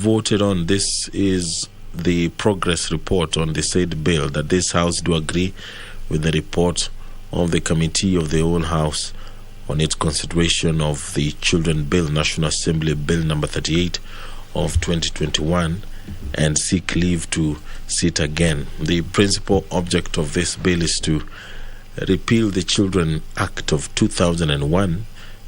voted on. This is the progress report on the said bill, that this House do agree with the report of the Committee of the Whole House on its consideration of the Children Bill, National Assembly Bill number 38 of 2021, and seek leave to sit again. The principal object of this bill is to repeal the Children Act of 2001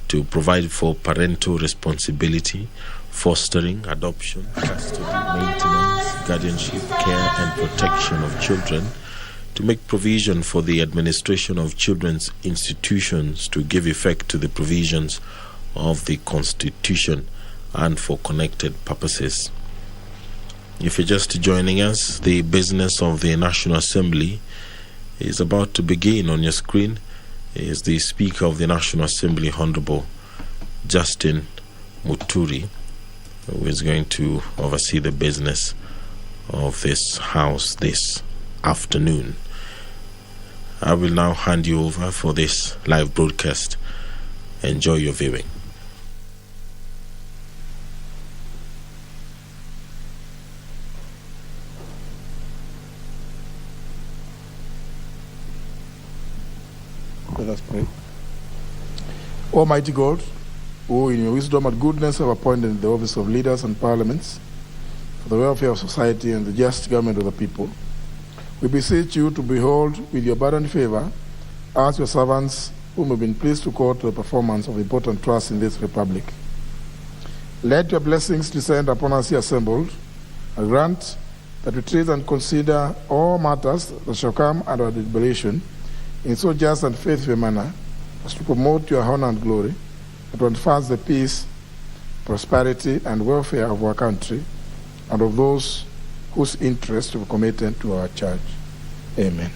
to provide for parental responsibility, fostering, adoption, custody, maintenance, guardianship, care and protection of children, to make provision for the administration of children's institutions, to give effect to the provisions of the Constitution, and for connected purposes. If you're just joining us, the business of the National Assembly is about to begin. On your screen is the Speaker of the National Assembly, Honorable Justin Muturi, who is going to oversee the business of this House this afternoon. I will now hand you over for this live broadcast. Enjoy your viewing. Let us pray. Almighty God, who in your wisdom and goodness have appointed the office of leaders and parliaments for the welfare of society and the just government of the people, we beseech you to behold with your abundant favor us, your servants, whom have been pleased to call to the performance of important trusts in this republic. Let your blessings descend upon us here assembled, and grant that we treat and consider all matters that shall come under our deliberation in so just and faithful a manner as to promote your honor and glory, and to advance the peace, prosperity, and welfare of our country and of those whose interests we committed to our charge. Amen.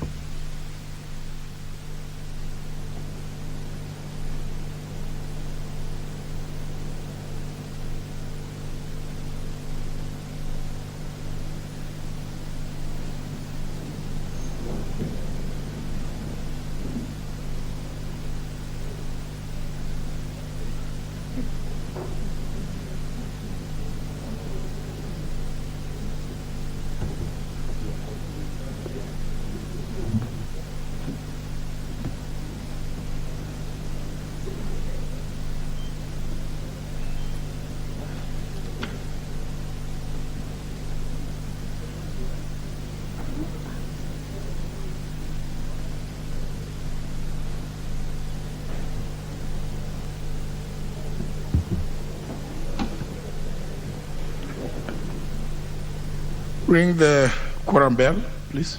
Ring the quorum bell, please.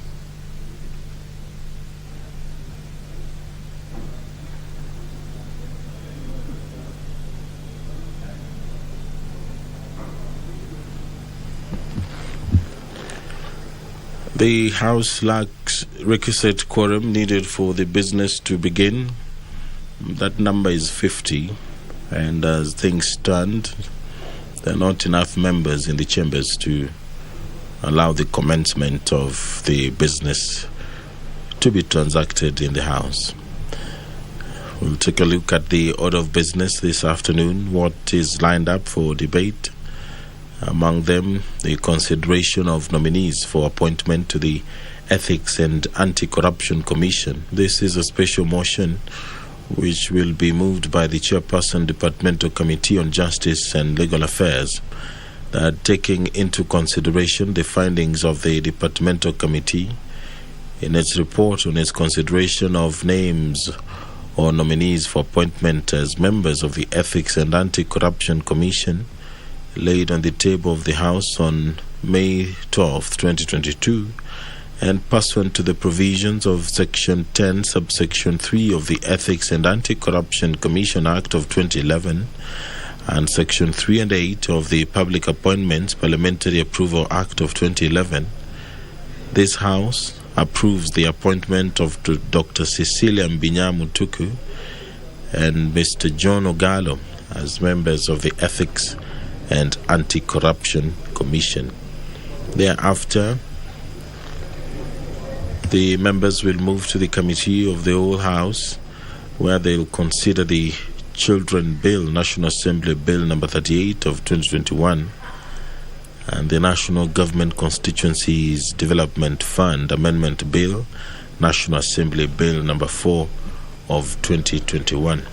The House lacks requisite quorum needed for the business to begin. That number is 50, and as things stand, there are not enough members in the chambers to allow the commencement of the business to be transacted in the House. We'll take a look at the order of business this afternoon, what is lined up for debate. Among them, the consideration of nominees for appointment to the Ethics and Anti-Corruption Commission. This is a special motion which will be moved by the Chairperson, Departmental Committee on Justice and Legal Affairs, that taking into consideration the findings of the Departmental Committee in its report on its consideration of names or nominees for appointment as members of the Ethics and Anti-Corruption Commission, laid on the table of the House on May 12, 2022, and pursuant to the provisions of Section 10, Subsection 3 of the Ethics and Anti-Corruption Commission Act of 2011, and Section 3 and 8 of the Public Appointments Parliamentary Approval Act of 2011, this House approves the appointment of Dr. Cecilia Mbinya Mutuku and Mr. John Ogalo as members of the Ethics and Anti-Corruption Commission. Thereafter, the members will move to the Committee of the Whole House, where they will consider the Children Bill, National Assembly Bill number 38 of 2021, and the National Government Constituencies Development Fund Amendment Bill, National Assembly Bill number 4 of 2021.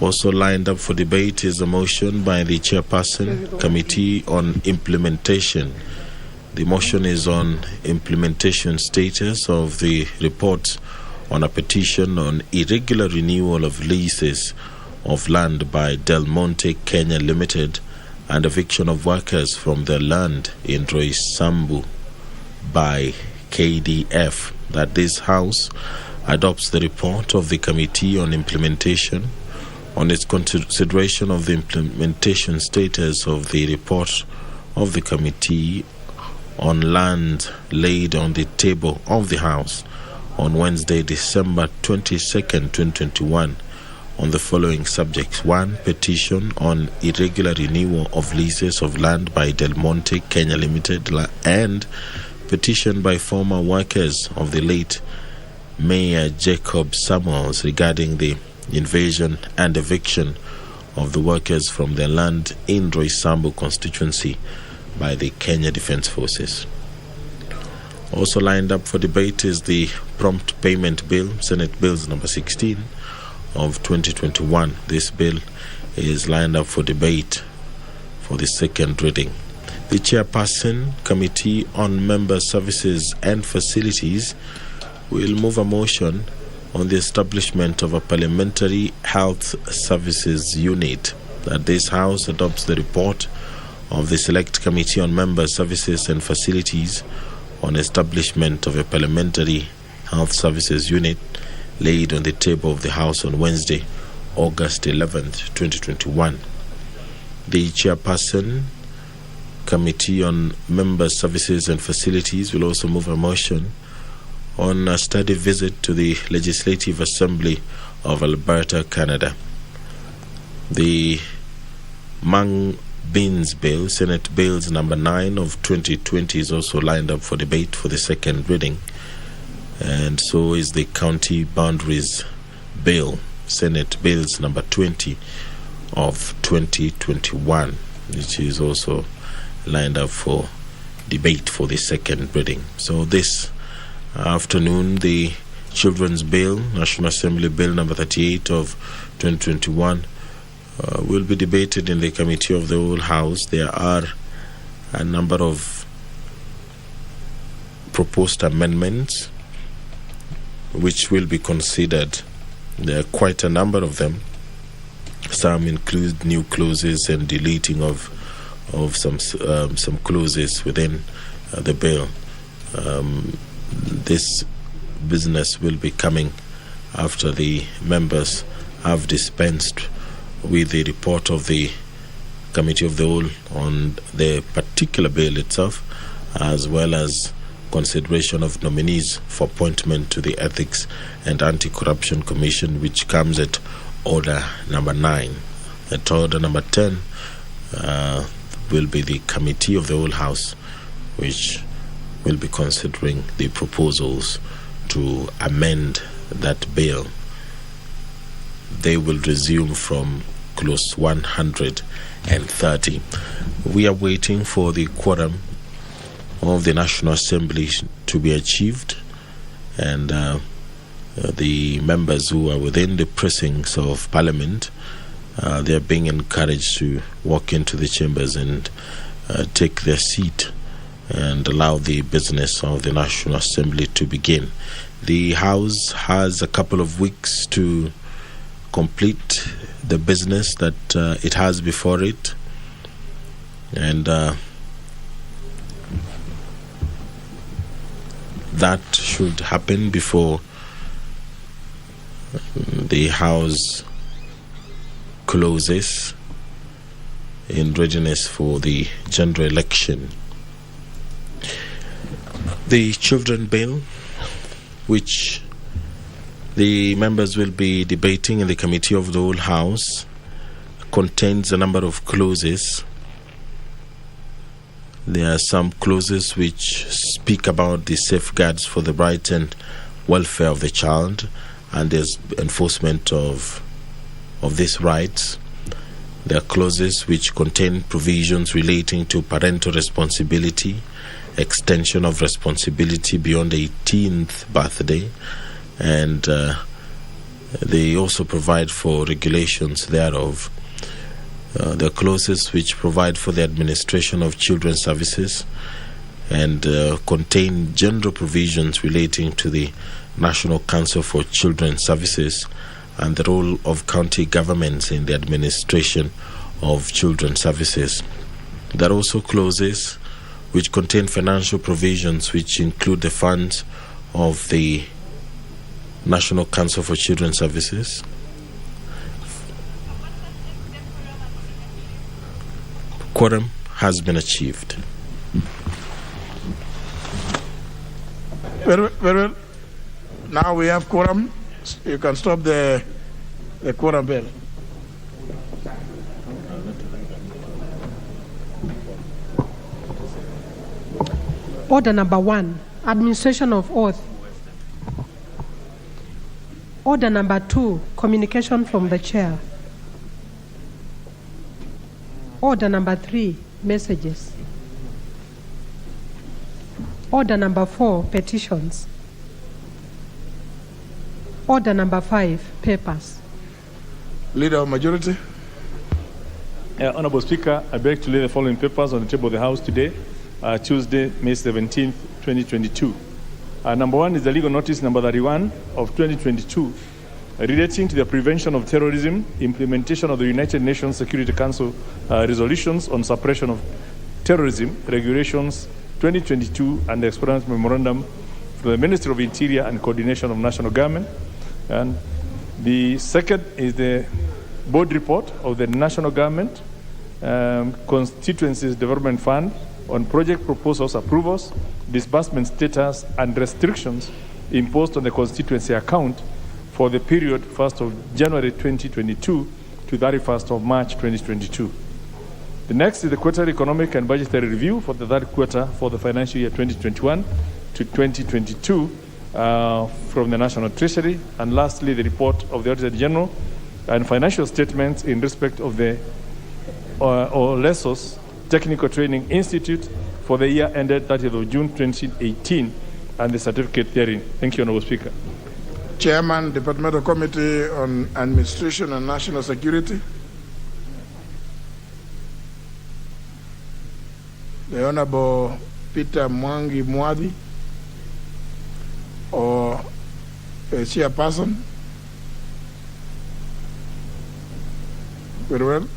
Also lined up for debate is a motion by the Chairperson, Committee on Implementation. The motion is on implementation status of the report on a petition on irregular renewal of leases of land by Del Monte Kenya Limited and eviction of workers from their land in Roysambu by KDF, that this House adopts the report of the Committee on Implementation on its consideration of the implementation status of the report of the Committee on land laid on the table of the House on Wednesday, December 22nd, 2021, on the following subjects. 1. Petition on irregular renewal of leases of land by Del Monte Kenya Limited and petition by former workers of the late Mayor Jacob Samuels regarding the invasion and eviction of the workers from their land in Roysambu constituency by the Kenya Defence Forces. Also lined up for debate is the Prompt Payment Bill, Senate Bills number 16 of 2021. This bill is lined up for debate for the second reading. The Chairperson, Committee on Member Services and Facilities, will move a motion on the establishment of a Parliamentary Health Services Unit, that this House adopts the report of the Select Committee on Member Services and Facilities on establishment of a Parliamentary Health Services Unit laid on the table of the House on Wednesday, August 11th, 2021. The Chairperson, Committee on Member Services and Facilities, will also move a motion on a study visit to the Legislative Assembly of Alberta, Canada. The Mung Beans Bill, Senate Bills number 9 of 2020, is also lined up for debate for the second reading, and so is the County Boundaries Bill, Senate Bills number 20 of 2021, which is also lined up for debate for the second reading. So this afternoon, the Children's Bill, National Assembly Bill number 38 of 2021, will be debated in the Committee of the Whole House. There are a number of proposed amendments which will be considered. There are quite a number of them. Some include new clauses and deleting of some clauses within the bill. This business will be coming after the members have dispensed with the report of the Committee of the Whole on the particular bill itself, as well as consideration of nominees for appointment to the Ethics and Anti-Corruption Commission, which comes at order number 9. At order number 10 will be the Committee of the Whole House, which will be considering the proposals to amend that bill. They will resume from clause 130. We are waiting for the quorum of the National Assembly to be achieved, and the members who are within the precincts of Parliament, they are being encouraged to walk into the chambers and take their seat and allow the business of the National Assembly to begin. The House has a couple of weeks to complete the business that it has before it, and that should happen before the House closes in readiness for the general election. The Children Bill, which the members will be debating in the Committee of the Whole House, contains a number of clauses. There are some clauses which speak about the safeguards for the rights and welfare of the child and there's enforcement of these rights. There are clauses which contain provisions relating to parental responsibility, extension of responsibility beyond the 18th birthday, and they also provide for regulations thereof. There are clauses which provide for the administration of children's services and contain general provisions relating to the National Council for Children's Services and the role of county governments in the administration of children's services. There are also clauses which contain financial provisions which include the funds of the National Council for Children's Services. Quorum has been achieved. Very well. Now we have quorum. You can stop the quorum bell. Order number 1, administration of oath. Order number 2, communication from the chair. Order number 3, messages. Order number 4, petitions. Order number 5, papers. Leader of majority. Honorable Speaker, I beg to lay the following papers on the table of the House today, Tuesday, May 17th, 2022. Number 1 is the legal notice number 31 of 2022 relating to the prevention of terrorism, implementation of the United Nations Security Council resolutions on suppression of terrorism, regulations 2022, and the experience memorandum from the Ministry of Interior and Coordination of National Government. And the second is the board report of the National Government Constituencies Development Fund on project proposals, approvals, disbursement status, and restrictions imposed on the constituency account for the period 1st of January 2022 to 31st of March 2022. The next is the quarterly economic and budgetary review for the third quarter for the financial year 2021 to 2022 from the National Treasury. And lastly, the report of the Auditor General and financial statements in respect of the Lesos Technical Training Institute for the year ended 30th of June 2018 and the certificate therein. Thank you, Honorable Speaker. Chairman, Departmental Committee on Administration and National Security. The Honorable Peter Mwangi Mwadi, or chairperson. Very well.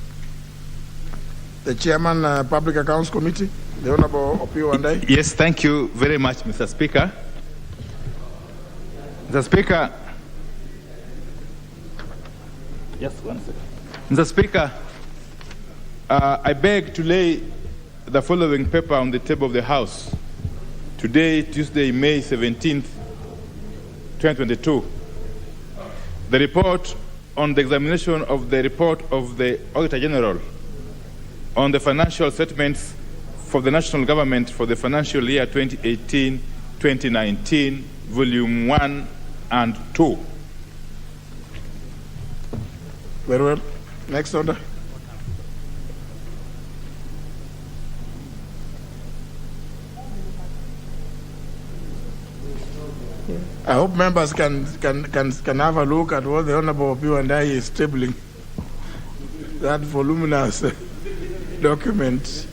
The Chairman, Public Accounts Committee, the Honorable Opio Andai. Yes, thank you very much, Mr. Speaker. Mr. Speaker. Yes, 1 second. Mr. Speaker, I beg to lay the following paper on the table of the House. Today, Tuesday, May 17th, 2022. The report on the examination of the report of the Auditor General on the financial statements for the national government for the financial year 2018-2019, Volume 1 and 2. Very well. Next order. I hope members can have a look at what the Honorable Opio and I is tabling. That voluminous document.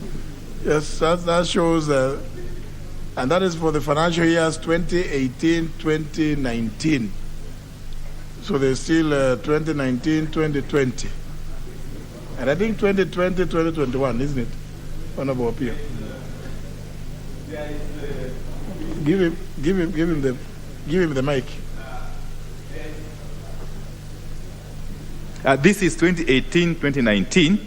Yes, that shows, and that is for the financial years 2018-2019. So there's still 2019-2020. And I think 2020-2021, isn't it, Honorable Opio? Give him the mic. This is 2018-2019.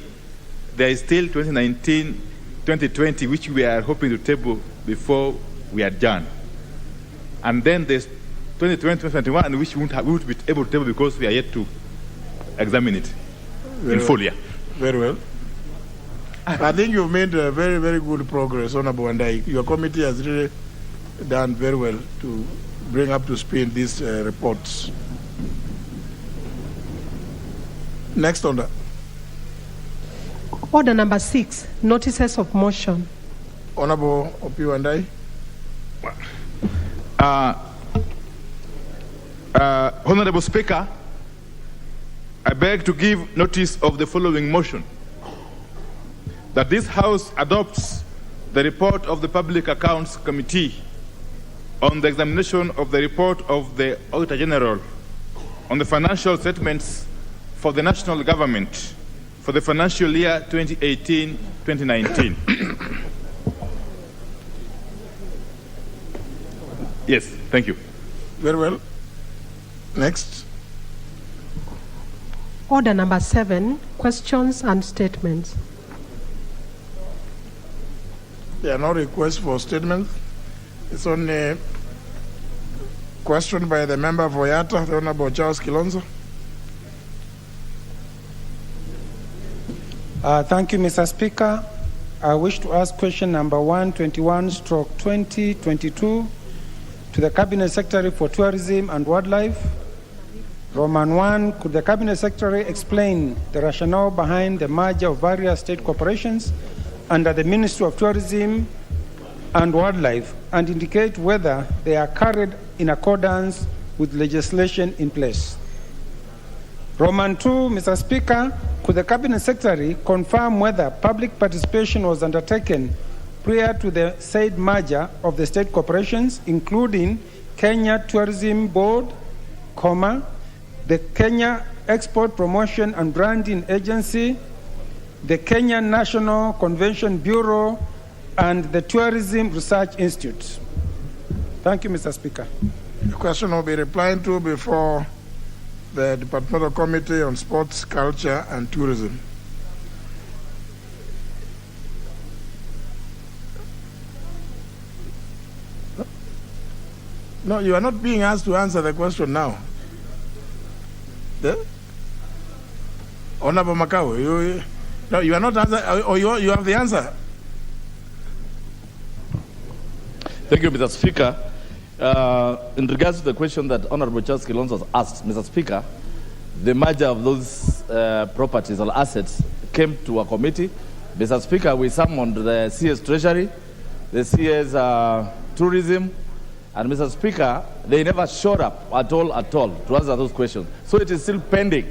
There is still 2019-2020, which we are hoping to table before we are done. And then there's 2020-2021, which we won't be able to table because we are yet to examine it in full. Yeah. Very well. I think you've made very, very good progress, Honorable Wandai. Your committee has really done very well to bring up to speed these reports. Next order. Order number 6, notices of motion. Honorable Opiwandai. Honorable Speaker, I beg to give notice of the following motion: that this House adopts the report of the Public Accounts Committee on the examination of the report of the Auditor General on the financial statements for the national government for the financial year 2018-2019. Yes, thank you. Very well. Next. Order number 7, questions and statements. There are no requests for statements. It's only a question by the member for Yatta, the Honorable Charles Kilonzo. Thank you, Mr. Speaker. I wish to ask question number 121/2022 to the Cabinet Secretary for Tourism and Wildlife. Roman 1, could the Cabinet Secretary explain the rationale behind the merger of various state corporations under the Ministry of Tourism and Wildlife and indicate whether they are carried in accordance with legislation in place? Roman 2, Mr. Speaker, could the Cabinet Secretary confirm whether public participation was undertaken prior to the said merger of the state corporations, including Kenya Tourism Board, the Kenya Export Promotion and Branding Agency, the Kenya National Convention Bureau, and the Tourism Research Institute? Thank you, Mr. Speaker. The question will be replied to before the Departmental Committee on Sports, Culture, and Tourism. No, you are not being asked to answer the question now. Honorable Makau, you are not answering, or you have the answer. Thank you, Mr. Speaker. In regards to the question that Honorable Charles Kilonzo has asked, Mr. Speaker, the merger of those properties or assets came to a committee. Mr. Speaker, we summoned the CS Treasury, the CS Tourism, and Mr. Speaker, they never showed up at all to answer those questions. So it is still pending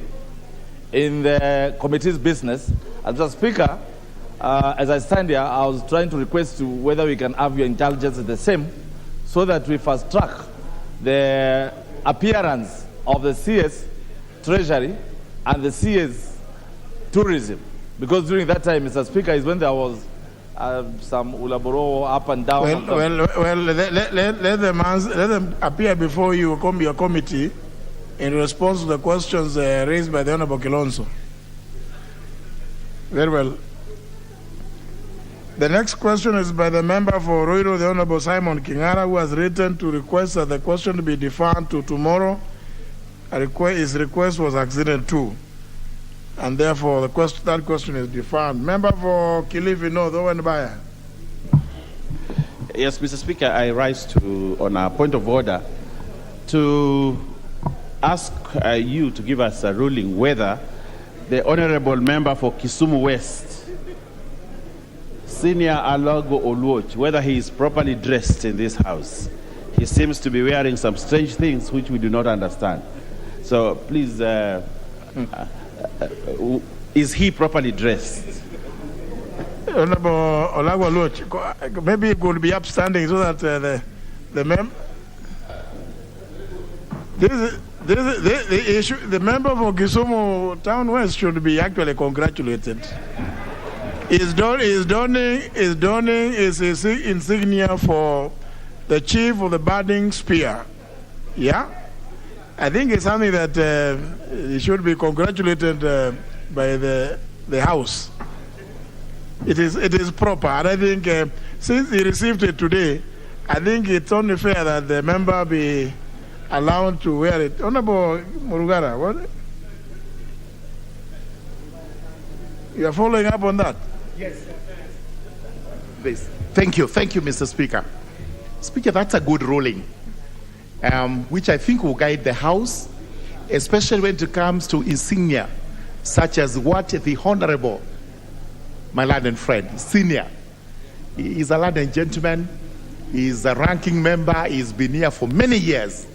in the committee's business. And Mr. Speaker, as I stand here, I was trying to request to whether we can have your intelligence the same, so that we fast track the appearance of the CS Treasury and the CS Tourism. Because during that time, Mr. Speaker, is when there was some ulaboro up and down. Let them appear before you come your committee in response to the questions raised by the Honorable Kilonzo. Very well. The next question is by the member for Ruiru, the Honorable Simon Kingara, who has written to request that the question be deferred to tomorrow. His request was acceded to, and therefore that question is deferred. Member for Kilifi North, Owen Baya. Yes, Mr. Speaker, I rise on a point of order to ask you to give us a ruling whether the honorable member for Kisumu West, Senior Alago Oluoch, whether he is properly dressed in this house. He seems to be wearing some strange things which we do not understand. So please, is he properly dressed? Honorable Olago Oluoch, maybe he could be upstanding so that the member for Kisumu Town West should be actually congratulated. Is donning his insignia for the chief of the birding spear. Yeah? I think it's something that he should be congratulated by the House. It is proper. And I think since he received it today, I think it's only fair that the member be allowed to wear it. Honorable Murugara, what? You are following up on that? Yes. Thank you, Mr. Speaker. Speaker, that's a good ruling, which I think will guide the House, especially when it comes to insignia, such as what the Honorable my London friend, senior. He's a London gentleman. He's a ranking member. He's been here for many years.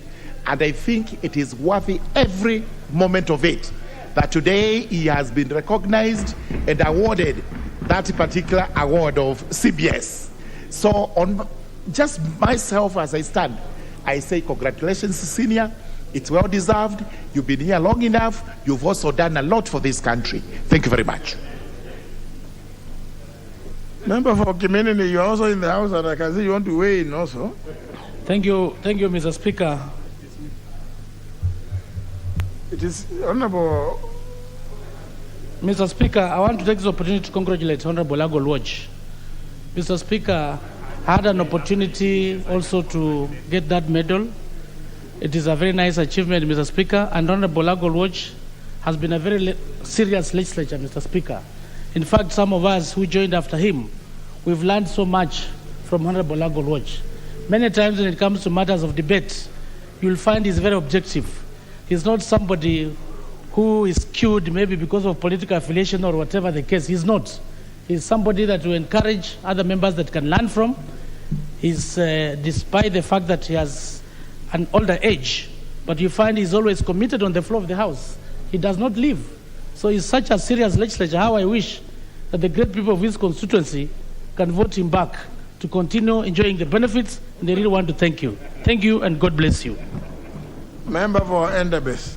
And I think it is worthy every moment of it that today he has been recognized and awarded that particular award of CBS. So on just myself as I stand, I say congratulations, senior. It's well deserved. You've been here long enough. You've also done a lot for this country. Thank you very much. Member for Community, you're also in the House, and I can see you want to weigh in also. Thank you, Mr. Speaker. It is Honorable. Mr. Speaker, I want to take this opportunity to congratulate Honorable Lago Lodge. Mr. Speaker, I had an opportunity also to get that medal. It is a very nice achievement, Mr. Speaker, and Honorable Lago Lodge has been a very serious legislature, Mr. Speaker. In fact, some of us who joined after him, we've learned so much from Honorable Lago Lodge. Many times when it comes to matters of debate, you'll find he's very objective. He's not somebody who is skewed maybe because of political affiliation or whatever the case. He's not. He's somebody that will encourage other members that can learn from. He's, despite the fact that he has an older age, but you find he's always committed on the floor of the House. He does not leave. So he's such a serious legislature. How I wish that the great people of his constituency can vote him back to continue enjoying the benefits, and they really want to thank you. Thank you, and God bless you. Member for Endabes.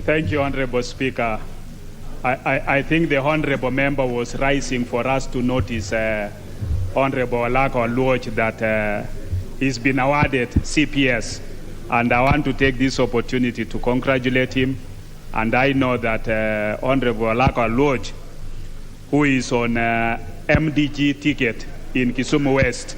Thank you, Honorable Speaker. I think the Honorable Member was rising for us to notice Honorable Lago Lodge that he's been awarded CPS. And I want to take this opportunity to congratulate him. And I know that Honorable Lago Lodge, who is on MDG ticket in Kisumu West,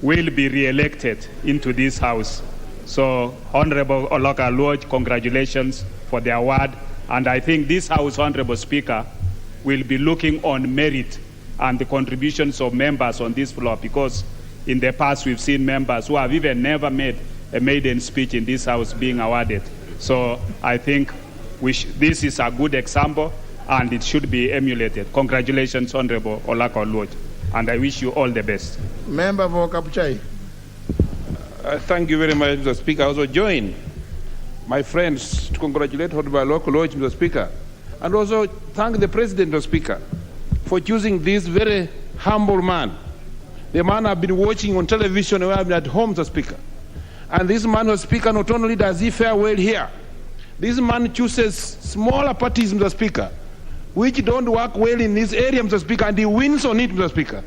will be re-elected into this House. So, Honorable Lago Lodge, congratulations for the award. And I think this House, Honorable Speaker, will be looking on merit and the contributions of members on this floor, because in the past we've seen members who have even never made a maiden speech in this House being awarded. So I think this is a good example and it should be emulated. Congratulations, Honorable Lago Lodge, and I wish you all the best. Member for Kapuchai. Thank you very much, Mr. Speaker. I also join my friends to congratulate Honorable Lago Lodge, Mr. Speaker, and also thank the President, Mr. Speaker, for choosing this very humble man. The man I've been watching on television when I've been at home, Mr. Speaker. And this man, Mr. Speaker, not only does he fare well here, this man chooses smaller parties, Mr. Speaker, which don't work well in this area, Mr. Speaker, and he wins on it, Mr. Speaker.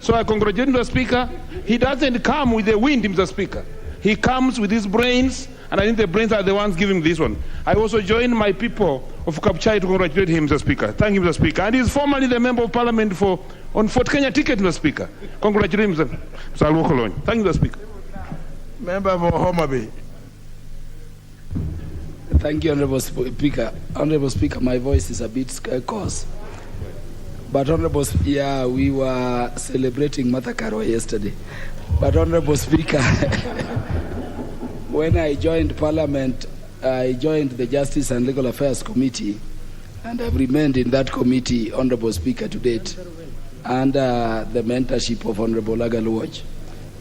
So I congratulate Mr. Speaker. He doesn't come with the wind, Mr. Speaker. He comes with his brains, and I think the brains are the ones giving this one. I also join my people of Kapuchai to congratulate him, Mr. Speaker. Thank you, Mr. Speaker. And he's formerly the Member of Parliament on Fort Kenya ticket, Mr. Speaker. Congratulate him, Mr. Lago Lodge. Thank you, Mr. Speaker. Member for Homa Bay. Thank you, Honorable Speaker. Honorable Speaker, my voice is a bit coarse. But Honorable Speaker, we were celebrating Martha Karua yesterday. But Honorable Speaker, when I joined Parliament, I joined the Justice and Legal Affairs Committee, and I've remained in that committee, Honorable Speaker, to date, under the mentorship of Honorable Lago Lodge.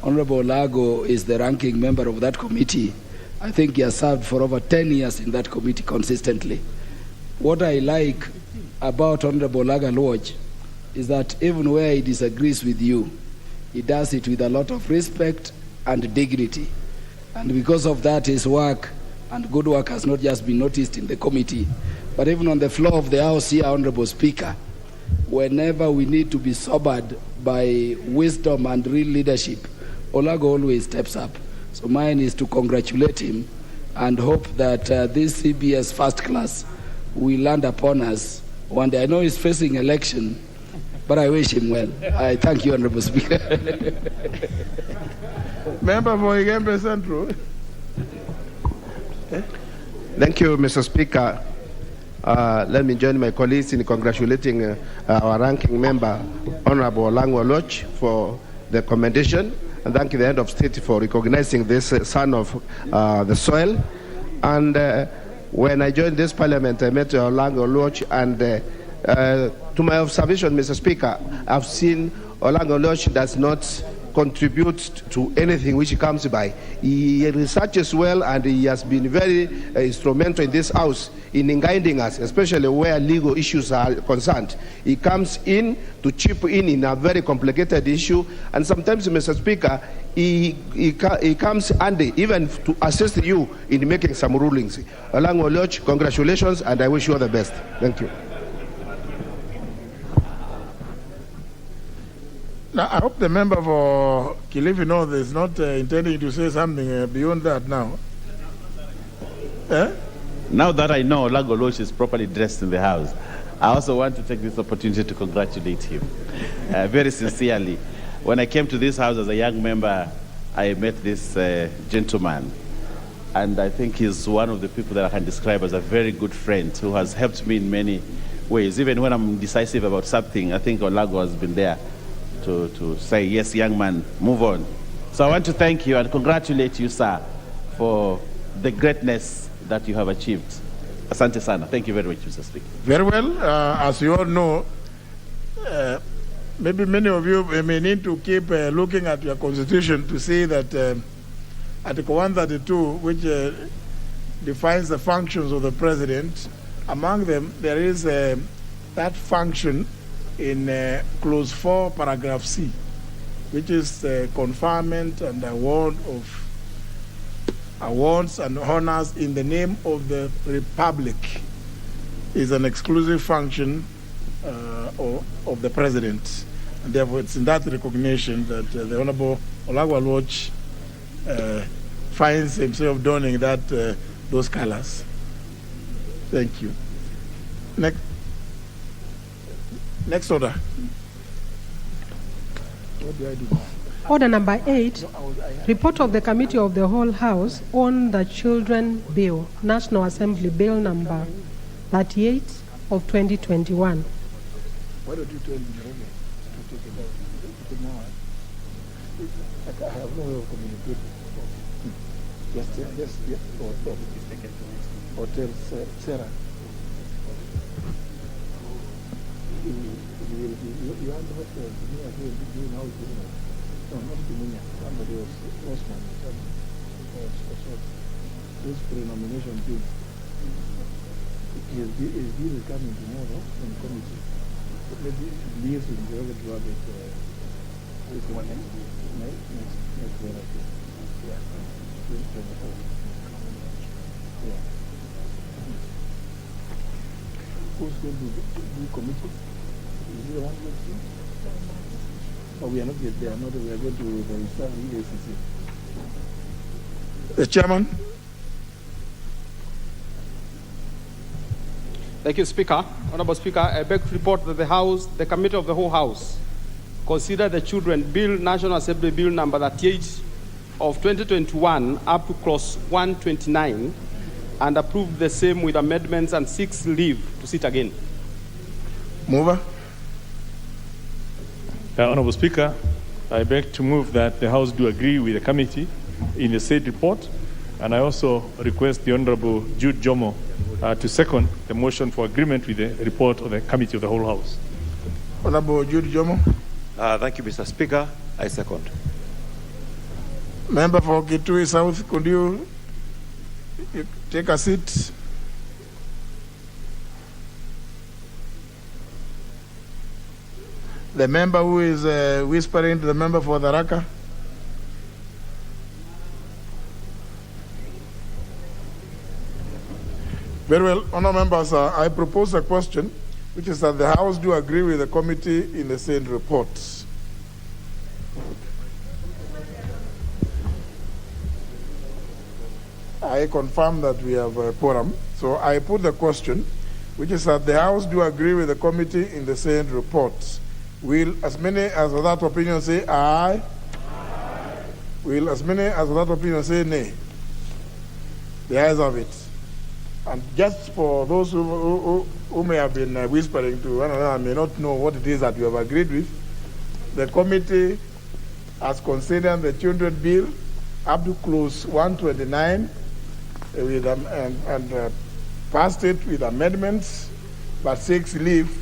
Honorable Lago is the ranking member of that committee. I think he has served for over 10 years in that committee consistently. What I like about Honorable Lago Lodge is that even where he disagrees with you, he does it with a lot of respect and dignity. And because of that, his work and good work has not just been noticed in the committee, but even on the floor of the House here, Honorable Speaker, whenever we need to be sobered by wisdom and real leadership, Olago always steps up. So mine is to congratulate him and hope that this CBS first class will land upon us one day. I know he's facing election, but I wish him well. I thank you, Honorable Speaker. Member for Igembe Central. Thank you, Mr. Speaker. Let me join my colleagues in congratulating our ranking member, Honorable Lago Lodge, for the commendation, and thank the head of state for recognizing this son of the soil. And When I joined this parliament, I met Olango Lodge, and to my observation, Mr. Speaker, I've seen Olango Lodge does not contribute to anything which he comes by. He researches well, and he has been very instrumental in this house in guiding us, especially where legal issues are concerned. He comes in to chip in a very complicated issue, and sometimes, Mr. Speaker, he comes handy even to assist you in making some rulings. Olango Lodge, congratulations, and I wish you all the best. Thank you. Now, I hope the member for Kilifi North is not intending to say something beyond that now. Now that I know Olango Lodge is properly dressed in the house, I also want to take this opportunity to congratulate him very sincerely. When I came to this house as a young member, I met this gentleman, and I think he's one of the people that I can describe as a very good friend who has helped me in many ways. Even when I'm indecisive about something, I think Olango has been there to say, yes, young man, move on. So I want to thank you and congratulate you, sir, for the greatness that you have achieved. Asante sana. Thank you very much, Mr. Speaker. Very well. As you all know, maybe many of you may need to keep looking at your constitution to see that Article 132, which defines the functions of the president, among them there is that function in clause 4, paragraph C, which is the conferment and award of awards and honors in the name of the Republic, is an exclusive function of the president. And therefore, it's in that recognition that the Honorable Olango Lodge finds himself donning those colors. Thank you. Next order. What do I do now? Order number 8, report of the Committee of the Whole House on the Children Bill, National Assembly Bill number 38 of 2021. Why don't you tell me to take it out? I have no way of communicating. Yes, or tell Sarah. You have what no, not Kimunya, somebody else, Osman, this pre-nomination bill. His bill is coming tomorrow from the committee. Maybe leave in the other to have it this one next year, I think. Yeah. 2024. Yeah. Who's going to do committee? Is he the one going to? Oh, we are not yet there. We are going to the EACC. The chairman. Thank you, Speaker. Honorable Speaker, I beg to report that the Committee of the Whole House consider the Children Bill, National Assembly Bill number 38 of 2021 up to clause 129 and approve the same with amendments and seeks leave to sit again. Mover. Honorable Speaker, I beg to move that the House do agree with the committee in the said report, and I also request the Honorable Jude Jomo to second the motion for agreement with the report of the Committee of the Whole House. Honorable Jude Jomo. Thank you, Mr. Speaker. I second. Member for Kitui South, could you take a seat? The member who is whispering to the member for the Raka. Very well, honourable members, I propose a question, which is that the House do agree with the committee in the said report. I confirm that we have a quorum. So I put the question, which is that the House do agree with the committee in the said report. Will as many as of that opinion say aye? Aye. Will as many as of that opinion say nay? The ayes have it. And just for those who may have been whispering to one another and may not know what it is that you have agreed with, the committee has considered the Children Bill up to clause 129 with passed it with amendments, but seeks leave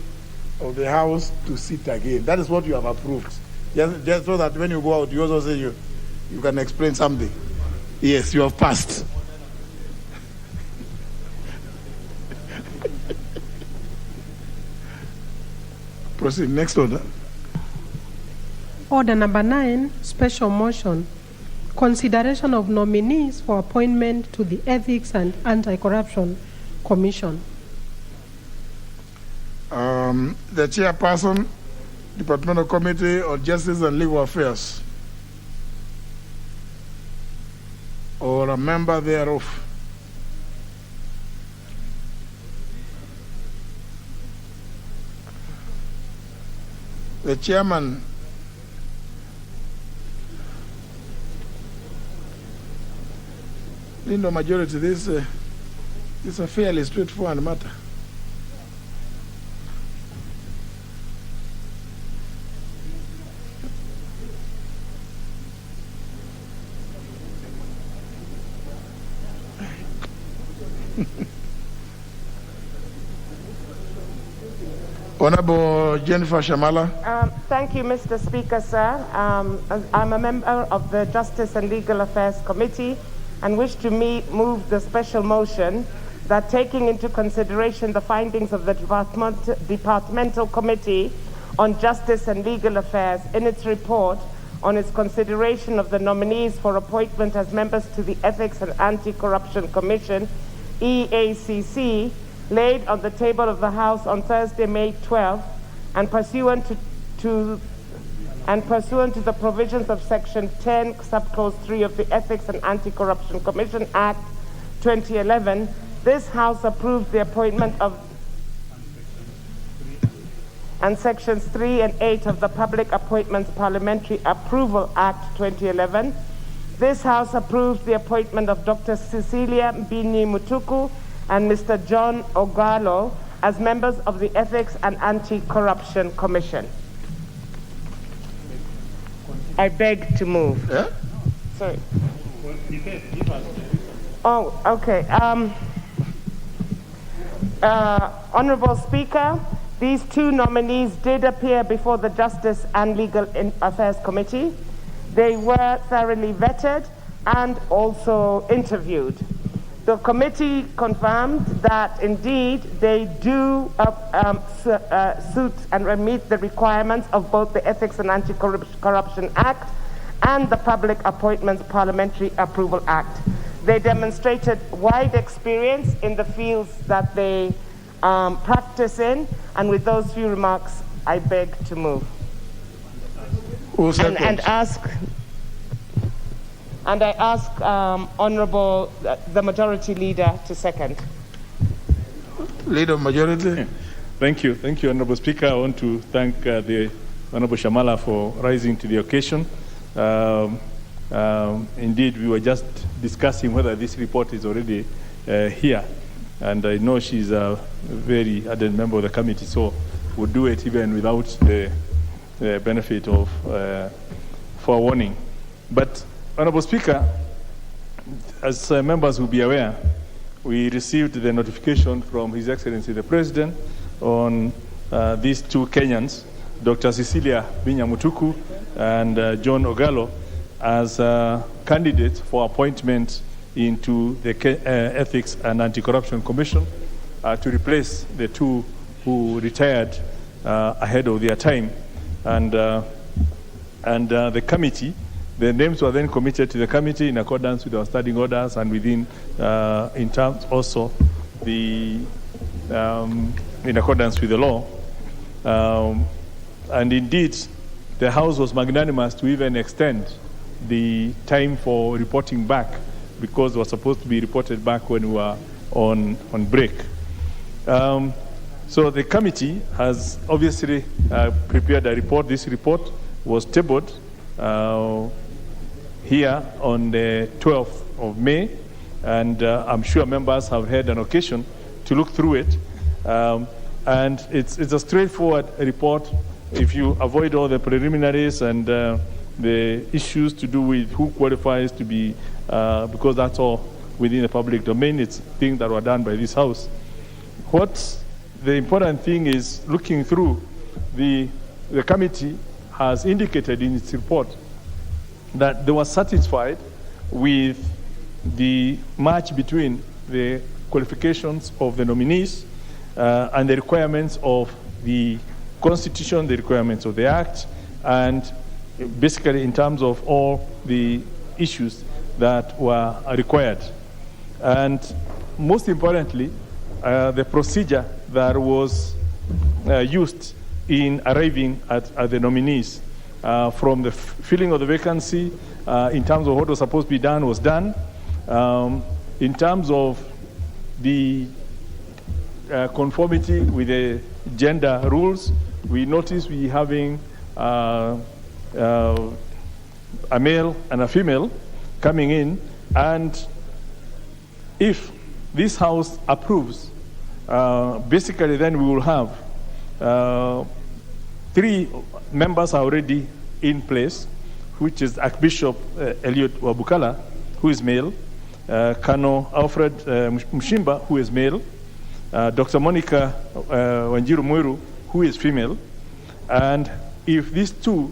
of the House to sit again. That is what you have approved. Just so that when you go out, you also say you can explain something. Yes, you have passed. Proceed. Next order. Order number 9, special motion. Consideration of nominees for appointment to the Ethics and Anti-Corruption Commission. The chairperson, Departmental Committee on Justice and Legal Affairs, or a member thereof. The chairman Lindo majority, this is a fairly straightforward matter. Honorable Jennifer Shamala. Thank you, Mr. Speaker, sir. I'm a member of the Justice and Legal Affairs Committee and wish to move the special motion that, taking into consideration the findings of the Departmental Committee on Justice and Legal Affairs in its report on its consideration of the nominees for appointment as members to the Ethics and Anti-Corruption Commission, EACC, laid on the table of the House on Thursday, May 12th, and pursuant to the provisions of Section 10, Subclause 3 of the Ethics and Anti-Corruption Commission Act 2011, this House approved the appointment of, and Sections 3 and 8 of the Public Appointments Parliamentary Approval Act 2011, this House approved the appointment of Dr. Cecilia Mbini Mutuku and Mr. John Ogalo as members of the Ethics and Anti-Corruption Commission. I beg to move. Yeah? Sorry. Oh, okay. Honorable Speaker, these two nominees did appear before the Justice and Legal Affairs Committee. They were thoroughly vetted and also interviewed. The committee confirmed that indeed they do suit and meet the requirements of both the Ethics and Anti-Corruption Act and the Public Appointments Parliamentary Approval Act. They demonstrated wide experience in the fields that they practice in, and with those few remarks, I beg to move. And I ask Honorable, the Majority Leader to second. Leader of Majority. Thank you, Honorable Speaker. I want to thank the Honorable Shamala for rising to the occasion. Indeed, we were just discussing whether this report is already here, and I know she's a very ardent member of the committee, so we'll do it even without the benefit of forewarning. But Honorable Speaker, as members will be aware, we received the notification from His Excellency the President on these two Kenyans, Dr. Cecilia Mbini and John Ogalo, as candidates for appointment into the Ethics and Anti-Corruption Commission to replace the two who retired ahead of their time. And the committee, the names were then committed to the committee in accordance with our standing orders and within, in terms also, in accordance with the law. And indeed, the House was magnanimous to even extend the time for reporting back, because it was supposed to be reported back when we were on break. So the committee has obviously prepared a report. This report was tabled here on the 12th of May, and I'm sure members have had an occasion to look through it. And it's a straightforward report. If you avoid all the preliminaries and the issues to do with who qualifies to be, because that's all within the public domain, it's things that were done by this House. what the important thing is, looking through, the committee has indicated in its report that they were satisfied with the match between the qualifications of the nominees and the requirements of the Constitution, the requirements of the Act, and basically in terms of all the issues that were required. And most importantly, the procedure that was used in arriving at the nominees, from the filling of the vacancy, in terms of what was supposed to be done was done. In terms of the conformity with the gender rules, we notice we having a male and a female coming in, and if this House approves, basically then we will have 3 members already in place, which is Archbishop Elliot Wabukala, who is male, Colonel Alfred Mushimba, who is male, Dr. Monica Wanjiru Mwiru, who is female, and if these 2,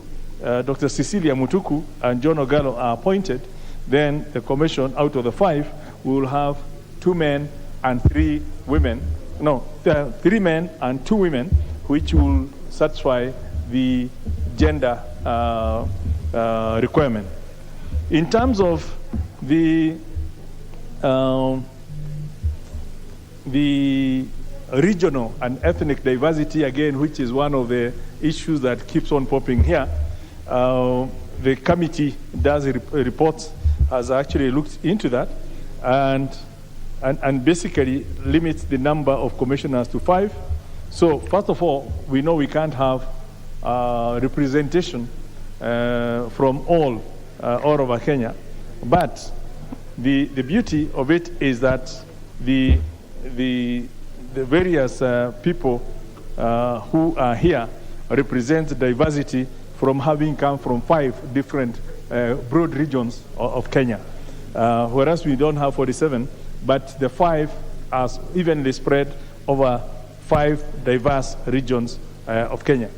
Dr. Cecilia Mutuku and John Ogalo, are appointed, then the commission, out of the 5, will have 2 men and 3 women. No, 3 men and 2 women, which will satisfy the gender requirement. In terms of the regional and ethnic diversity, again, which is one of the issues that keeps on popping here, the committee does reports, has actually looked into that, and basically limits the number of commissioners to 5. So first of all, we know we can't have representation from all over Kenya, but the beauty of it is that the various people who are here represent diversity from having come from 5 different broad regions of Kenya, whereas we don't have 47, but the 5 are evenly spread over 5 diverse regions of Kenya.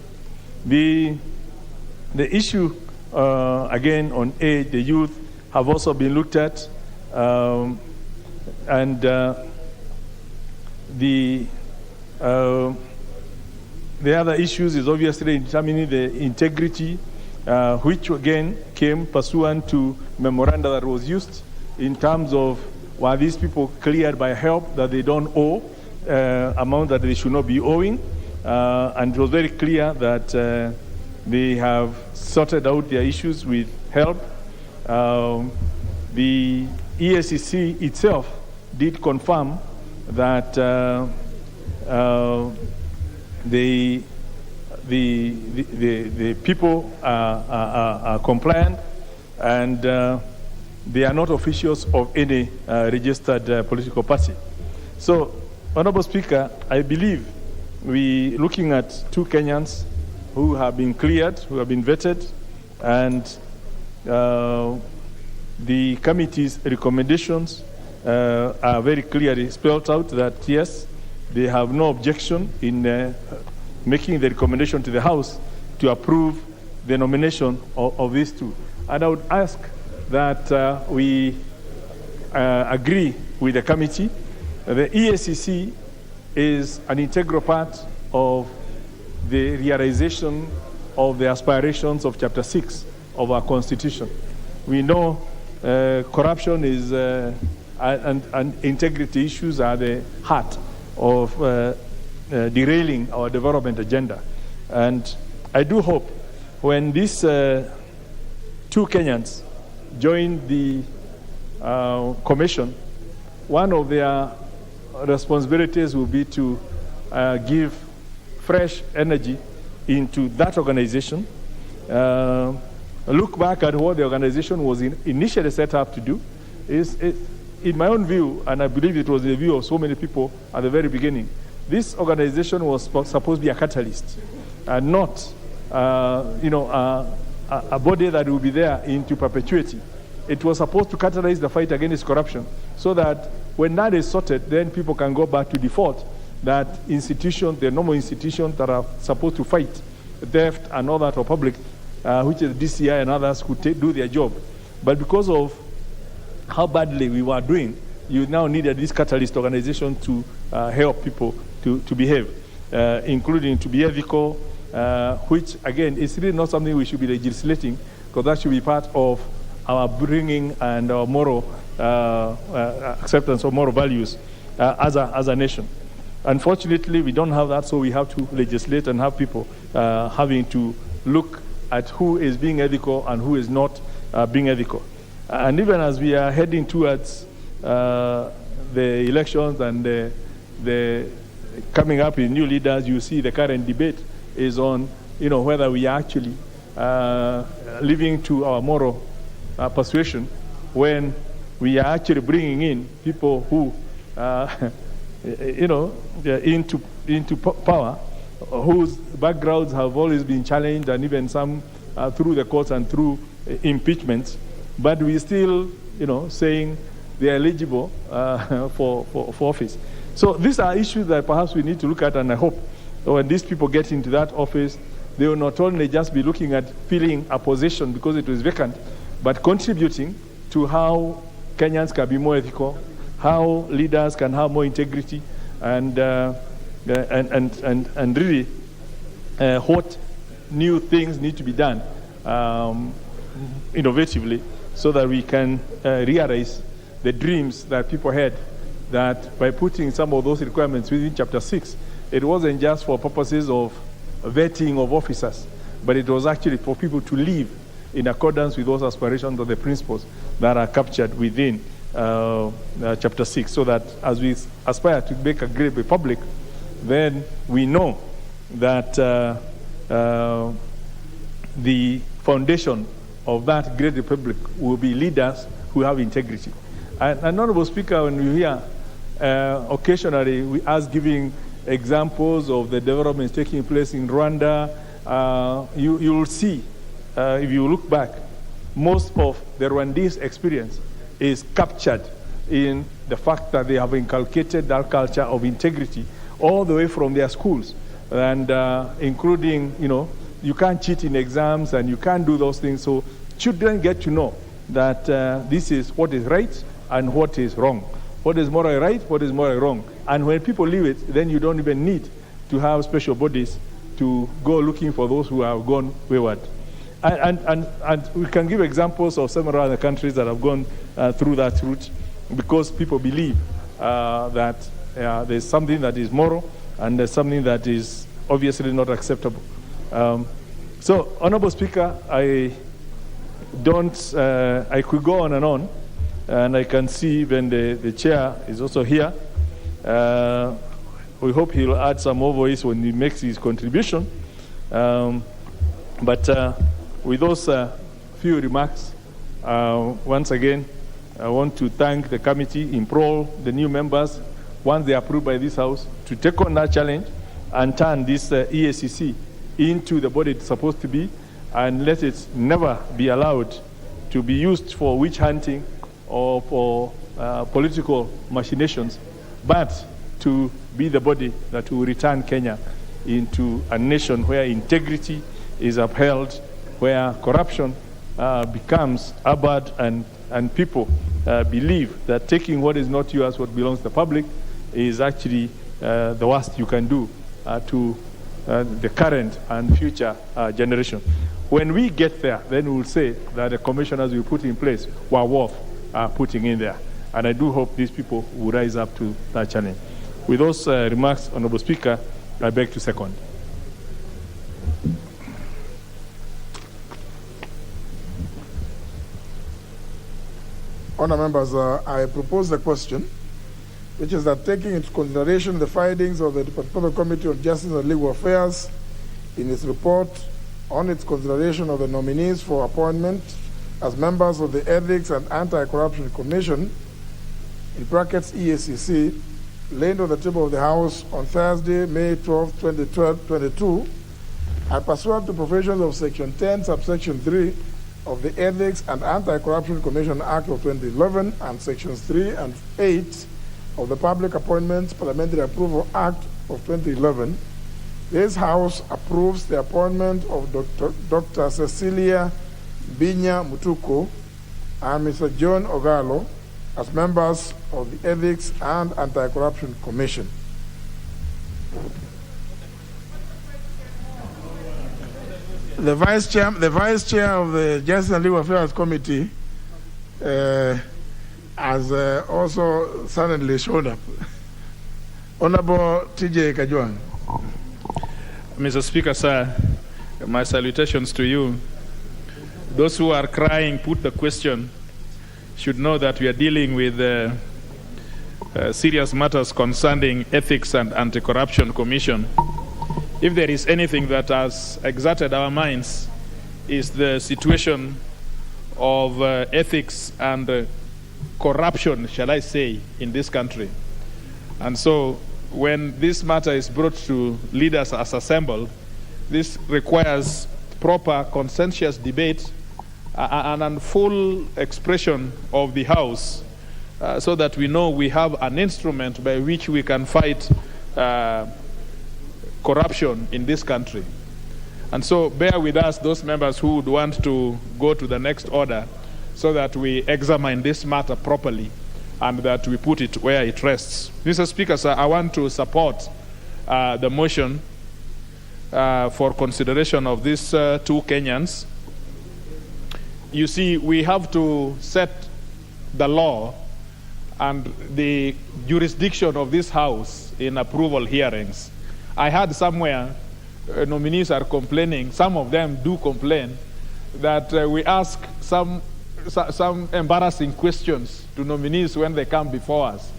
The issue, again, on age, the youth, have also been looked at, and the other issues is obviously determining the integrity, which again came pursuant to memoranda that was used in terms of were these people cleared by help that they don't owe amount that they should not be owing, and it was very clear that they have sorted out their issues with help. The EACC itself did confirm that the people are compliant, and they are not officials of any registered political party. So, Honorable Speaker, I believe we looking at 2 Kenyans who have been cleared, who have been vetted, and the committee's recommendations are very clearly spelled out that yes, they have no objection in making the recommendation to the House to approve the nomination of these 2. And I would ask that we agree with the committee. The EACC is an integral part of the realization of the aspirations of Chapter 6 of our Constitution. We know corruption is and integrity issues are the heart of derailing our development agenda. And I do hope when these 2 Kenyans join the commission, one of their responsibilities will be to give fresh energy into that organization, look back at what the organization was initially set up to do. In my own view, and I believe it was the view of so many people at the very beginning, this organization was supposed to be a catalyst, and not a body that will be there into perpetuity. It was supposed to catalyze the fight against corruption, so that when that is sorted, then people can go back to default that institutions, the normal institutions that are supposed to fight theft and all that for public, which is DCI and others, could do their job. But because of how badly we were doing, you now needed this catalyst organization to help people to behave, including to be ethical, which, again, is really not something we should be legislating, because that should be part of our bringing and our moral acceptance of moral values as a nation. Unfortunately, we don't have that, so we have to legislate and have people having to look at who is being ethical and who is not being ethical. And even as we are heading towards the elections and the coming up with new leaders, you see the current debate is on, whether we are actually living to our moral persuasion when we are actually bringing in people who, into power, whose backgrounds have always been challenged, and even some through the courts and through impeachments, but we still, saying they are eligible for office. So these are issues that perhaps we need to look at, and I hope when these people get into that office, they will not only just be looking at filling a position because it was vacant, but contributing to how Kenyans can be more ethical, how leaders can have more integrity, and really what new things need to be done innovatively, so that we can realize the dreams that people had, that by putting some of those requirements within Chapter 6, it wasn't just for purposes of vetting of officers, but it was actually for people to live in accordance with those aspirations of the principles that are captured within Chapter 6, so that as we aspire to make a great republic, then we know that the foundation of that great republic will be leaders who have integrity. And Honorable Speaker, when we hear occasionally us giving examples of the developments taking place in Rwanda, you will see, if you look back, most of the Rwandese experience is captured in the fact that they have inculcated that culture of integrity all the way from their schools, and including, you can't cheat in exams and you can't do those things. So children get to know that this is what is right and what is wrong, what is morally right, what is morally wrong. And when people leave it, then you don't even need to have special bodies to go looking for those who have gone wayward. And we can give examples of several other countries that have gone through that route, because people believe that there's something that is moral and there's something that is obviously not acceptable. So, Honorable Speaker, I could go on, and I can see even the chair is also here. We hope he'll add some more voice when he makes his contribution. But with those few remarks, once again, I want to thank the committee, implore the new members, once they are approved by this House, to take on that challenge and turn this EACC into the body it's supposed to be, and let it never be allowed to be used for witch hunting or for political machinations, but to be the body that will return Kenya into a nation where integrity is upheld, where corruption becomes abhorred, and people believe that taking what is not yours, what belongs to the public, is actually the worst you can do to the current and future generation. When we get there, then we will say that the commissioners we put in place were worth putting in there. And I do hope these people will rise up to that challenge. With those remarks, Honorable Speaker, I beg to second. Honour members, I propose the question, which is that taking into consideration the findings of the Departmental Committee on Justice and Legal Affairs in its report on its consideration of the nominees for appointment as members of the Ethics and Anti-Corruption Commission, in brackets EACC, laid on the table of the House on Thursday, May 12, 2022, and pursuant to provisions of Section 10, subsection 3 of the Ethics and Anti-Corruption Commission Act of 2011 and Sections 3 and 8 of the Public Appointments Parliamentary Approval Act of 2011, this House approves the appointment of Dr. Cecilia Binya Mutuko and Mr. John Ogalo as members of the Ethics and Anti-Corruption Commission. The Vice Chair of the Justice and Legal Affairs Committee has also suddenly shown up. Honorable T.J. Kajwang. Mr. Speaker, sir, my salutations to you. Those who are crying, put the question, should know that we are dealing with serious matters concerning Ethics and Anti-Corruption Commission. If there is anything that has exerted our minds, is the situation of ethics and corruption, shall I say, in this country. And so when this matter is brought to leaders as assembled, this requires proper consensus debate and full expression of the House so that we know we have an instrument by which we can fight corruption in this country. And so bear with us, those members who would want to go to the next order, so that we examine this matter properly and that we put it where it rests. Mr. Speaker, sir, I want to support the motion for consideration of these two Kenyans. You see, we have to set the law and the jurisdiction of this House in approval hearings. I heard somewhere nominees are complaining, some of them do complain, that we ask some embarrassing questions to nominees when they come before us.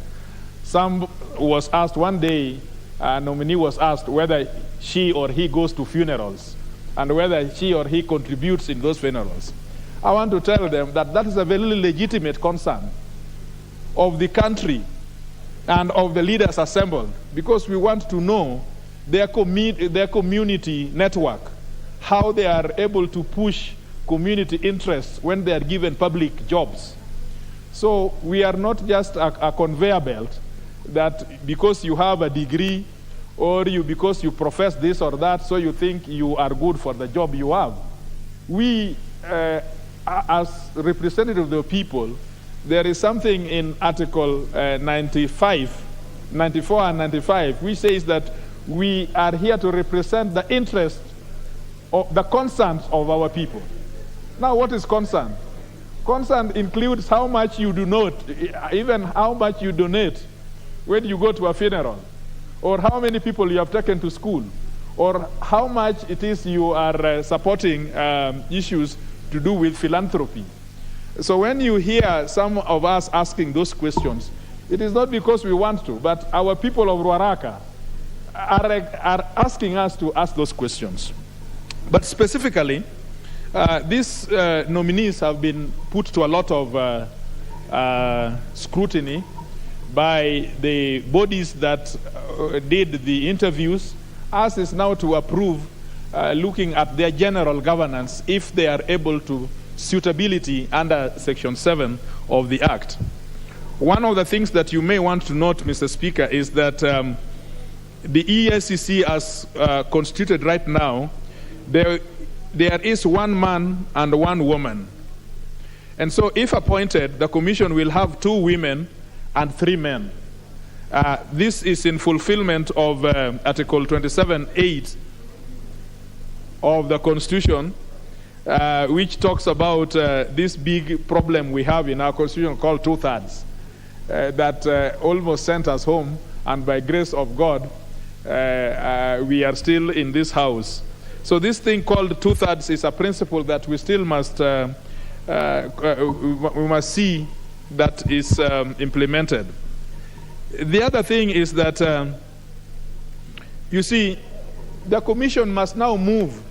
Some was asked one day, a nominee was asked whether she or he goes to funerals and whether she or he contributes in those funerals. I want to tell them that that is a very legitimate concern of the country and of the leaders assembled, because we want to know their community network, how they are able to push community interests when they are given public jobs. So we are not just a conveyor belt that because you have a degree or because you profess this or that, so you think you are good for the job you have. We, as representatives of the people, there is something in Article 94 and 95, which says that we are here to represent the interest of the concerns of our people. Now, what is concern? Concern includes how much you donate, even how much you donate when you go to a funeral, or how many people you have taken to school, or how much it is you are supporting issues to do with philanthropy. So when you hear some of us asking those questions, it is not because we want to, but our people of Ruaraka are asking us to ask those questions. But specifically, these nominees have been put to a lot of scrutiny by the bodies that did the interviews. Us is now to approve, looking at their general governance, if they are able to suitability under Section 7 of the Act. One of the things that you may want to note, Mr. Speaker, is that the EACC as constituted right now, there is one man and one woman. And so if appointed, the Commission will have 2 women and 3 men. This is in fulfillment of Article 27(8) of the Constitution, which talks about this big problem we have in our Constitution called 2/3, that almost sent us home, and by grace of God, we are still in this House. So this thing called 2/3 is a principle that we still must we must see that is implemented. The other thing is that you see, the Commission must now move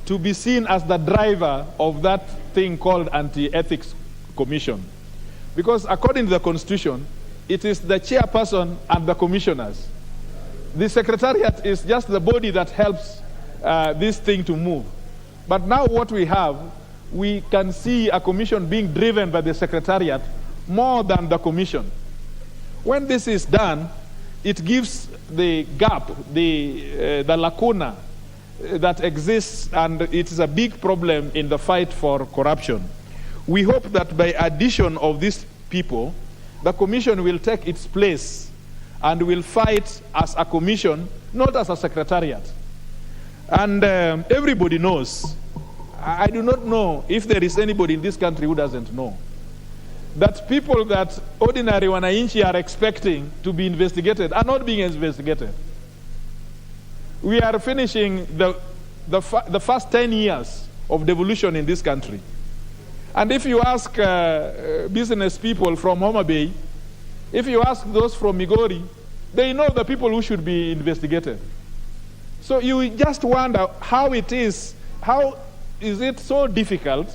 to be seen as the driver of that thing called Anti-Ethics Commission, because according to the Constitution, it is the chairperson and the commissioners. The Secretariat is just the body that helps this thing to move. But now what we have, we can see a commission being driven by the Secretariat more than the Commission. When this is done, it gives the gap, the lacuna that exists, and it is a big problem in the fight for corruption. We hope that by addition of these people, the commission will take its place and will fight as a commission, not as a secretariat. And everybody knows, I do not know if there is anybody in this country who doesn't know, that people that ordinary wananchi are expecting to be investigated are not being investigated. We are finishing the first 10 years of devolution in this country. And if you ask business people from Homa Bay, if you ask those from Migori, they know the people who should be investigated. So you just wonder how it is it so difficult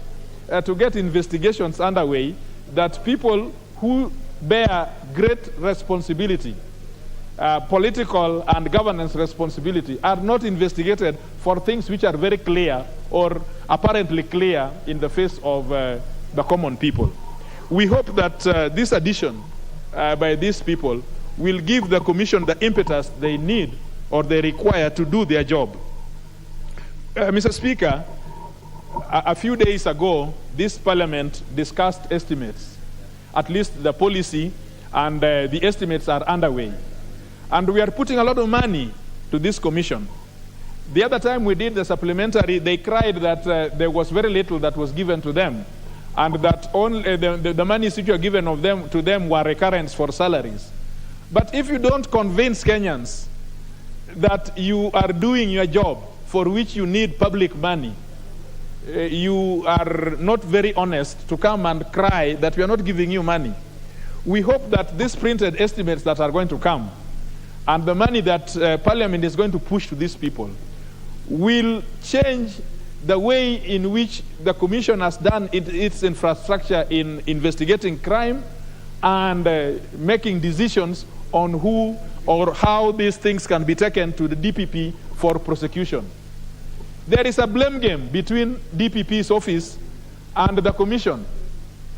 to get investigations underway that people who bear great responsibility, political and governance responsibility, are not investigated for things which are very clear or apparently clear in the face of the common people. We hope that this addition by these people will give the commission the impetus they need or they require to do their job. Mr. Speaker, a few days ago, this parliament discussed estimates. At least the policy and the estimates are underway. And we are putting a lot of money to this commission. The other time we did the supplementary, they cried that there was very little that was given to them, and that only the monies which were given to them were recurrents for salaries. But if you don't convince Kenyans that you are doing your job for which you need public money, you are not very honest to come and cry that we are not giving you money. We hope that these printed estimates that are going to come and the money that Parliament is going to push to these people will change the way in which the Commission has done its infrastructure in investigating crime and making decisions on who or how these things can be taken to the DPP for prosecution. There is a blame game between DPP's office and the Commission.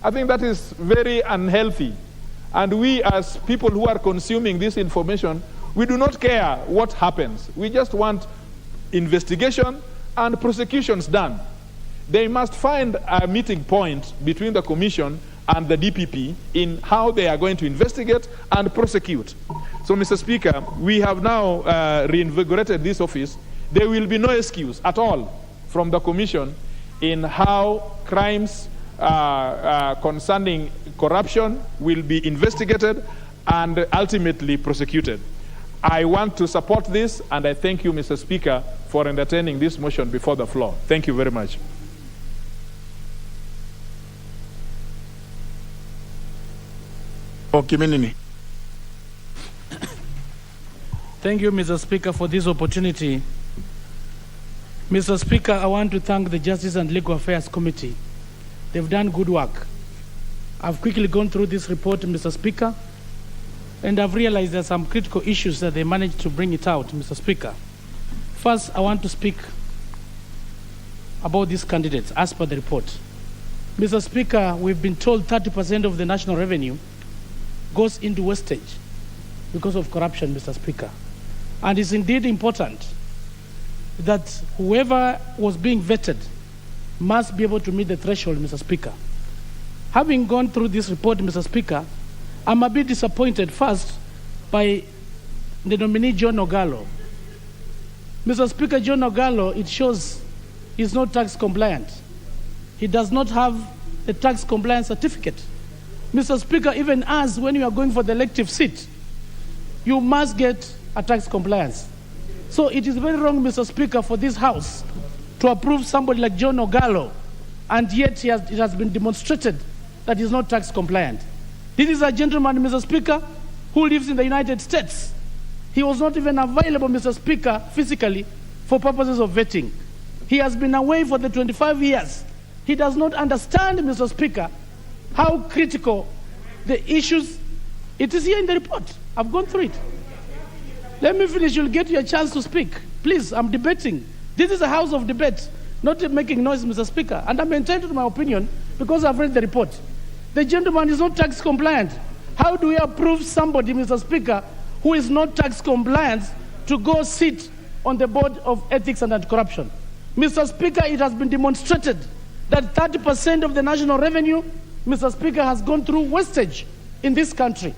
I think that is very unhealthy. And we, as people who are consuming this information, we do not care what happens. We just want investigation and prosecutions done. They must find a meeting point between the Commission and the DPP in how they are going to investigate and prosecute. So, Mr. Speaker, we have now reinvigorated this office. There will be no excuse at all from the Commission in how crimes concerning corruption will be investigated and ultimately prosecuted. I want to support this, and I thank you, Mr. Speaker, for entertaining this motion before the floor. Thank you very much. Thank you, Mr. Speaker, for this opportunity. Mr. Speaker, I want to thank the Justice and Legal Affairs Committee. They've done good work. I've quickly gone through this report, Mr. Speaker, and I've realized there are some critical issues that they managed to bring it out, Mr. Speaker. First, I want to speak about these candidates as per the report. Mr. Speaker, we've been told 30% of the national revenue goes into wastage because of corruption, Mr. Speaker. And it's indeed important that whoever was being vetted must be able to meet the threshold, Mr. Speaker. Having gone through this report, Mr. Speaker, I'm a bit disappointed first by the nominee John Ogallo. Mr. Speaker, John Ogallo, it shows he's not tax compliant. He does not have a tax compliance certificate. Mr. Speaker, even as when you are going for the elective seat, you must get a tax compliance. So it is very wrong, Mr. Speaker, for this House to approve somebody like John Ogallo, and yet it has been demonstrated that he's not tax compliant. This is a gentleman, Mr. Speaker, who lives in the United States. He was not even available, Mr. Speaker, physically for purposes of vetting. He has been away for the 25 years. He does not understand, Mr. Speaker, how critical the issues. It is here in the report. I've gone through it. Let me finish. You'll get your chance to speak. Please, I'm debating. This is a house of debate, not making noise, Mr. Speaker. And I'm entitled to my opinion because I've read the report. The gentleman is not tax compliant. How do we approve somebody, Mr. Speaker, who is not tax compliant to go sit on the board of ethics and anti-corruption. Mr. Speaker, it has been demonstrated that 30% of the national revenue, Mr. Speaker, has gone through wastage in this country.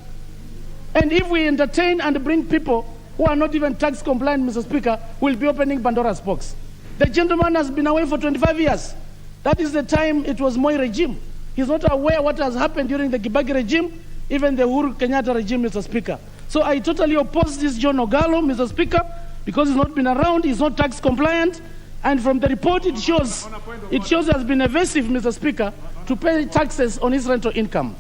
And if we entertain and bring people who are not even tax compliant, Mr. Speaker, we'll be opening Pandora's box. The gentleman has been away for 25 years. That is the time it was Moi regime. He's not aware what has happened during the Kibaki regime, even the Uhuru Kenyatta regime, Mr. Speaker. So I totally oppose this John Ogallo, Mr. Speaker, because he's not been around, he's not tax compliant, and from the report it shows he has been evasive, Mr. Speaker, to pay taxes on his rental income.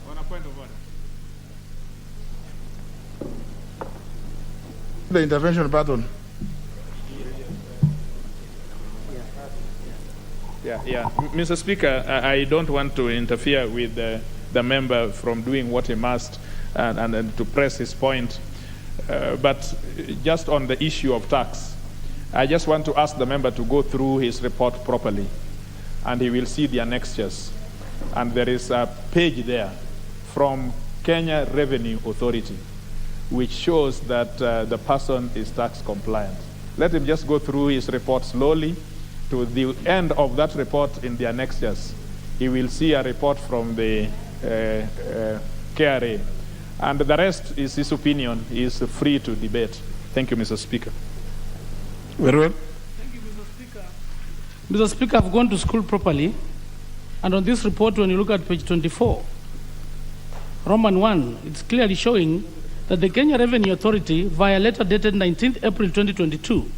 The intervention button. Yeah. Mr. Speaker, I don't want to interfere with the member from doing what he must and to press his point. But just on the issue of tax, I just want to ask the member to go through his report properly, and he will see the annexures. And there is a page there from Kenya Revenue Authority, which shows that the person is tax compliant. Let him just go through his report slowly. To the end of that report in the annexures, he will see a report from the KRA. And the rest is his opinion. He is free to debate. Thank you, Mr. Speaker. Very well. Thank you, Mr. Speaker. Mr. Speaker, I've gone to school properly. And on this report, when you look at page 24, Roman 1, it's clearly showing that the Kenya Revenue Authority, via letter dated 19th April 2022,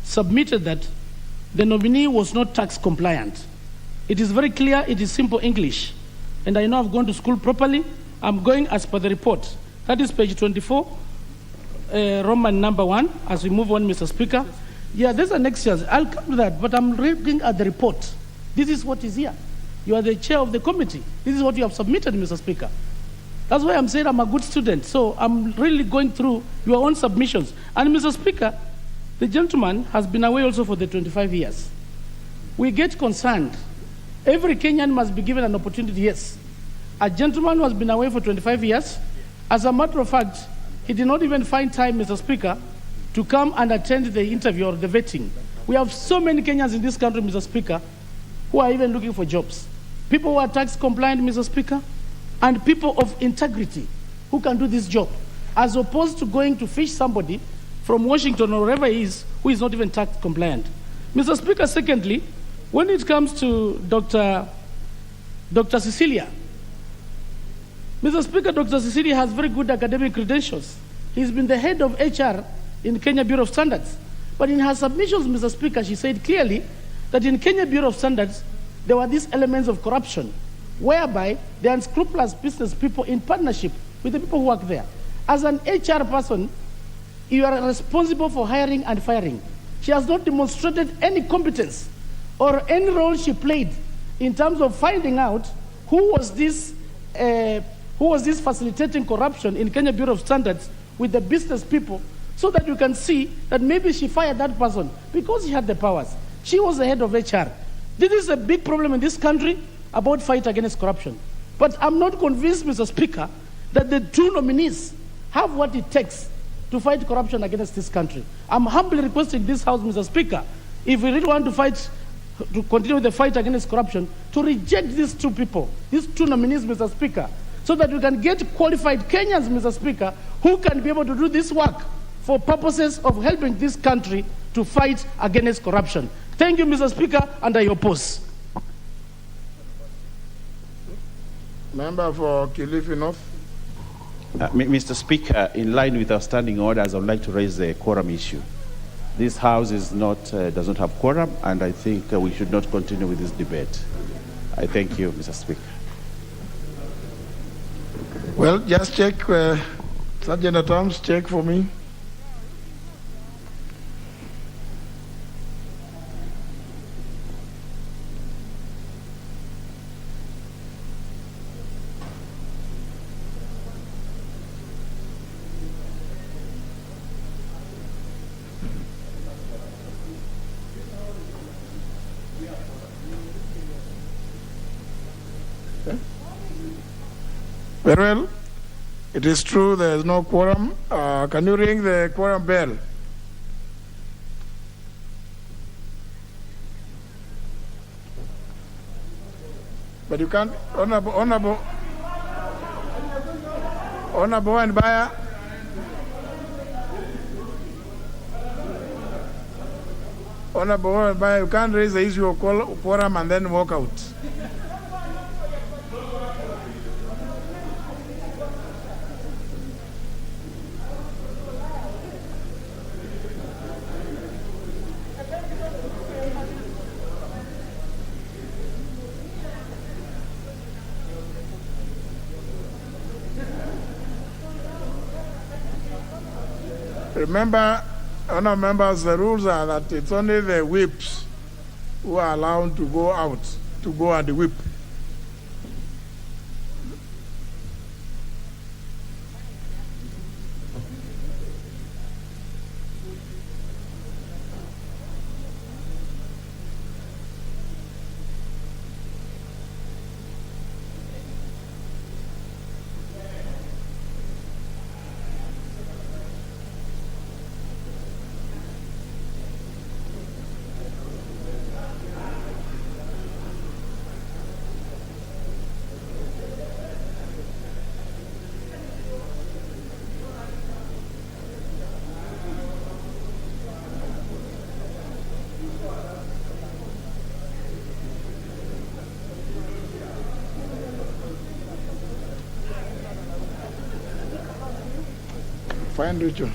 submitted that the nominee was not tax compliant. It is very clear, it is simple English. And I know I've gone to school properly. I'm going as per the report. That is page 24, Roman number 1, as we move on, Mr. Speaker. Yeah, there's annexures. I'll come to that, but I'm looking at the report. This is what is here. You are the chair of the committee. This is what you have submitted, Mr. Speaker. That's why I'm saying I'm a good student. So I'm really going through your own submissions. And Mr. Speaker, the gentleman has been away also for the 25 years. We get concerned. Every Kenyan must be given an opportunity, yes. A gentleman who has been away for 25 years, as a matter of fact, he did not even find time, Mr. Speaker, to come and attend the interview or the vetting. We have so many Kenyans in this country, Mr. Speaker, who are even looking for jobs. People who are tax compliant, Mr. Speaker, and people of integrity who can do this job, as opposed to going to fish somebody from Washington or wherever he is, who is not even tax compliant. Mr. Speaker, secondly, when it comes to Dr. Cecilia, Mr. Speaker, Dr. Cecilia has very good academic credentials. He's been the head of HR in Kenya Bureau of Standards. But in her submissions, Mr. Speaker, she said clearly that in Kenya Bureau of Standards, there were these elements of corruption, whereby the unscrupulous business people in partnership with the people who work there. As an HR person, you are responsible for hiring and firing. She has not demonstrated any competence or any role she played in terms of finding out who was this facilitating corruption in Kenya Bureau of Standards with the business people, so that you can see that maybe she fired that person because she had the powers. She was the head of HR. This is a big problem in this country about fight against corruption. But I'm not convinced, Mr. Speaker, that the two nominees have what it takes to fight corruption against this country. I'm humbly requesting this House, Mr. Speaker, if we really want to continue the fight against corruption, to reject these two people, these two nominees, Mr. Speaker, so that we can get qualified Kenyans, Mr. Speaker, who can be able to do this work for purposes of helping this country to fight against corruption. Thank you, Mr. Speaker, and I oppose. Member for Kilifi North. Mr. Speaker, in line with our standing orders, I would like to raise the quorum issue. This House does not have quorum, and I think we should not continue with this debate. I thank you, Mr. Speaker. Well, just check, Sergeant at Arms, check for me. Very well. It is true there is no quorum. Can you ring the quorum bell? But you can't, Honorable and Baya. Honorable and Baya, you can't raise the issue of quorum and then walk out. Remember, honourable members, the rules are that it's only the whips who are allowed to go out, to go at the whip. Fine, Richard.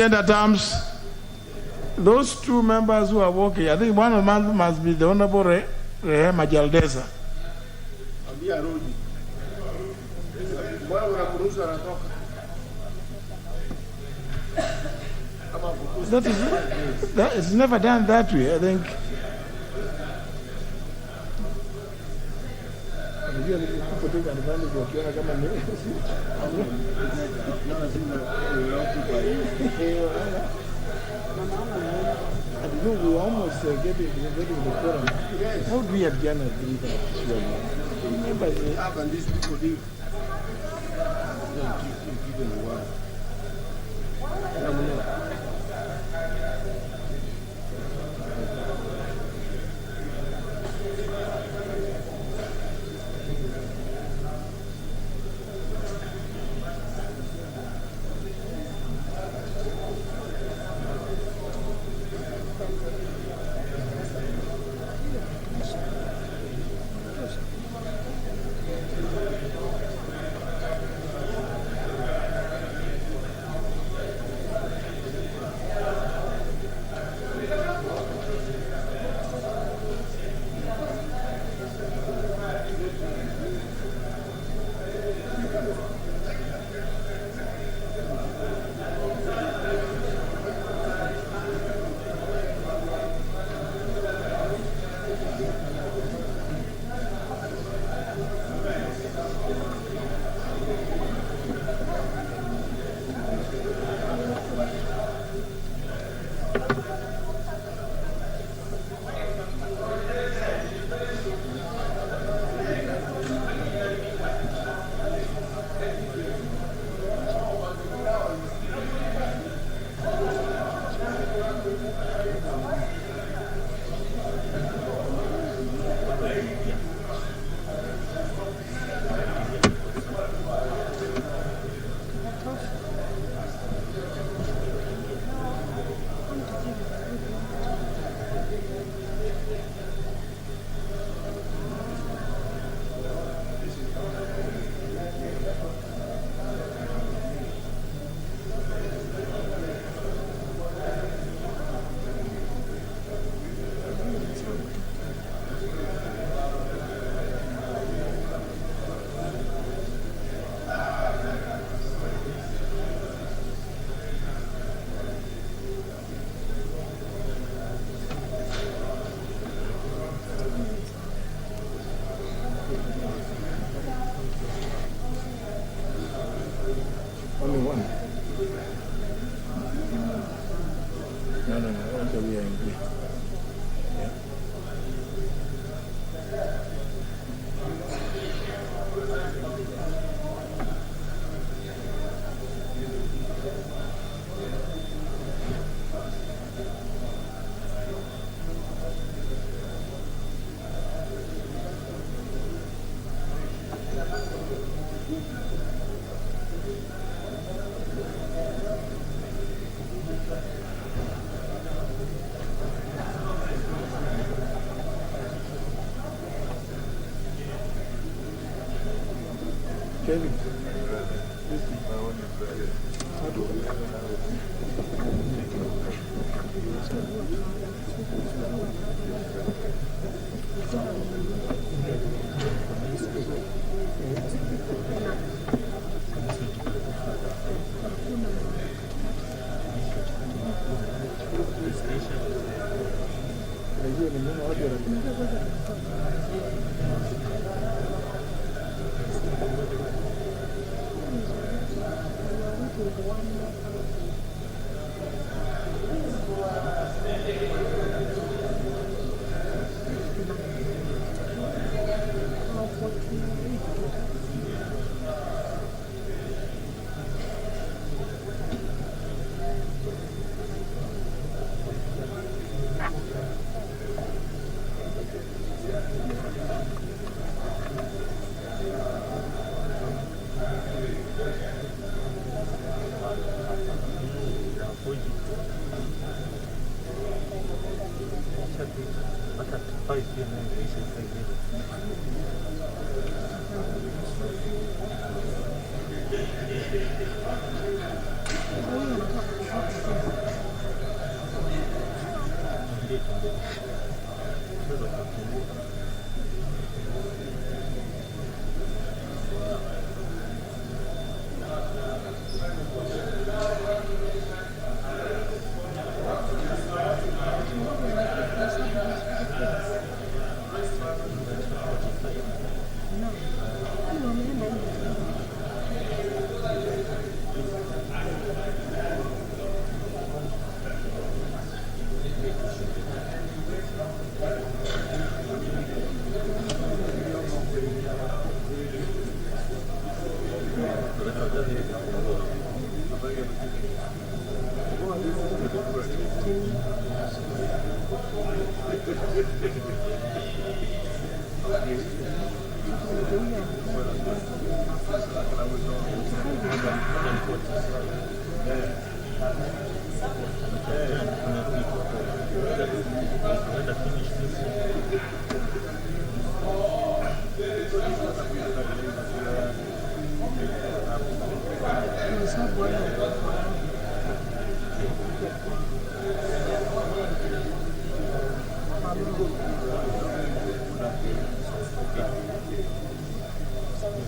Agenda terms, those two members who are working, I think one of them must be the Honorable Rehema Jaldesa. That is never done that way, I think. We almost getting the quorum. How do we have done agree that? Remember, and these people do.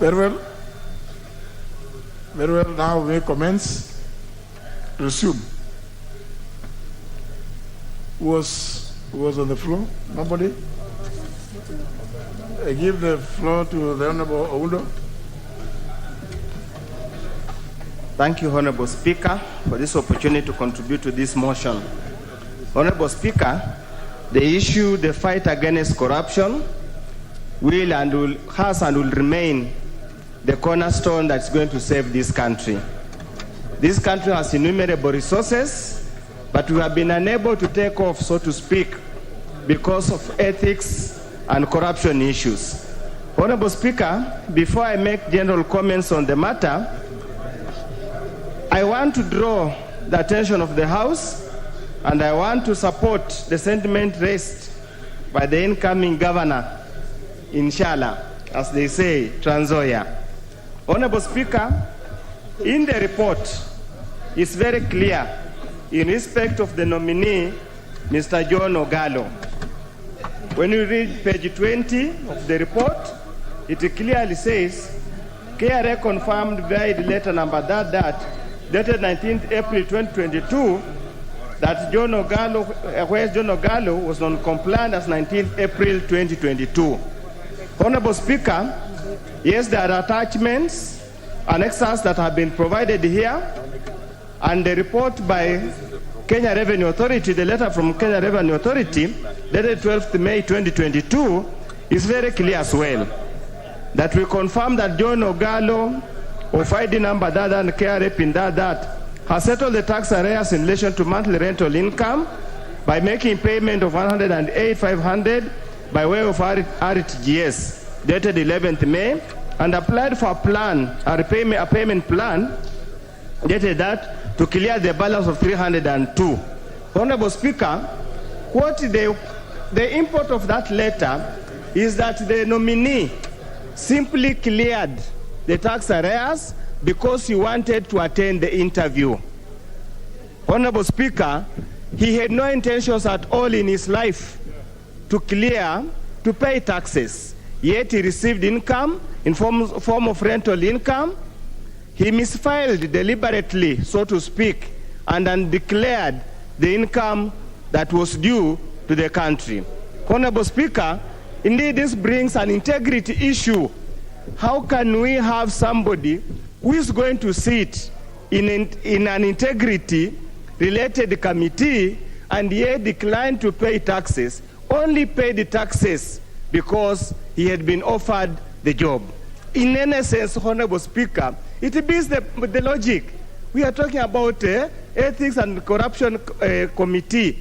Very well. Very well. Now we commence. Resume. Who was on the floor? Nobody? I give the floor to the Honorable Oundo. Thank you, Honorable Speaker, for this opportunity to contribute to this motion. Honorable Speaker, the issue, the fight against corruption, has and will remain the cornerstone that's going to save this country. This country has innumerable resources, but we have been unable to take off, so to speak, because of ethics and corruption issues. Honorable Speaker, before I make general comments on the matter, I want to draw the attention of the House, and I want to support the sentiment raised by the incoming governor, inshallah, as they say, Trans Nzoia. Honorable Speaker, in the report, it's very clear in respect of the nominee, Mr. John Ogallo. When you read page 20 of the report, it clearly says, KRA confirmed via the letter number dated 19th April 2022, that John Ogallo was non-compliant as 19th April 2022. Honorable Speaker, yes, there are attachments, annexes that have been provided here, and the report by Kenya Revenue Authority, the letter from Kenya Revenue Authority, dated 12th May 2022, is very clear as well. That we confirm that John Ogallo, of ID number that and KRA PIN that has settled the tax arrears in relation to monthly rental income by making payment of 108,500 by way of RTGS, dated 11th May, and applied for a payment plan, dated that, to clear the balance of 302. Honorable Speaker, what the import of that letter is that the nominee simply cleared the tax arrears because he wanted to attend the interview. Honorable Speaker, he had no intentions at all in his life to pay taxes, yet he received income in form of rental income. He misfiled deliberately, so to speak, and undeclared the income that was due to the country. Honorable Speaker, indeed this brings an integrity issue. How can we have somebody who is going to sit in an integrity-related committee and yet decline to pay taxes, only pay the taxes because he had been offered the job? In any sense, Honorable Speaker, it beats the logic. We are talking about Ethics and Corruption Committee,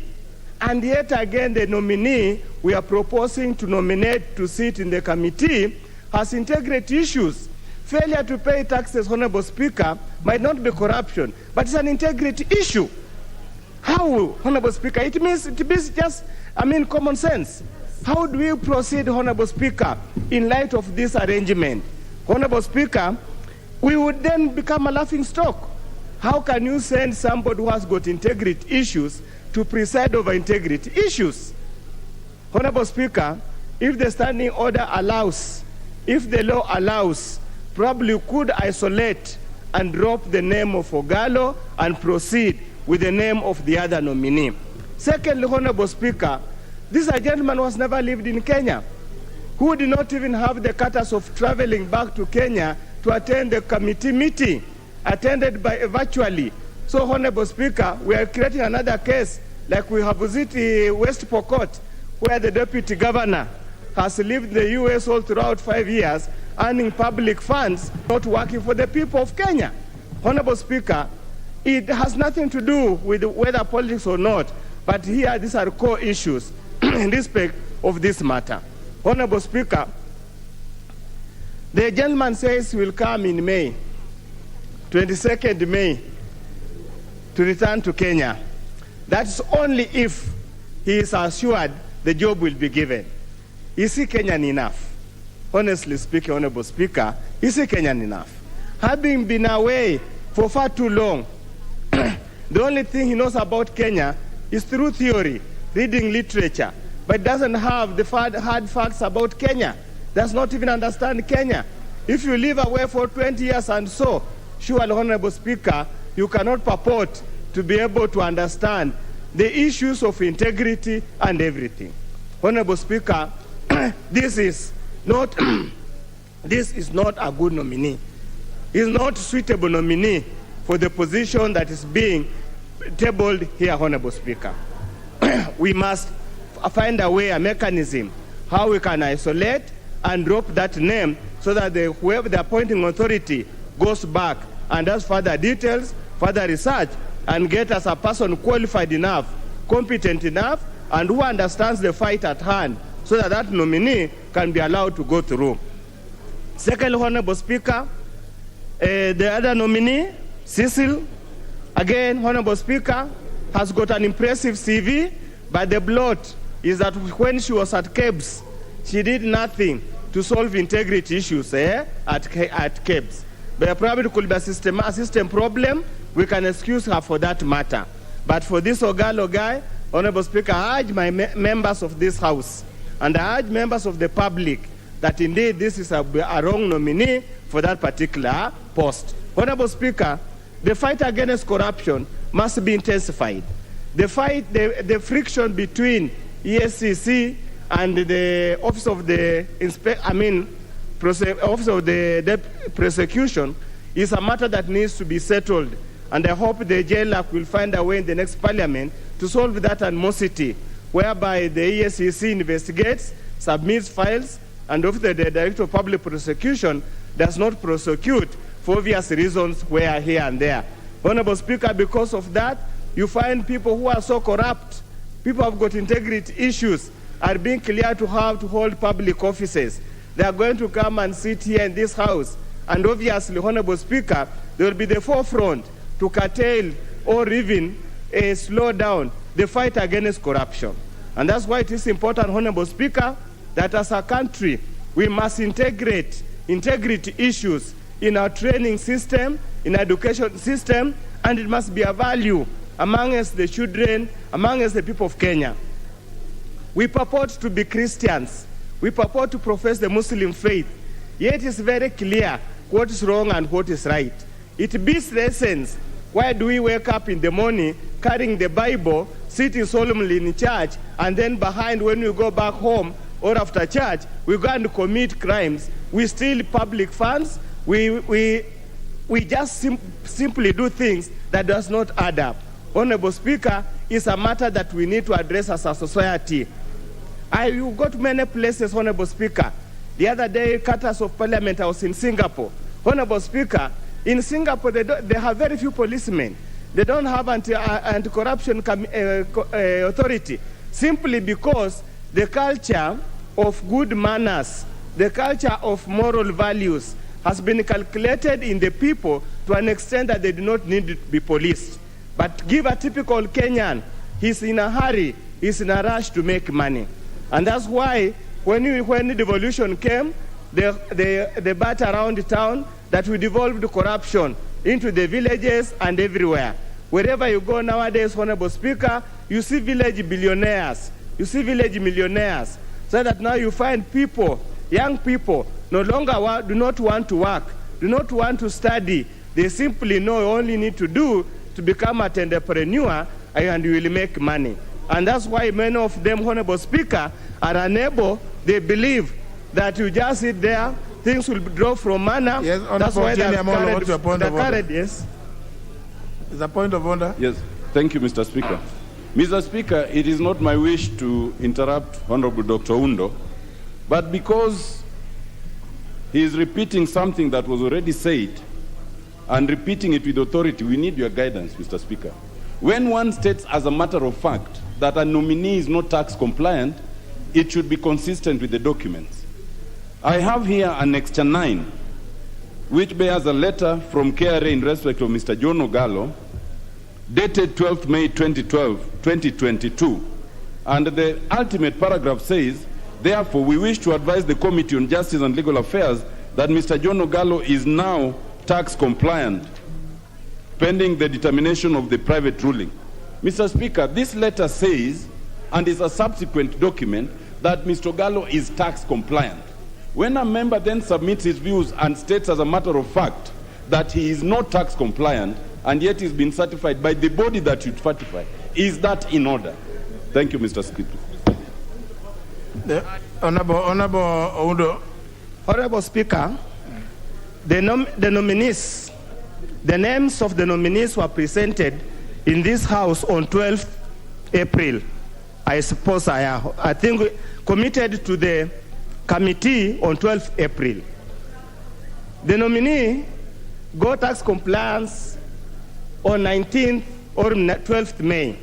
and yet again the nominee we are proposing to nominate to sit in the committee has integrity issues. Failure to pay taxes, Honorable Speaker, might not be corruption, but it's an integrity issue. How, Honorable Speaker? It means just, common sense. How do we proceed, Honorable Speaker, in light of this arrangement? Honorable Speaker, we would then become a laughing stock. How can you send somebody who has got integrity issues to preside over integrity issues? Honorable Speaker, if the standing order allows, if the law allows, probably could isolate and drop the name of Ogalo and proceed with the name of the other nominee. Secondly, Honorable Speaker, this gentleman was never lived in Kenya, who did not even have the courtesy of traveling back to Kenya to attend the committee meeting, attended by virtually. So, Honorable Speaker, we are creating another case like we have visited West Pokot, where the deputy governor has lived in the U.S. all throughout 5 years, earning public funds, not working for the people of Kenya. Honorable Speaker, it has nothing to do with whether politics or not, but here these are core issues in respect of this matter. Honorable Speaker, the gentleman says he will come in May, 22nd May, to return to Kenya. That's only if he is assured the job will be given. Is he Kenyan enough? Honestly speaking, Honorable Speaker, is he Kenyan enough? Having been away for far too long, the only thing he knows about Kenya is through theory, reading literature, but doesn't have the hard facts about Kenya, does not even understand Kenya. If you live away for 20 years and so, surely, Honorable Speaker, you cannot purport to be able to understand the issues of integrity and everything. Honorable Speaker, this is not a good nominee. He's not a suitable nominee for the position that is being tabled here, Honorable Speaker. We must find a way, a mechanism, how we can isolate and drop that name so that whoever the appointing authority goes back and does further details, further research, and get us a person qualified enough, competent enough, and who understands the fight at hand so that that nominee can be allowed to go through. Second, Honorable Speaker, the other nominee, Cecil, again, Honorable Speaker, has got an impressive CV, but the blot is that when she was at KBC, she did nothing to solve integrity issues at KBC. But probably it could be a system problem. We can excuse her for that matter. But for this Ogalo guy, Honorable Speaker, I urge my members of this House and I urge members of the public that indeed this is a wrong nominee for that particular post. Honorable Speaker, the fight against corruption must be intensified. The friction between ESCC and the Office of the Prosecution is a matter that needs to be settled. And I hope the JLAC will find a way in the next parliament to solve that animosity, whereby the ESCC investigates, submits files, and if the Director of Public Prosecution does not prosecute for obvious reasons where here and there. Honorable Speaker, because of that, you find people who are so corrupt, people who have got integrity issues, are being cleared to have to hold public offices. They are going to come and sit here in this House, and obviously, Honorable Speaker, they will be the forefront to curtail or even slow down the fight against corruption. And that's why it is important, Honorable Speaker, that as a country, we must integrate integrity issues in our training system, in our education system, and it must be a value amongst the children, amongst the people of Kenya. We purport to be Christians. We purport to profess the Muslim faith. Yet it is very clear what is wrong and what is right. It beats the essence. Why do we wake up in the morning carrying the Bible, sitting solemnly in church, and then behind when we go back home or after church, we go and commit crimes? We steal public funds. We just simply do things that does not add up. Honorable Speaker, it's a matter that we need to address as a society. You go to many places, Honorable Speaker. The other day, Cutters of Parliament, I was in Singapore. Honorable Speaker, in Singapore, they have very few policemen. They don't have anti-corruption authority, simply because the culture of good manners, the culture of moral values has been calculated in the people to an extent that they do not need to be policed. But give a typical Kenyan, he's in a hurry, he's in a rush to make money. And that's why when the devolution came, the bat around town that we devolved corruption into the villages and everywhere. Wherever you go nowadays, Honorable Speaker, you see village billionaires, you see village millionaires, so that now you find people, young people, no longer do not want to work, do not want to study. They simply know all you need to do to become an entrepreneur and you will make money. And that's why many of them, Honorable Speaker, are unable. They believe that you just sit there, things will draw from manna. Yes, that's why what's your point of order? Yes. Is a point of order? Yes. Thank you, Mr. Speaker. Mr. Speaker, it is not my wish to interrupt Honorable Dr. Undo, but because he is repeating something that was already said and repeating it with authority, we need your guidance, Mr. Speaker. When one states as a matter of fact that a nominee is not tax compliant, it should be consistent with the documents. I have here Annexure 9, which bears a letter from KRA in respect of Mr. John Ogallo, dated 12th May 2022. And the ultimate paragraph says, therefore, we wish to advise the Committee on Justice and Legal Affairs that Mr. John Ogallo is now tax compliant, pending the determination of the private ruling. Mr. Speaker, this letter says, and is a subsequent document, that Mr. Ogallo is tax compliant. When a member then submits his views and states as a matter of fact that he is not tax compliant, and yet he's been certified by the body that should certify, is that in order? Thank you, Mr. Speaker. Honorable Undo. Honorable Speaker, the nominees, the names of the nominees were presented in this House on 12th April. I suppose I think committed to the committee on 12th April. The nominee got tax compliance on 19th or 12th May.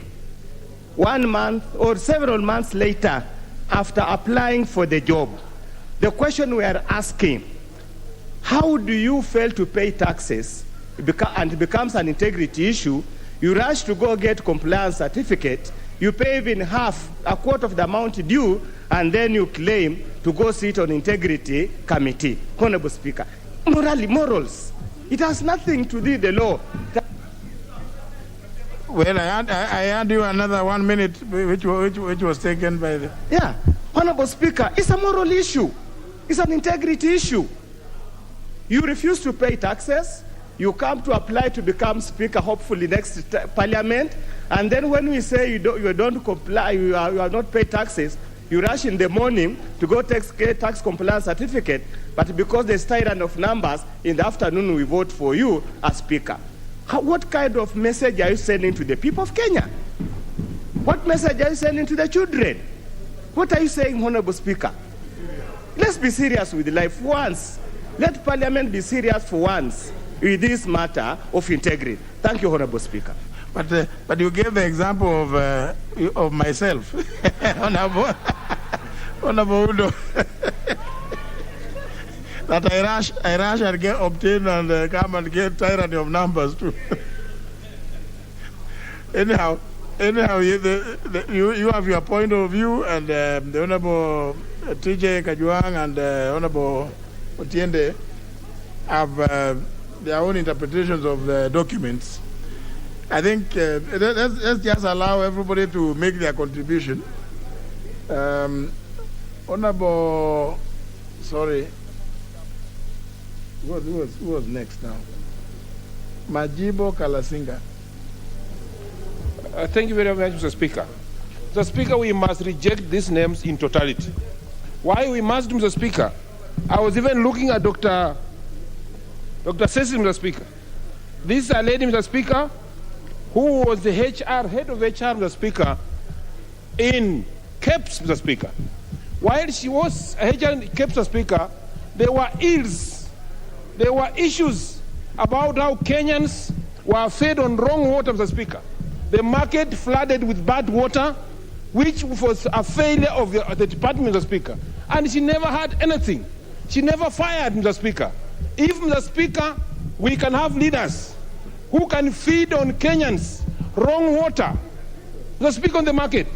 1 month or several months later, after applying for the job, the question we are asking, how do you fail to pay taxes and it becomes an integrity issue? You rush to go get compliance certificate, you pay even half, a quarter of the amount due, and then you claim to go sit on integrity committee. Honorable Speaker, morals, it has nothing to do with the law. Well, I had you another 1 minute, which was taken by the... Yeah, Honorable Speaker, it's a moral issue. It's an integrity issue. You refuse to pay taxes, you come to apply to become Speaker, hopefully next Parliament, and then when we say you don't comply, you are not pay taxes, you rush in the morning to go get tax compliance certificate, but because there's tyrant of numbers, in the afternoon we vote for you as Speaker. What kind of message are you sending to the people of Kenya? What message are you sending to the children? What are you saying, Honorable Speaker? Let's be serious with life once. Let Parliament be serious for once with this matter of integrity. Thank you, Honorable Speaker. But you gave the example of myself, Honorable Undo. That I rush and obtain and come and get tyranny of numbers too. anyhow, you have your point of view, and the Honorable TJ Kajuang and Honorable Otiende have their own interpretations of the documents. I think let's just allow everybody to make their contribution. Honorable, sorry, who was next now? Majibo Kalasinga. Thank you very much, Mr. Speaker. Mr. Speaker, we must reject these names in totality. Why we must, Mr. Speaker? I was even looking at Dr. Cecil, Mr. Speaker. This is a lady, Mr. Speaker, who was the head of HR, Mr. Speaker, in KEPS, Mr. Speaker. While she was a HR in KEPS, Mr. Speaker, there were ills, there were issues about how Kenyans were fed on wrong water, Mr. Speaker. The market flooded with bad water, which was a failure of the department, Mr. Speaker. And she never had anything. She never fired, Mr. Speaker. If, Mr. Speaker, we can have leaders who can feed on Kenyans wrong water, Mr. Speaker, on the market,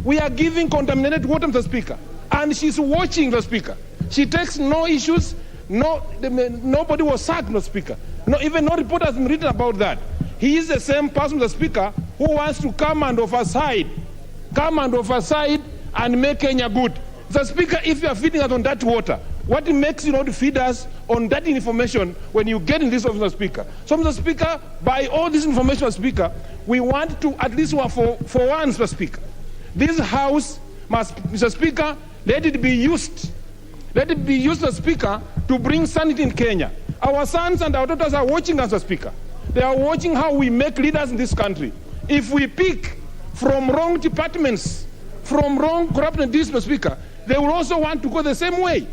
we are giving contaminated water, Mr. Speaker. And she's watching, Mr. Speaker. She takes no issues. Nobody was sacked, Mr. Speaker. Even no report has been written about that. He is the same person, Mr. Speaker, who wants to come and oversight and make Kenya good. Mr. Speaker, if you are feeding us on that water, what makes you not feed us on that information when you get in this office, Mr. Speaker? So, Mr. Speaker, by all this information, Mr. Speaker, we want to, at least for once, Mr. Speaker, this House must, Mr. Speaker, let it be used. Let it be used, Mr. Speaker, to bring sanity in Kenya. Our sons and our daughters are watching us, Mr. Speaker. They are watching how we make leaders in this country. If we pick from wrong departments, from wrong corruption, Mr. Speaker, they will also want to go the same way,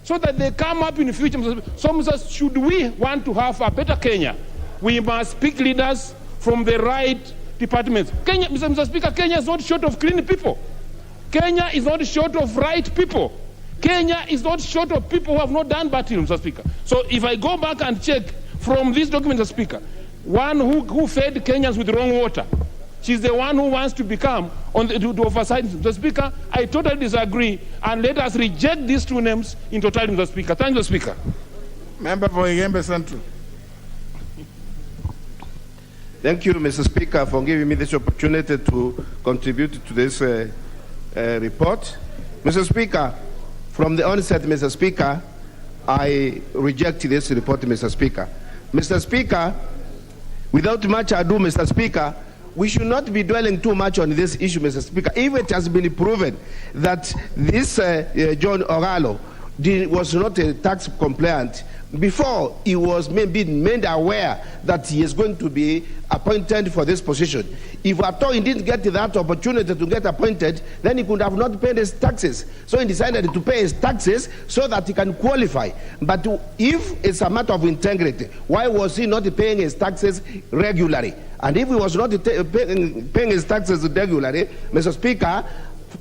so that they come up in the future. So, should we want to have a better Kenya, we must pick leaders from the right departments. Kenya, Mr. Speaker, Kenya is not short of clean people. Kenya is not short of right people. Kenya is not short of people who have not done bad things, Mr. Speaker. So if I go back and check from this document, Mr. Speaker, one who fed Kenyans with wrong water, she's the one who wants to become to oversight. Mr. Speaker, I totally disagree, and let us reject these two names in totality, Mr. Speaker. Thank you, Mr. Speaker. Member for Igembe Central. Thank you, Mr. Speaker, for giving me this opportunity to contribute to this report. Mr. Speaker, from the onset, Mr. Speaker, I reject this report, Mr. Speaker. Mr. Speaker, without much ado, Mr. Speaker, we should not be dwelling too much on this issue, Mr. Speaker. If it has been proven that this John Ogalo was not a tax compliant before he was being made aware that he is going to be appointed for this position, if at all he didn't get that opportunity to get appointed, then he could have not paid his taxes. So he decided to pay his taxes so that he can qualify. But if it's a matter of integrity, why was he not paying his taxes regularly? And if he was not paying his taxes regularly, Mr. Speaker,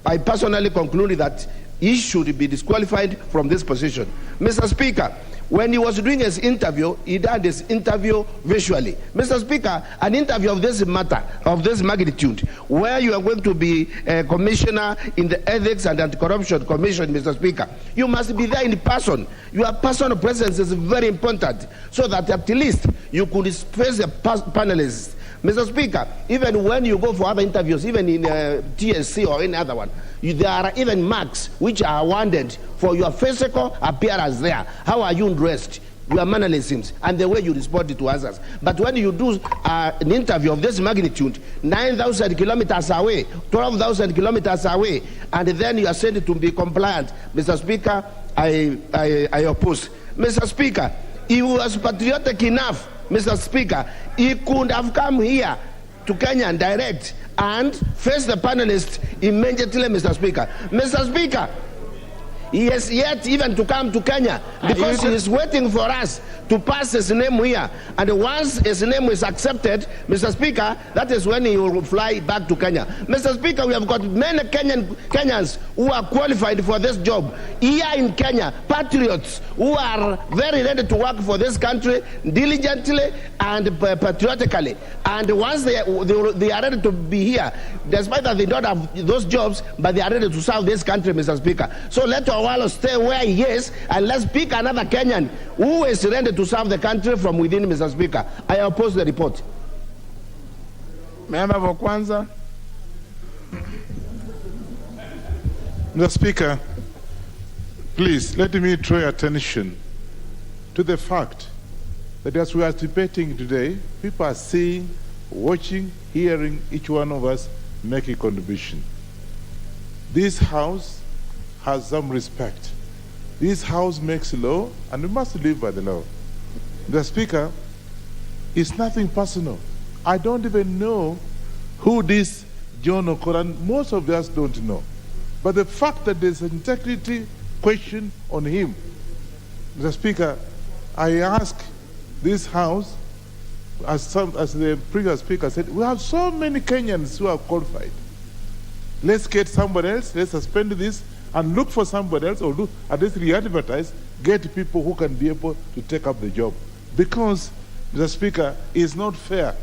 I personally concluded that he should be disqualified from this position. Mr. Speaker, when he was doing his interview, he did his interview visually. Mr. Speaker, an interview of this matter, of this magnitude, where you are going to be a commissioner in the Ethics and Anti-Corruption Commission, Mr. Speaker, you must be there in person. Your personal presence is very important, so that at least you could face the panelists. Mr. Speaker, even when you go for other interviews, even in TSC or any other one, there are even marks which are awarded for your physical appearance there. How are you dressed? Your mannerisms and the way you respond to others. But when you do an interview of this magnitude, 9,000 kilometers away, 12,000 kilometers away, and then you are said to be compliant, Mr. Speaker, I oppose. Mr. Speaker, he was patriotic enough, Mr. Speaker, he could have come here to Kenya and direct and face the panelists immediately, Mr. Speaker. Mr. Speaker, he has yet even to come to Kenya because he is waiting for us to pass his name here. And once his name is accepted, Mr. Speaker, that is when he will fly back to Kenya. Mr. Speaker, we have got many Kenyans who are qualified for this job here in Kenya, patriots who are very ready to work for this country diligently and patriotically. And once they are ready to be here, despite that they don't have those jobs, but they are ready to serve this country, Mr. Speaker. So let our Awalo stay where he is, and let's pick another Kenyan who is ready to serve the country from within, Mr. Speaker. I oppose the report. Member for Kwanza. Mr. Speaker, please let me draw your attention to the fact that as we are debating today, people are seeing, watching, hearing each one of us make a contribution. This House has some respect. This House makes law, and we must live by the law. The Speaker, it's nothing personal. I don't even know who this John Okoran, most of us don't know. But the fact that there's an integrity question on him, Mr. Speaker, I ask this House, as the previous speaker said, we have so many Kenyans who are qualified. Let's get somebody else, let's suspend this, and look for somebody else, or at least re-advertise, get people who can be able to take up the job. Because, Mr. Speaker, it's not fair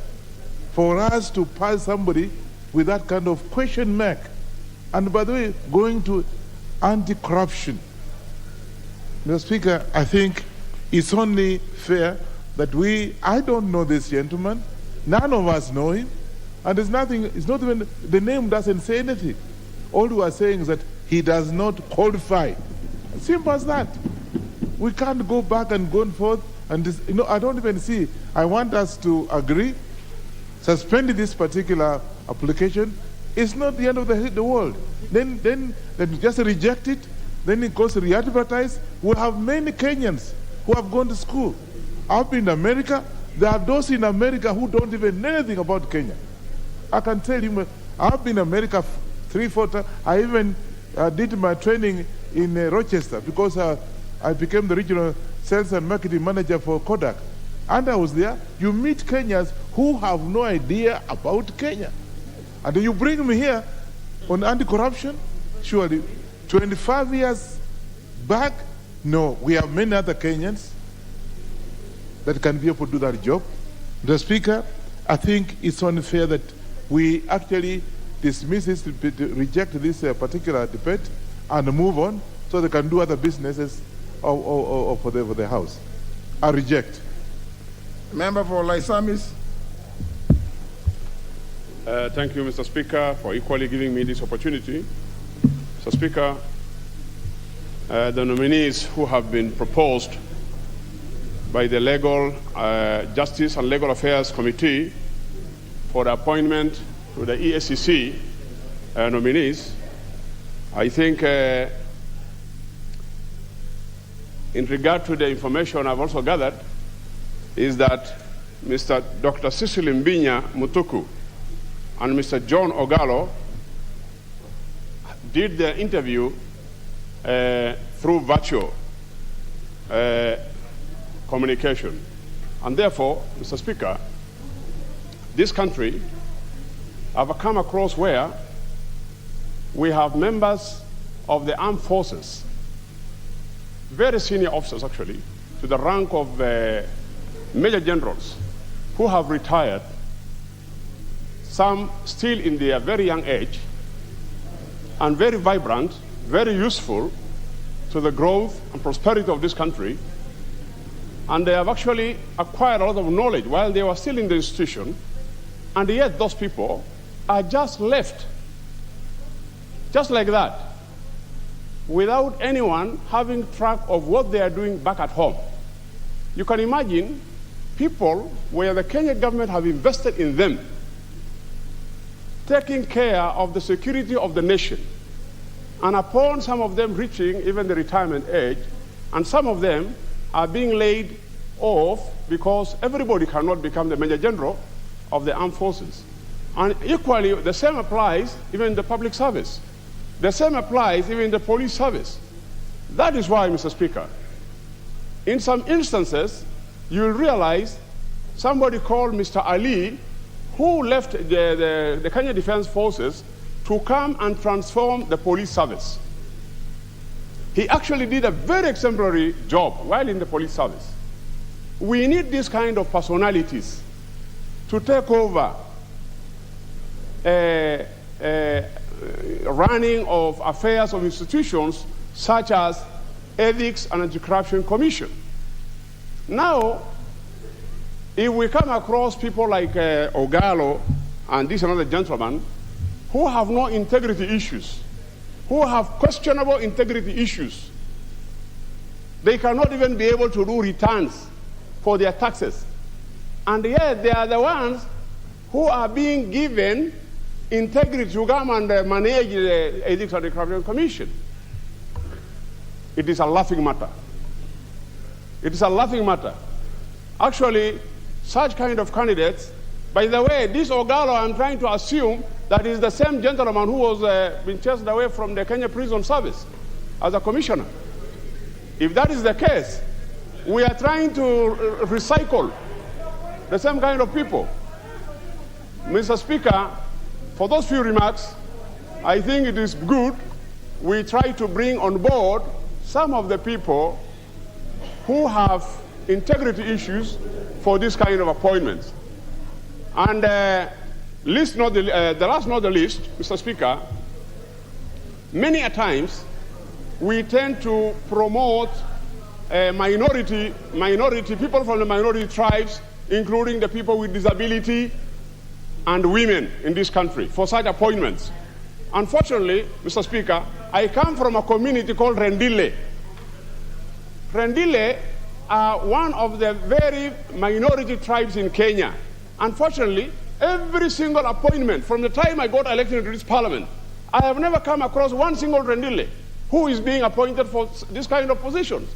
for us to pass somebody with that kind of question mark. And by the way, going to anti-corruption. Mr. Speaker, I think it's only fair that I don't know this gentleman, none of us know him, and there's nothing, it's not even, the name doesn't say anything. All we are saying is that he does not qualify. Simple as that. We can't go back and go forth, and this, I don't even see, I want us to agree, suspend this particular application. It's not the end of the world. Then just reject it, then it goes re-advertise. We'll have many Kenyans who have gone to school. I've been in America. There are those in America who don't even know anything about Kenya. I can tell you, I've been in America 3-4 times. I even did my training in Rochester because I became the regional sales and marketing manager for Kodak. And I was there. You meet Kenyans who have no idea about Kenya. And then you bring me here on anti-corruption? Surely, 25 years back, no, we have many other Kenyans that can be able to do that job. The Speaker, I think it's unfair that we actually dismiss this, reject this particular debate and move on so they can do other businesses or for the House. I reject. Member for Laisamis. Thank you, Mr. Speaker, for equally giving me this opportunity. Mr. Speaker, the nominees who have been proposed by the Legal Justice and Legal Affairs Committee for the appointment to the ESCC nominees, I think in regard to the information I've also gathered is that Mr. Dr. Cecily Mbinya Mutuku and Mr. John Ogalo did the interview through virtual communication. And therefore, Mr. Speaker, this country, I've come across where we have members of the armed forces, very senior officers actually, to the rank of major generals, who have retired, some still in their very young age, and very vibrant, very useful to the growth and prosperity of this country. And they have actually acquired a lot of knowledge while they were still in the institution, and yet those people are just left, just like that, without anyone having track of what they are doing back at home. You can imagine people where the Kenyan government have invested in them, taking care of the security of the nation, and upon some of them reaching even the retirement age, and some of them are being laid off because everybody cannot become the Major General of the armed forces. And equally, the same applies even in the public service. The same applies even in the police service. That is why, Mr. Speaker, in some instances, you'll realize somebody called Mr. Ali, who left the Kenya Defense Forces to come and transform the police service. He actually did a very exemplary job while in the police service. We need this kind of personalities to take over running of affairs of institutions such as Ethics and Anti-Corruption Commission. Now, if we come across people like Ogalo and this another gentleman who have no integrity issues, who have questionable integrity issues, they cannot even be able to do returns for their taxes. And yet they are the ones who are being given integrity to come and manage the Ethics and Anti-Corruption Commission. It is a laughing matter. It is a laughing matter. Actually, such kind of candidates, by the way, this Ogalo, I'm trying to assume that is the same gentleman who was being chased away from the Kenya Prison Service as a commissioner. If that is the case, we are trying to recycle the same kind of people. Mr. Speaker, for those few remarks, I think it is good we try to bring on board some of the people who have integrity issues for this kind of appointments. And the last not the least, Mr. Speaker, many a times we tend to promote minority people from the minority tribes, including the people with disability and women in this country, for such appointments. Unfortunately, Mr. Speaker, I come from a community called Rendile. Rendile are one of the very minority tribes in Kenya. Unfortunately, every single appointment from the time I got elected into this parliament, I have never come across one single Rendile who is being appointed for this kind of positions.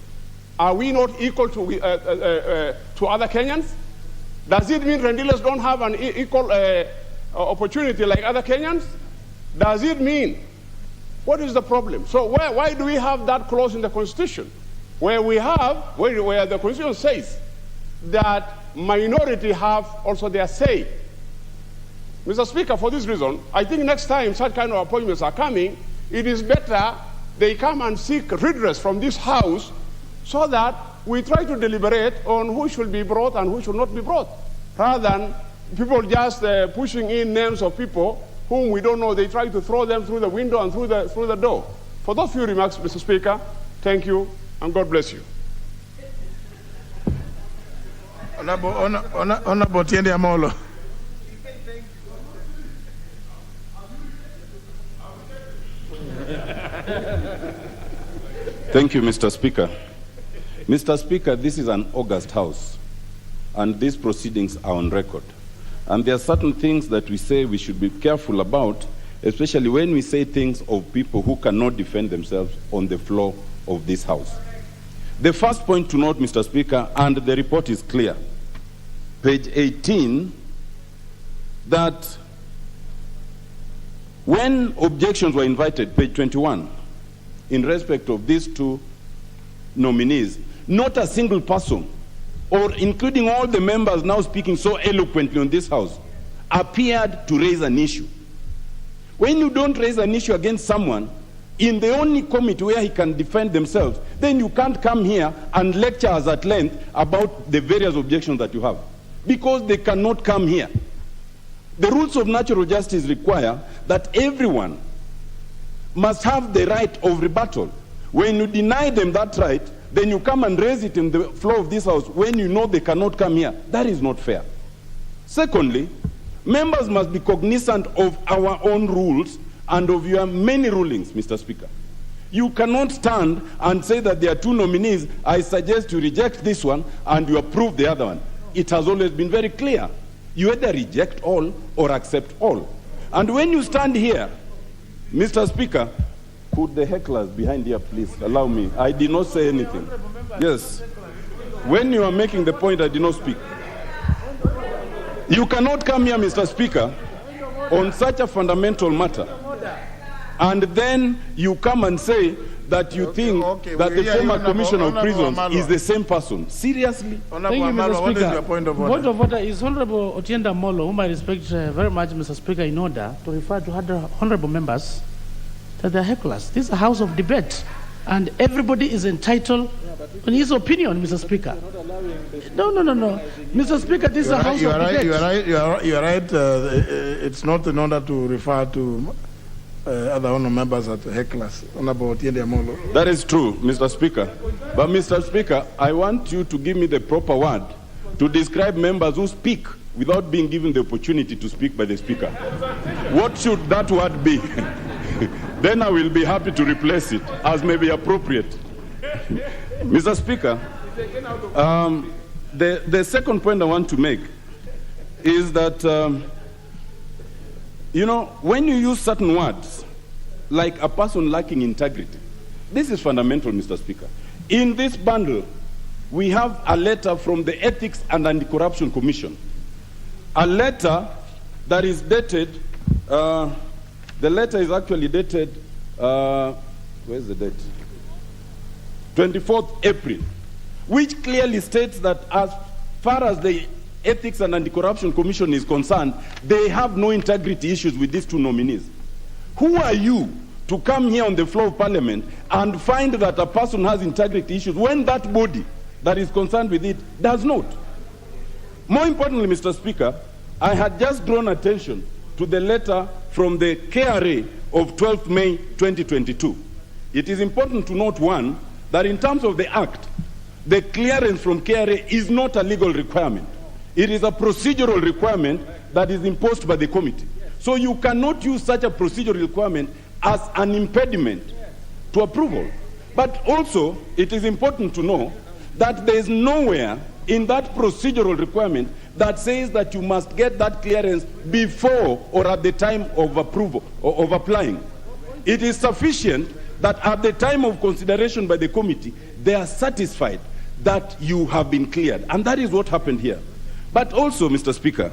Are we not equal to other Kenyans? Does it mean Rendiles don't have an equal opportunity like other Kenyans? Does it mean? What is the problem? So why do we have that clause in the Constitution where the Constitution says that minority have also their say? Mr. Speaker, for this reason, I think next time such kind of appointments are coming, it is better they come and seek redress from this House so that we try to deliberate on who should be brought and who should not be brought, rather than people just pushing in names of people whom we don't know. They try to throw them through the window and through the door. For those few remarks, Mr. Speaker, thank you and God bless you. Honorable Tiende Amolo. Thank you, Mr. Speaker. Mr. Speaker, this is an august House, and these proceedings are on record. And there are certain things that we say we should be careful about, especially when we say things of people who cannot defend themselves on the floor of this House. The first point to note, Mr. Speaker, and the report is clear, page 18, that when objections were invited, page 21, in respect of these two nominees, not a single person, or including all the members now speaking so eloquently on this House, appeared to raise an issue. When you don't raise an issue against someone in the only committee where he can defend themselves, then you can't come here and lecture us at length about the various objections that you have, because they cannot come here. The rules of natural justice require that everyone must have the right of rebuttal. When you deny them that right, then you come and raise it in the floor of this House when you know they cannot come here. That is not fair. Secondly, members must be cognizant of our own rules and of your many rulings, Mr. Speaker. You cannot stand and say that there are two nominees. I suggest you reject this one and you approve the other one. It has always been very clear. You either reject all or accept all. And when you stand here, Mr. Speaker, could the hecklers behind here please allow me? I did not say anything. Yes. When you are making the point, I did not speak. You cannot come here, Mr. Speaker, on such a fundamental matter, and then you come and say that you think that the former commissioner of prisons is the same person. Seriously? Thank you, Mr. Speaker. What is your point of order? Point of order is Honorable Otienda Molo, whom I respect very much, Mr. Speaker, in order to refer to other honorable members that they are hecklers. This is a house of debate, and everybody is entitled on his opinion, Mr. Speaker. No. Mr. Speaker, this is a house of debate. You are right. It's not in order to refer to other honourable members at hecklers. Honourable Otiende Amolo. That is true, Mr. Speaker. But, Mr. Speaker, I want you to give me the proper word to describe members who speak without being given the opportunity to speak by the Speaker. What should that word be? Then I will be happy to replace it as may be appropriate. Mr. Speaker, the second point I want to make is that, when you use certain words, like a person lacking integrity, this is fundamental, Mr. Speaker. In this bundle, we have a letter from the Ethics and Anti-Corruption Commission. A letter that is dated, the letter is actually dated, where's the date? 24th April, which clearly states that as far as the Ethics and Anti-Corruption Commission is concerned, they have no integrity issues with these two nominees. Who are you to come here on the floor of Parliament and find that a person has integrity issues when that body that is concerned with it does not? More importantly, Mr. Speaker, I had just drawn attention to the letter from the KRA of 12th May 2022. It is important to note, one, that in terms of the Act, the clearance from KRA is not a legal requirement. It is a procedural requirement that is imposed by the committee. So you cannot use such a procedural requirement as an impediment to approval. But also, it is important to know that there is nowhere in that procedural requirement that says that you must get that clearance before or at the time of approval or of applying. It is sufficient that at the time of consideration by the committee, they are satisfied that you have been cleared. And that is what happened here. But also, Mr. Speaker,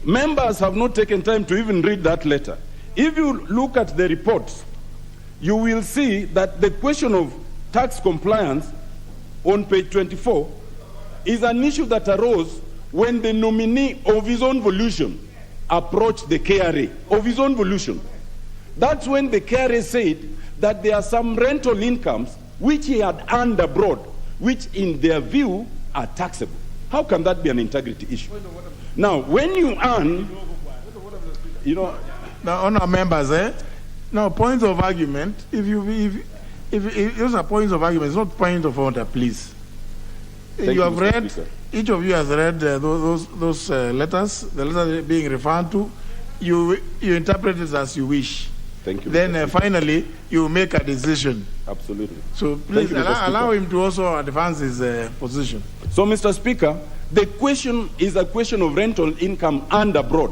members have not taken time to even read that letter. If you look at the reports, you will see that the question of tax compliance on page 24 is an issue that arose when the nominee of his own volition approached the KRA, of his own volition. That's when the KRA said that there are some rental incomes which he had earned abroad, which in their view are taxable. How can that be an integrity issue? Now, when you earn, Now, honour members, now points of argument. If those are points of argument, it's not point of order, please. You have read. Each of you has read those letters. The letter being referred to, you interpret it as you wish. Thank you. Then finally, you make a decision. Absolutely. So please allow him to also advance his position. So, Mr. Speaker, the question is a question of rental income earned abroad.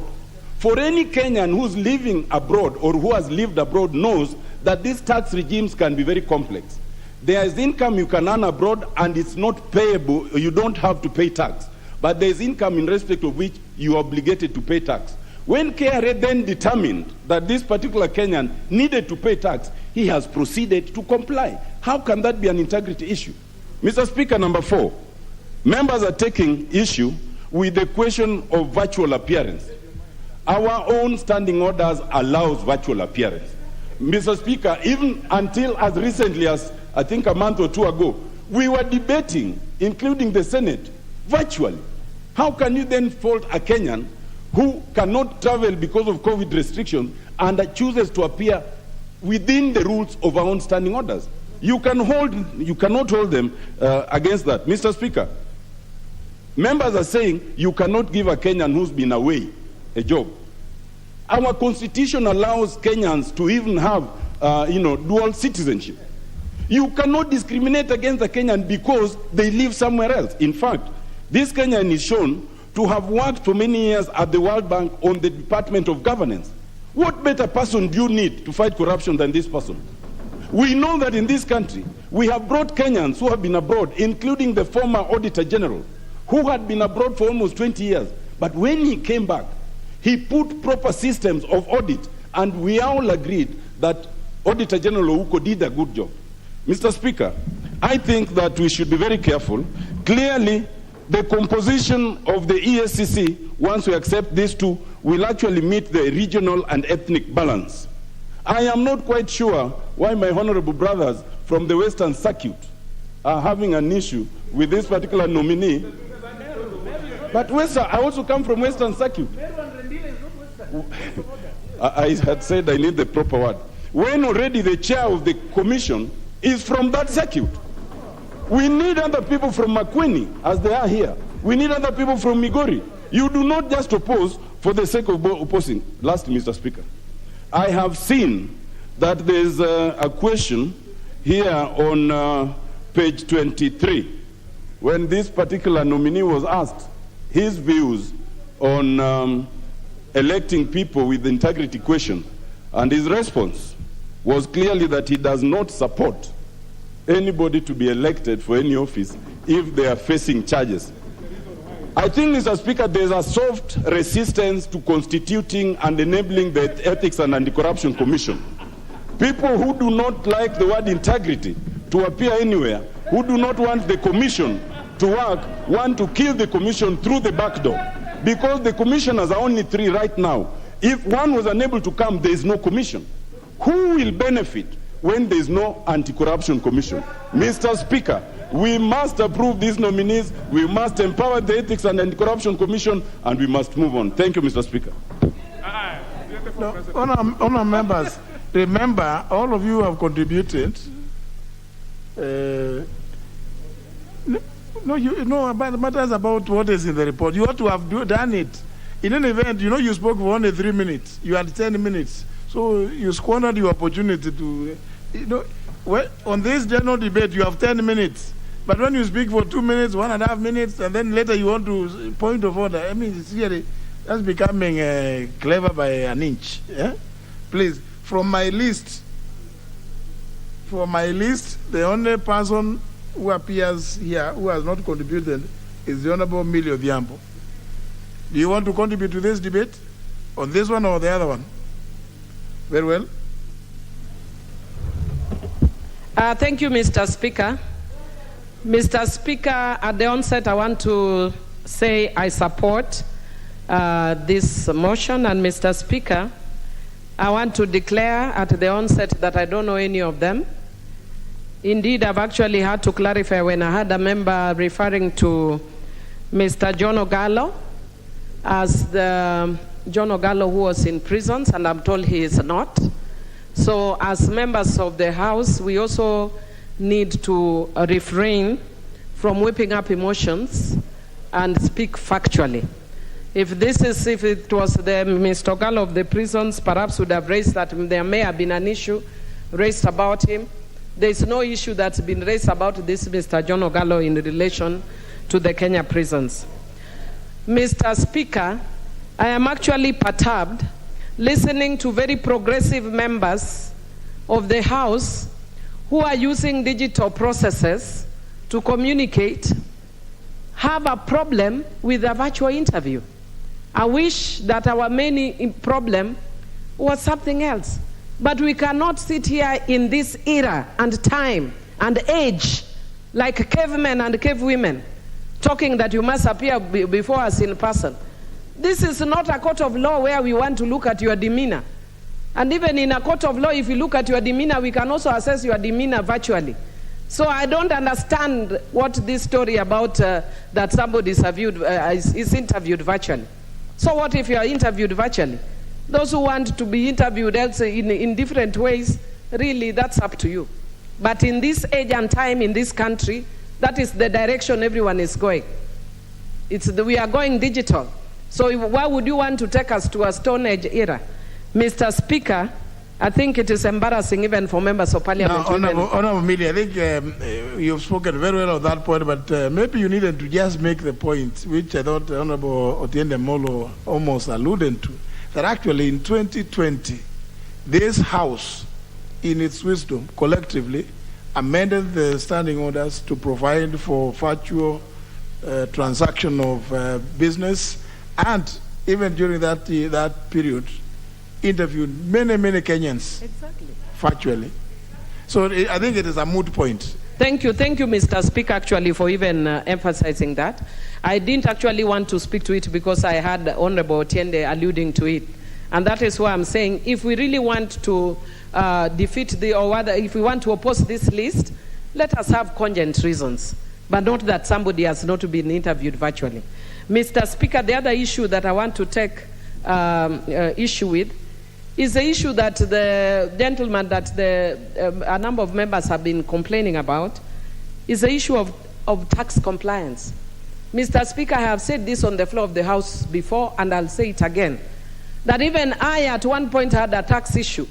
For any Kenyan who's living abroad or who has lived abroad knows that these tax regimes can be very complex. There is income you can earn abroad and it's not payable, you don't have to pay tax. But there is income in respect of which you are obligated to pay tax. When KRA then determined that this particular Kenyan needed to pay tax, he has proceeded to comply. How can that be an integrity issue? Mr. Speaker, number 4, members are taking issue with the question of virtual appearance. Our own standing orders allows virtual appearance. Mr. Speaker, even until as recently as I think a month or two ago, we were debating, including the Senate, virtually. How can you then fault a Kenyan who cannot travel because of COVID restrictions and chooses to appear within the rules of our own standing orders? You cannot hold them against that. Mr. Speaker, members are saying you cannot give a Kenyan who's been away a job. Our constitution allows Kenyans to even have, dual citizenship. You cannot discriminate against a Kenyan because they live somewhere else. In fact, this Kenyan is shown to have worked for many years at the World Bank on the Department of Governance. What better person do you need to fight corruption than this person? We know that in this country, we have brought Kenyans who have been abroad, including the former Auditor General, who had been abroad for almost 20 years. But when he came back, he put proper systems of audit, and we all agreed that Auditor General Ouko did a good job. Mr. Speaker, I think that we should be very careful. Clearly, the composition of the ESCC, once we accept these two, will actually meet the regional and ethnic balance. I am not quite sure why my honorable brothers from the Western Circuit are having an issue with this particular nominee. But I also come from Western Circuit. I had said I need the proper word. When already the chair of the commission is from that circuit. We need other people from Makueni, as they are here. We need other people from Migori. You do not just oppose for the sake of opposing. Last, Mr. Speaker, I have seen that there's a question here on page 23, when this particular nominee was asked his views on electing people with integrity question, and his response was clearly that he does not support anybody to be elected for any office if they are facing charges. I think, Mr. Speaker, there's a soft resistance to constituting and enabling the Ethics and Anti-Corruption Commission. People who do not like the word integrity to appear anywhere, who do not want the commission to work, want to kill the commission through the back door. Because the commissioners are only 3 right now. If one was unable to come, there is no commission. Who will benefit when there is no anti-corruption commission? Mr. Speaker, we must approve these nominees, we must empower the Ethics and Anti-Corruption Commission, and we must move on. Thank you, Mr. Speaker. No, honor members, remember, all of you have contributed. But the matter is about what is in the report. You ought to have done it. In an event, you spoke for only 3 minutes. You had 10 minutes. So you squandered your opportunity to, on this general debate, you have 10 minutes. But when you speak for 2 minutes, 1.5 minutes, and then later you want to point of order, I mean, it's really, that's becoming clever by an inch. Yeah? Please, from my list, the only person who appears here who has not contributed is the Honorable Millie Odhiambo. Do you want to contribute to this debate on this one or the other one? Very well. Thank you, Mr. Speaker. Mr. Speaker, at the onset, I want to say I support this motion. And Mr. Speaker, I want to declare at the onset that I don't know any of them. Indeed, I've actually had to clarify when I had a member referring to Mr. John Ogallo as the John Ogallo who was in prisons, and I'm told he is not. So as members of the House, we also need to refrain from whipping up emotions and speak factually. If it was the Mr. Ogallo of the prisons, perhaps would have raised that there may have been an issue raised about him. There is no issue that's been raised about this Mr. John Ogallo in relation to the Kenya prisons. Mr. Speaker, I am actually perturbed listening to very progressive members of the House who are using digital processes to communicate have a problem with a virtual interview. I wish that our main problem was something else. But we cannot sit here in this era and time and age like cavemen and cavewomen talking that you must appear before us in person. This is not a court of law where we want to look at your demeanor. And even in a court of law, if we look at your demeanor, we can also assess your demeanor virtually. So I don't understand what this story about that somebody is interviewed virtually. So what if you are interviewed virtually? Those who want to be interviewed else in different ways, really, that's up to you. But in this age and time in this country, that is the direction everyone is going. We are going digital. So why would you want to take us to a Stone Age era? Mr. Speaker, I think it is embarrassing even for members of parliament. Honorable Millie, I think you've spoken very well on that point, but maybe you needed to just make the point, which I thought Honorable Otiende Molo almost alluded to, that actually in 2020, this House, in its wisdom, collectively, amended the standing orders to provide for virtual transaction of business, and even during that period, interviewed many Kenyans virtually. So I think it is a moot point. Thank you, Mr. Speaker, actually, for even emphasizing that. I didn't actually want to speak to it because I had Honorable Otiende alluding to it. And that is why I'm saying if we really want to if we want to oppose this list, let us have cogent reasons, but not that somebody has not been interviewed virtually. Mr. Speaker, the other issue that I want to take issue with is the issue that the gentleman that a number of members have been complaining about, is the issue of tax compliance. Mr. Speaker, I have said this on the floor of the House before, and I'll say it again, that even I at one point had a tax issue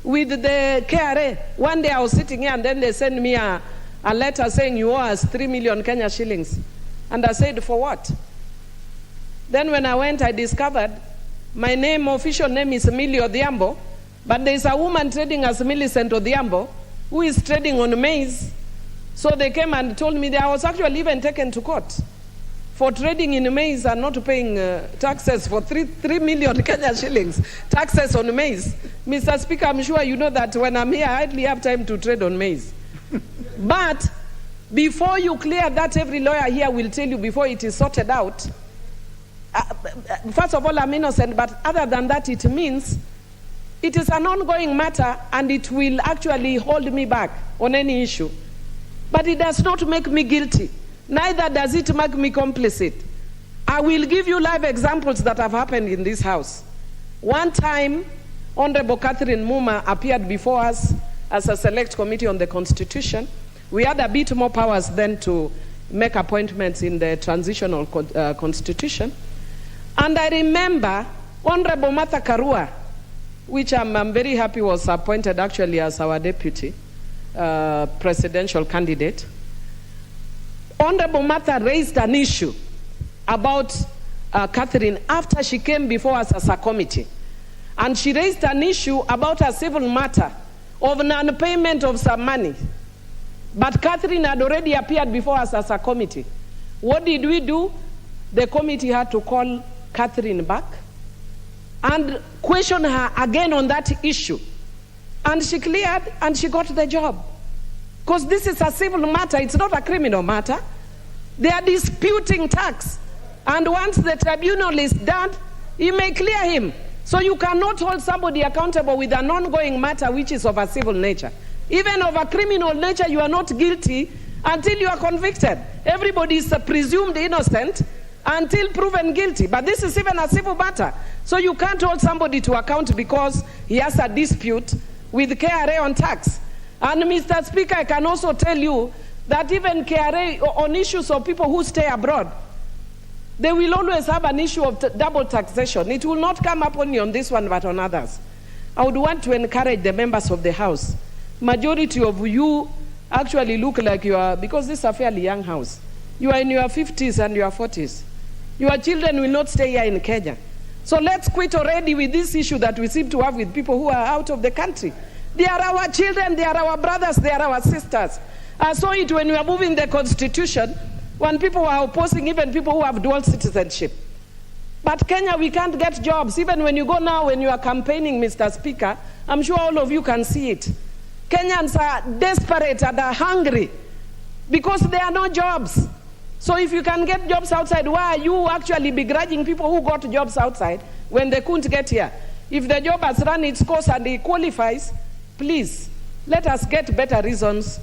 with the KRA. One day I was sitting here and then they sent me a letter saying you owe us 3 million Kenya shillings. And I said, for what? Then when I went, I discovered my official name is Millie Odhiambo, but there is a woman trading as Millicent Odhiambo who is trading on maize. So they came and told me that I was actually even taken to court for trading in maize and not paying taxes for 3 million Kenya shillings, taxes on maize. Mr. Speaker, I'm sure you know that when I'm here, I hardly have time to trade on maize. But before you clear that, every lawyer here will tell you before it is sorted out. First of all, I'm innocent, but other than that, it means it is an ongoing matter and it will actually hold me back on any issue. But it does not make me guilty. Neither does it make me complicit. I will give you live examples that have happened in this House. One time, Honorable Catherine Muma appeared before us as a select committee on the Constitution. We had a bit more powers then to make appointments in the transitional constitution. And I remember Honorable Martha Karua, which I'm very happy was appointed actually as our deputy presidential candidate. Honorable Martha raised an issue about Catherine after she came before us as a committee. And she raised an issue about a civil matter of non-payment of some money. But Catherine had already appeared before us as a committee. What did we do? The committee had to call Catherine back and question her again on that issue. And she cleared and she got the job. Because this is a civil matter, it's not a criminal matter. They are disputing tax. And once the tribunal is done, he may clear him. So you cannot hold somebody accountable with an ongoing matter which is of a civil nature. Even of a criminal nature, you are not guilty until you are convicted. Everybody is presumed innocent until proven guilty. But this is even a civil matter. So you can't hold somebody to account because he has a dispute with KRA on tax. And Mr. Speaker, I can also tell you that even KRA on issues of people who stay abroad, they will always have an issue of double taxation. It will not come up only on this one but on others. I would want to encourage the members of the House. Majority of you actually look like you are, because this is a fairly young House, you are in your 50s and your 40s. Your children will not stay here in Kenya. So let's quit already with this issue that we seem to have with people who are out of the country. They are our children, they are our brothers, they are our sisters. I saw it when we were moving the Constitution, when people were opposing even people who have dual citizenship. But Kenya, we can't get jobs. Even when you go now, when you are campaigning, Mr. Speaker, I'm sure all of you can see it. Kenyans are desperate and are hungry because there are no jobs. So if you can get jobs outside, why are you actually begrudging people who got jobs outside when they couldn't get here? If the job has run its course and it qualifies, please, let us get better reasons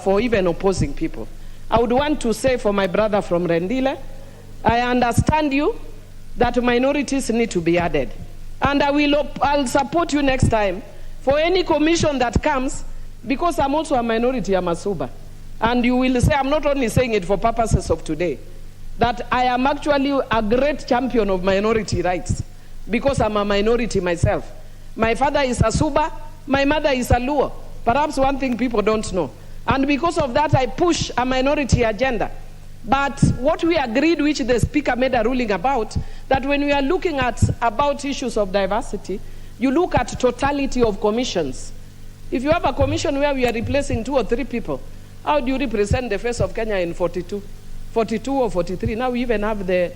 for even opposing people. I would want to say for my brother from Rendile, I understand you that minorities need to be added. And I'll support you next time for any commission that comes, because I'm also a minority, I'm a Suba. And you will say, I'm not only saying it for purposes of today, that I am actually a great champion of minority rights, because I'm a minority myself. My father is a Suba, my mother is a Luo. Perhaps one thing people don't know. And because of that, I push a minority agenda. But what we agreed, which the Speaker made a ruling about, that when we are looking at about issues of diversity, you look at totality of commissions. If you have a commission where we are replacing 2 or 3 people, how do you represent the face of Kenya in 42 or 43? Now we even have the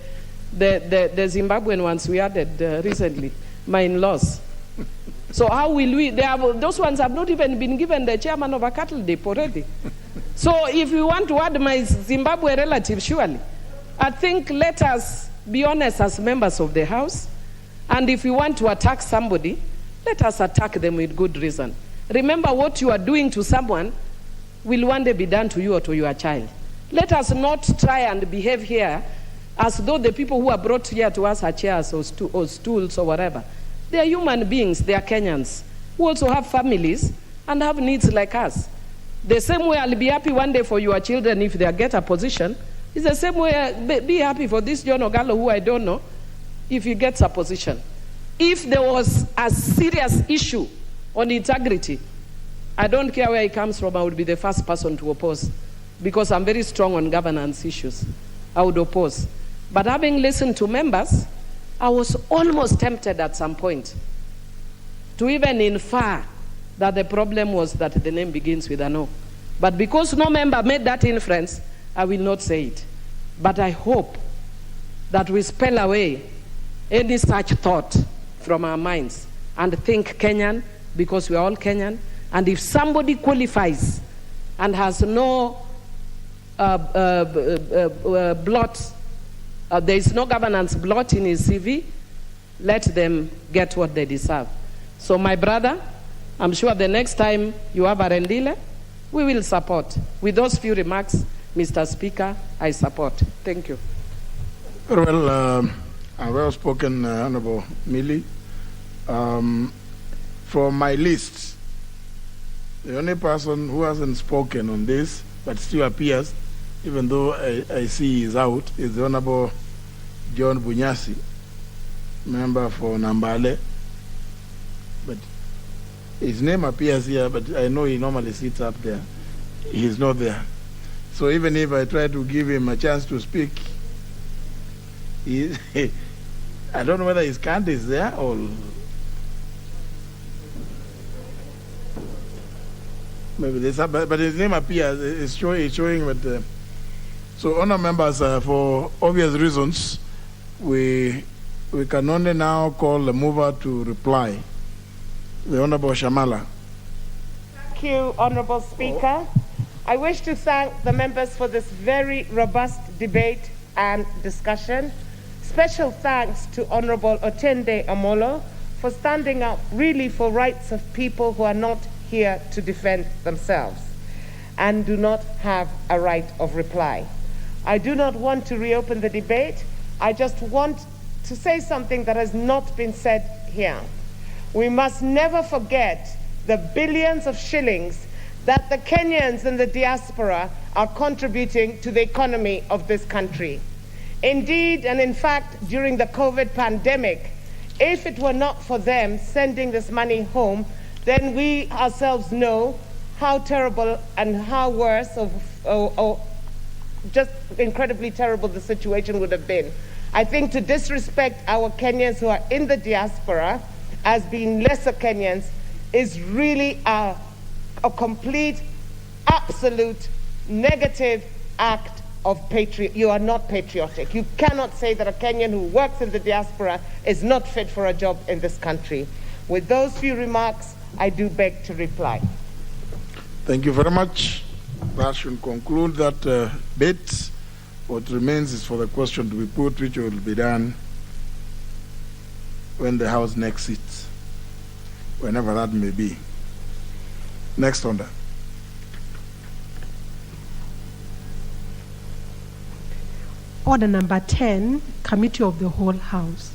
Zimbabwean ones we added recently, my in-laws. So how will we, those ones have not even been given the chairman of a cattle dip already. So if we want to add my Zimbabwe relative, surely, I think let us be honest as members of the House. And if we want to attack somebody, let us attack them with good reason. Remember, what you are doing to someone will one day be done to you or to your child. Let us not try and behave here as though the people who are brought here to us are chairs or stools or whatever. They are human beings, they are Kenyans, who also have families and have needs like us. The same way I'll be happy one day for your children if they get a position, it's the same way be happy for this John Ogallo, who I don't know, if he gets a position. If there was a serious issue on integrity, I don't care where he comes from, I would be the first person to oppose, because I'm very strong on governance issues. I would oppose. But having listened to members, I was almost tempted at some point to even infer that the problem was that the name begins with an O. But because no member made that inference, I will not say it. But I hope that we spell away any such thought from our minds and think Kenyan, because we are all Kenyan. And if somebody qualifies and has no blot, there is no governance blot in his CV, let them get what they deserve. So my brother, I'm sure the next time you have a Rendile, we will support. With those few remarks, Mr. Speaker, I support. Thank you. Very well, well spoken, Honorable Millie. From my list, the only person who hasn't spoken on this, but still appears, even though I see he's out, is the Honorable John Bunyasi, member for Nambale. But his name appears here, but I know he normally sits up there. He's not there. So even if I try to give him a chance to speak, I don't know whether his card is there or... Maybe there's a, but his name appears, it's showing, but... so, honor members, for obvious reasons, we can only now call the mover to reply. The Honorable Shamala. Thank you, Honorable Speaker. I wish to thank the members for this very robust debate and discussion. Special thanks to Honorable Otende Amolo for standing up really for rights of people who are not here to defend themselves and do not have a right of reply. I do not want to reopen the debate. I just want to say something that has not been said here. We must never forget the billions of shillings that the Kenyans in the diaspora are contributing to the economy of this country. Indeed, and in fact, during the COVID pandemic, if it were not for them sending this money home, then we ourselves know how terrible and how worse or just incredibly terrible the situation would have been. I think to disrespect our Kenyans who are in the diaspora as being lesser Kenyans is really a complete, absolute negative act of you are not patriotic. You cannot say that a Kenyan who works in the diaspora is not fit for a job in this country. With those few remarks, I do beg to reply. Thank you very much. That should conclude that bit. What remains is for the question to be put, which will be done when the House next sits, whenever that may be. Next order. Order number 10, Committee of the Whole House.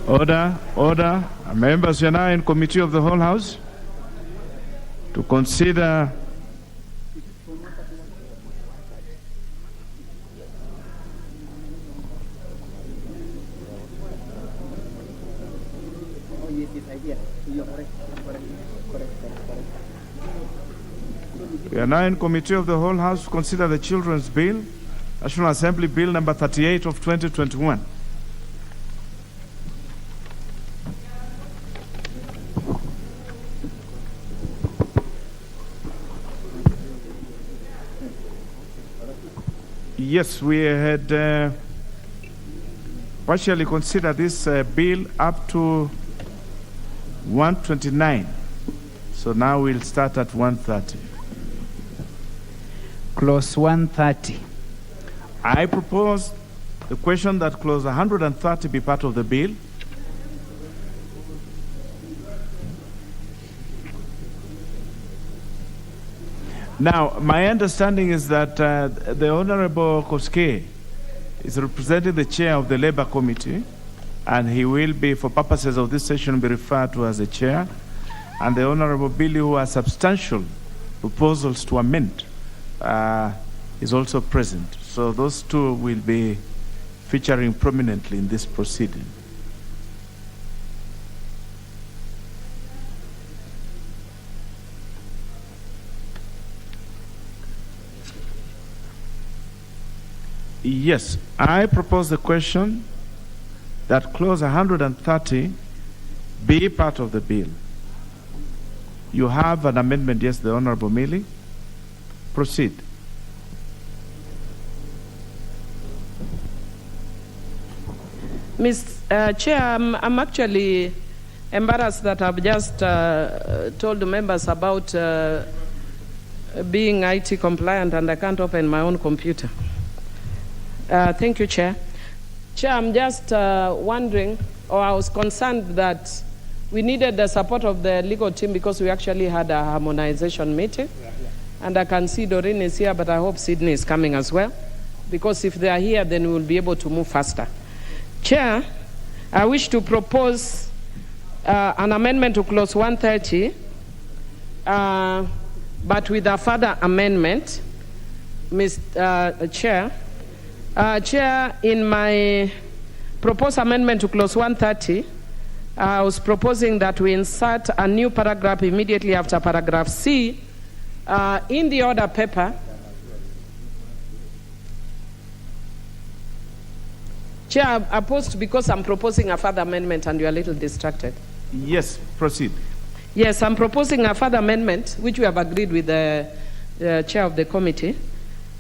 Order, order. Members, you are now in committee of the whole House to consider We are now in committee of the whole House to consider the Children's Bill, National Assembly Bill number 38 of 2021. Yes, we had partially considered this bill up to 129. So now we'll start at 130. Clause 130. I propose the question that clause 130 be part of the bill. Now, my understanding is that the Honorable Koske is representing the chair of the Labor Committee, and he will be, for purposes of this session, be referred to as the chair. And the Honorable Billy, who has substantial proposals to amend, is also present. So those two will be featuring prominently in this proceeding. Yes, I propose the question that clause 130 be part of the bill. You have an amendment, yes, the Honorable Millie. Proceed. Mr. Chair, I'm actually embarrassed that I've just told the members about being IT compliant and I can't open my own computer. Thank you, Chair. Chair, I'm just wondering, or I was concerned that we needed the support of the legal team because we actually had a harmonization meeting. And I can see Doreen is here, but I hope Sydney is coming as well. Because if they are here, then we will be able to move faster. Chair, I wish to propose an amendment to clause 130, but with a further amendment, Mr. Chair. Chair, in my proposed amendment to clause 130, I was proposing that we insert a new paragraph immediately after paragraph C in the order paper. Chair, I opposed because I'm proposing a further amendment and you're a little distracted. Yes, proceed. Yes, I'm proposing a further amendment, which we have agreed with the chair of the committee,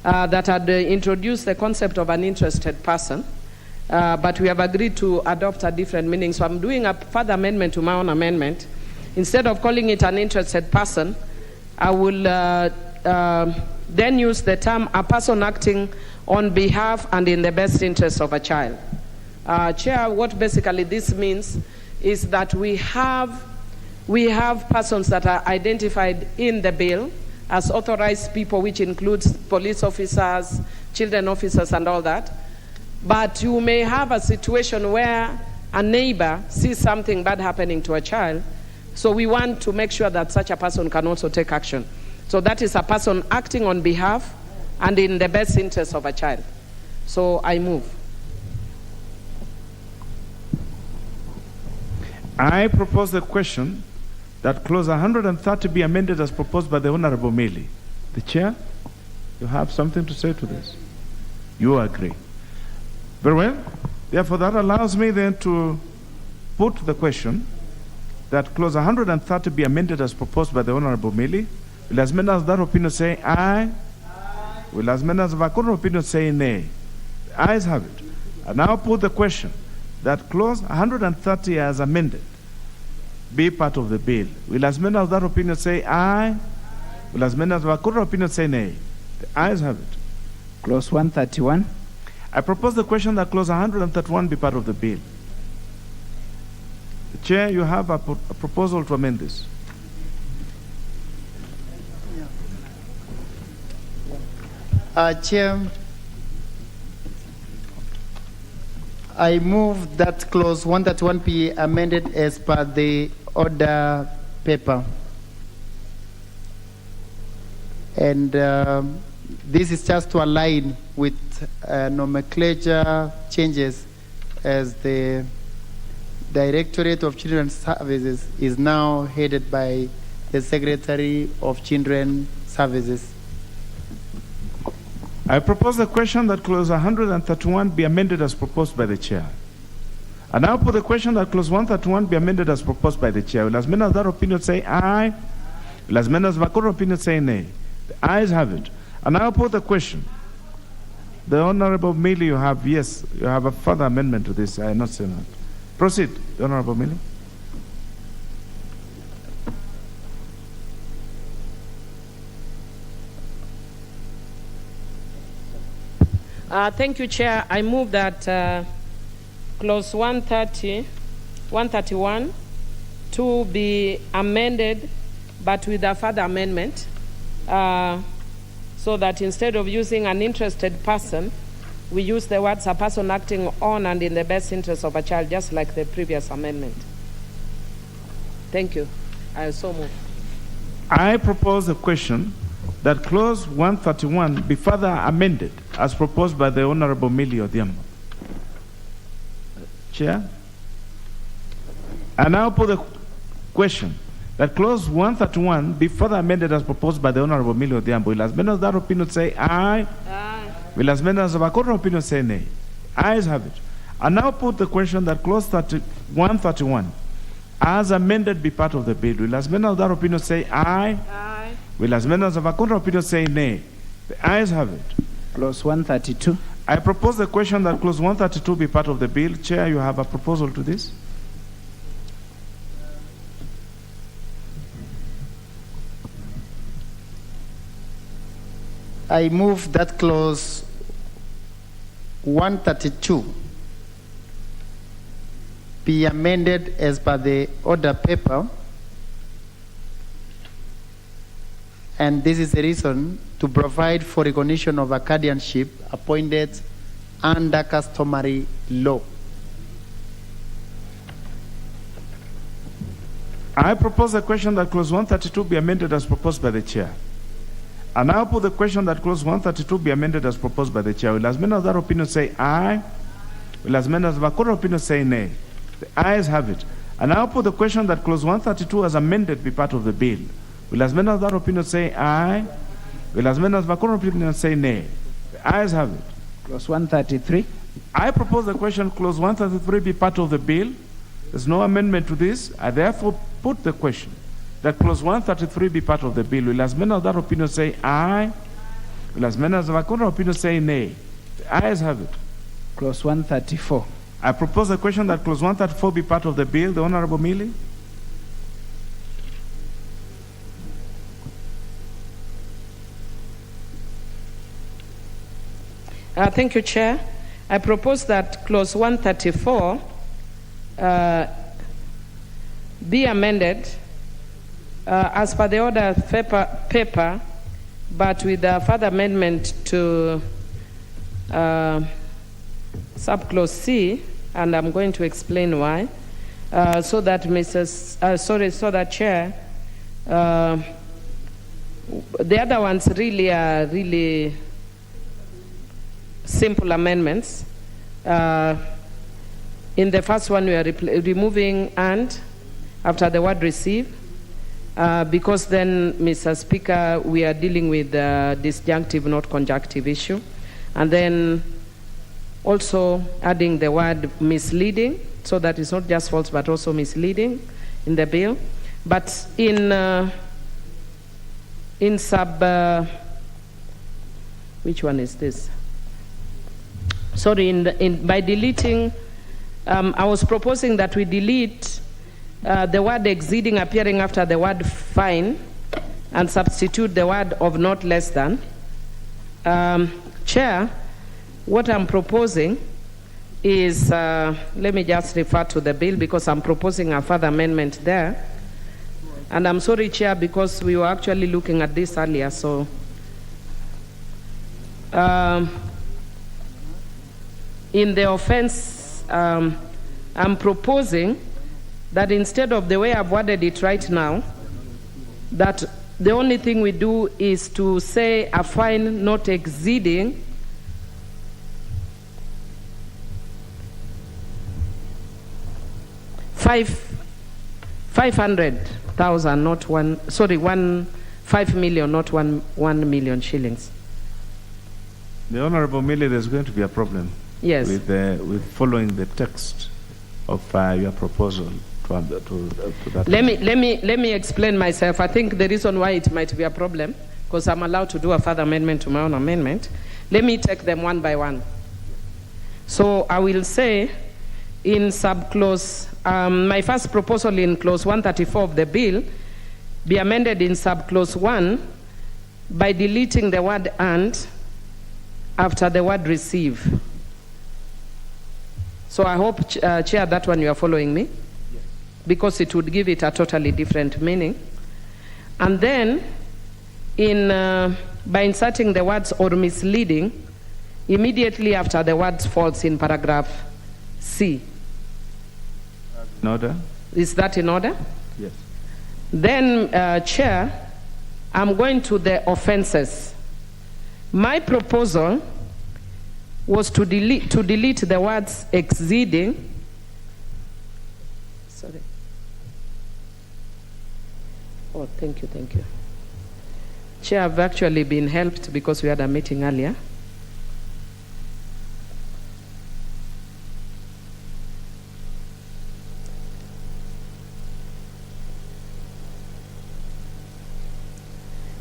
that had introduced the concept of an interested person, but we have agreed to adopt a different meaning. So I'm doing a further amendment to my own amendment. Instead of calling it an interested person, I will then use the term a person acting on behalf and in the best interest of a child. Chair, what basically this means is that we have persons that are identified in the bill as authorized people, which includes police officers, children officers, and all that. But you may have a situation where a neighbor sees something bad happening to a child, so we want to make sure that such a person can also take action. So that is a person acting on behalf and in the best interest of a child. So I move. I propose the question that clause 130 be amended as proposed by the Honorable Millie. The Chair, you have something to say to this? You agree. Very well. Therefore, that allows me then to put the question that clause 130 be amended as proposed by the Honorable Millie. Will as many as that opinion say aye? Aye. Will as many as of a contrary opinion say nay? The ayes have it. I now put the question that clause 130 as amended be part of the bill. Will as many as that opinion say aye? Will as many as of a contrary opinion say nay? The ayes have it. Clause 131. I propose the question that clause 131 be part of the bill. The Chair, you have a proposal to amend this. Chair, I move that clause 131 be amended as per the order paper. And this is just to align with nomenclature changes, as the Directorate of Children's Services is now headed by the Secretary of Children's Services. I propose the question that clause 131 be amended as proposed by the chair. I now put the question that clause 131 be amended as proposed by the chair. Will as many of that opinion say aye? Will as many of the opinion say nay? The ayes have it. And now put the question. The Honorable Millie, you have, yes, you have a further amendment to this. I am not saying that. Proceed, the Honorable Millie. Thank you, Chair. I move that clause 131 to be amended, but with a further amendment, so that instead of using an interested person, we use the words a person acting on and in the best interest of a child, just like the previous amendment. Thank you. I so move. I propose a question that clause 131 be further amended as proposed by the Honorable Millie Odhiambo. Chair? I now put the question that clause 131 be further amended as proposed by the Honorable Millie Odhiambo. Will as many of that opinion say aye? Aye. Will as many as of a contrary opinion say nay? Ayes have it. I now put the question that clause 131 as amended be part of the bill. Will as many of that opinion say aye? Aye. Will as many as of a contrary opinion say nay? The ayes have it. Clause 132. I propose the question that clause 132 be part of the bill. Chair, you have a proposal to this? I move that clause 132 be amended as per the order paper, and this is the reason to provide for recognition of a guardianship appointed under customary law. I propose the question that clause 132 be amended as proposed by the chair. I now put the question that clause 132 be amended as proposed by the chair. Will as many of that opinion say aye? Will as many of the contrary opinion say nay? The ayes have it. I now put the question that clause 132 as amended be part of the bill. Will as many of that opinion say aye? Will as many of the contrary opinion say nay? The ayes have it. Clause 133. I propose the question clause 133 be part of the bill. There's no amendment to this. I therefore put the question that clause 133 be part of the bill. Will as many of that opinion say aye? Will as many of the contrary opinion say nay? The ayes have it. Clause 134. I propose the question that clause 134 be part of the bill. The Honorable Millie. Thank you, Chair. I propose that clause 134 be amended as per the order paper, but with a further amendment to subclause C, and I'm going to explain why. So that Chair, the other ones really are really simple amendments. In the first one, we are removing "and" after the word "receive," because then, Mr. Speaker, we are dealing with the disjunctive, not conjunctive issue. And then also adding the word "misleading," so that it's not just false, but also misleading in the bill. But in which one is this? Sorry, by deleting, I was proposing that we delete the word "exceeding" appearing after the word "fine" and substitute the word "of not less than." Chair, what I'm proposing is, let me just refer to the bill because I'm proposing a further amendment there. And I'm sorry, Chair, because we were actually looking at this earlier, so. In the offense because I'm proposing that instead of the way I've worded it right now, that the only thing we do is to say a fine not exceeding $500,000, not 5 million, not 1 million shillings. The Honorable Millie, there's going to be a problem. Yes. With following the text of your proposal to that. Let me explain myself. I think the reason why it might be a problem, because I'm allowed to do a further amendment to my own amendment. Let me take them one by one. So I will say in subclause, my first proposal in clause 134 of the bill be amended in subclause 1 by deleting the word "and" after the word "receive." So I hope, Chair, that one you are following me, because it would give it a totally different meaning. And then, by inserting the words "or misleading" immediately after the words "false" in paragraph C. In order? Is that in order? Yes. Then, Chair, I'm going to the offenses. My proposal was to delete the words "exceeding." Sorry. Oh, thank you. Chair, I've actually been helped because we had a meeting earlier.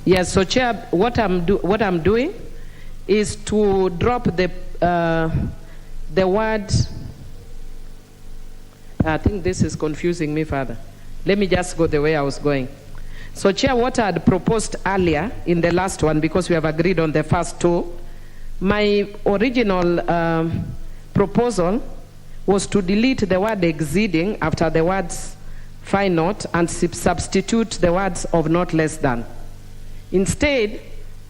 Yes, so Chair, what I'm doing is to drop the word. I think this is confusing me further. Let me just go the way I was going. So, Chair, what I had proposed earlier in the last one, because we have agreed on the first two, my original proposal was to delete the word "exceeding" after the words "fine not" and substitute the words "of not less than." Instead,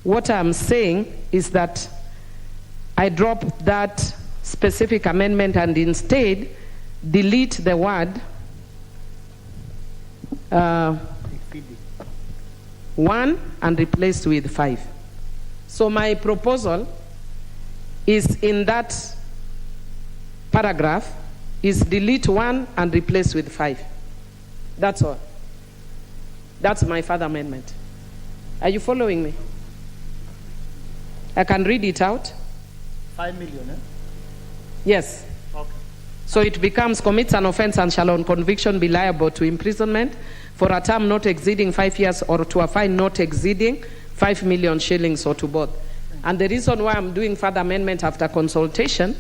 what I'm saying is that I drop that specific amendment and instead delete the word "1" and replace with "5." So my proposal is in that paragraph is delete 1 and replace with 5. That's all. That's my further amendment. Are you following me? I can read it out. 5 million, eh? Yes. Okay. So it becomes commits an offense and shall on conviction be liable to imprisonment for a term not exceeding 5 years or to a fine not exceeding 5 million shillings or to both. And the reason why I'm doing further amendment after consultation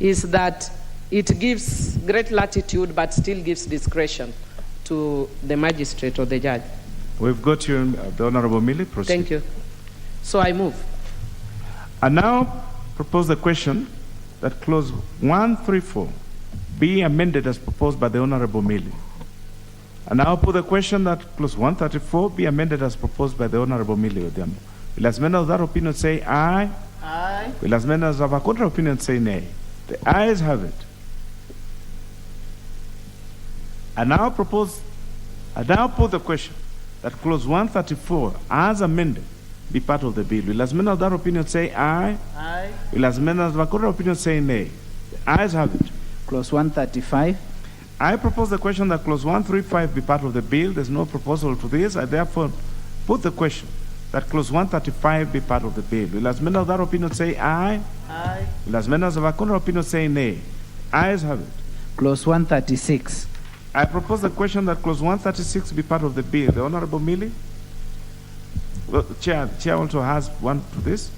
is that it gives great latitude but still gives discretion to the magistrate or the judge. We've got you, the Honorable Millie. Proceed. Thank you. So I move. I now propose the question that clause 134 be amended as proposed by the Honorable Millie. I now put the question that clause 134 be amended as proposed by the Honorable Millie Odhiambo. Will as many of that opinion say aye? Aye. Will as many as of a contrary opinion say nay? The ayes have it. I now put the question that clause 134 as amended be part of the bill. Will as many of that opinion say aye? Aye. Will as many as of a contrary opinion say nay? The ayes have it. Clause 135. I propose the question that clause 135 be part of the bill. There's no proposal to this. I therefore put the question that clause 135 be part of the bill. Will as many of that opinion say aye? Aye. Will as many as of a contrary opinion say nay? Ayes have it. Clause 136. I propose the question that clause 136 be part of the bill. The Honorable Millie? Well, the Chair also has one to this.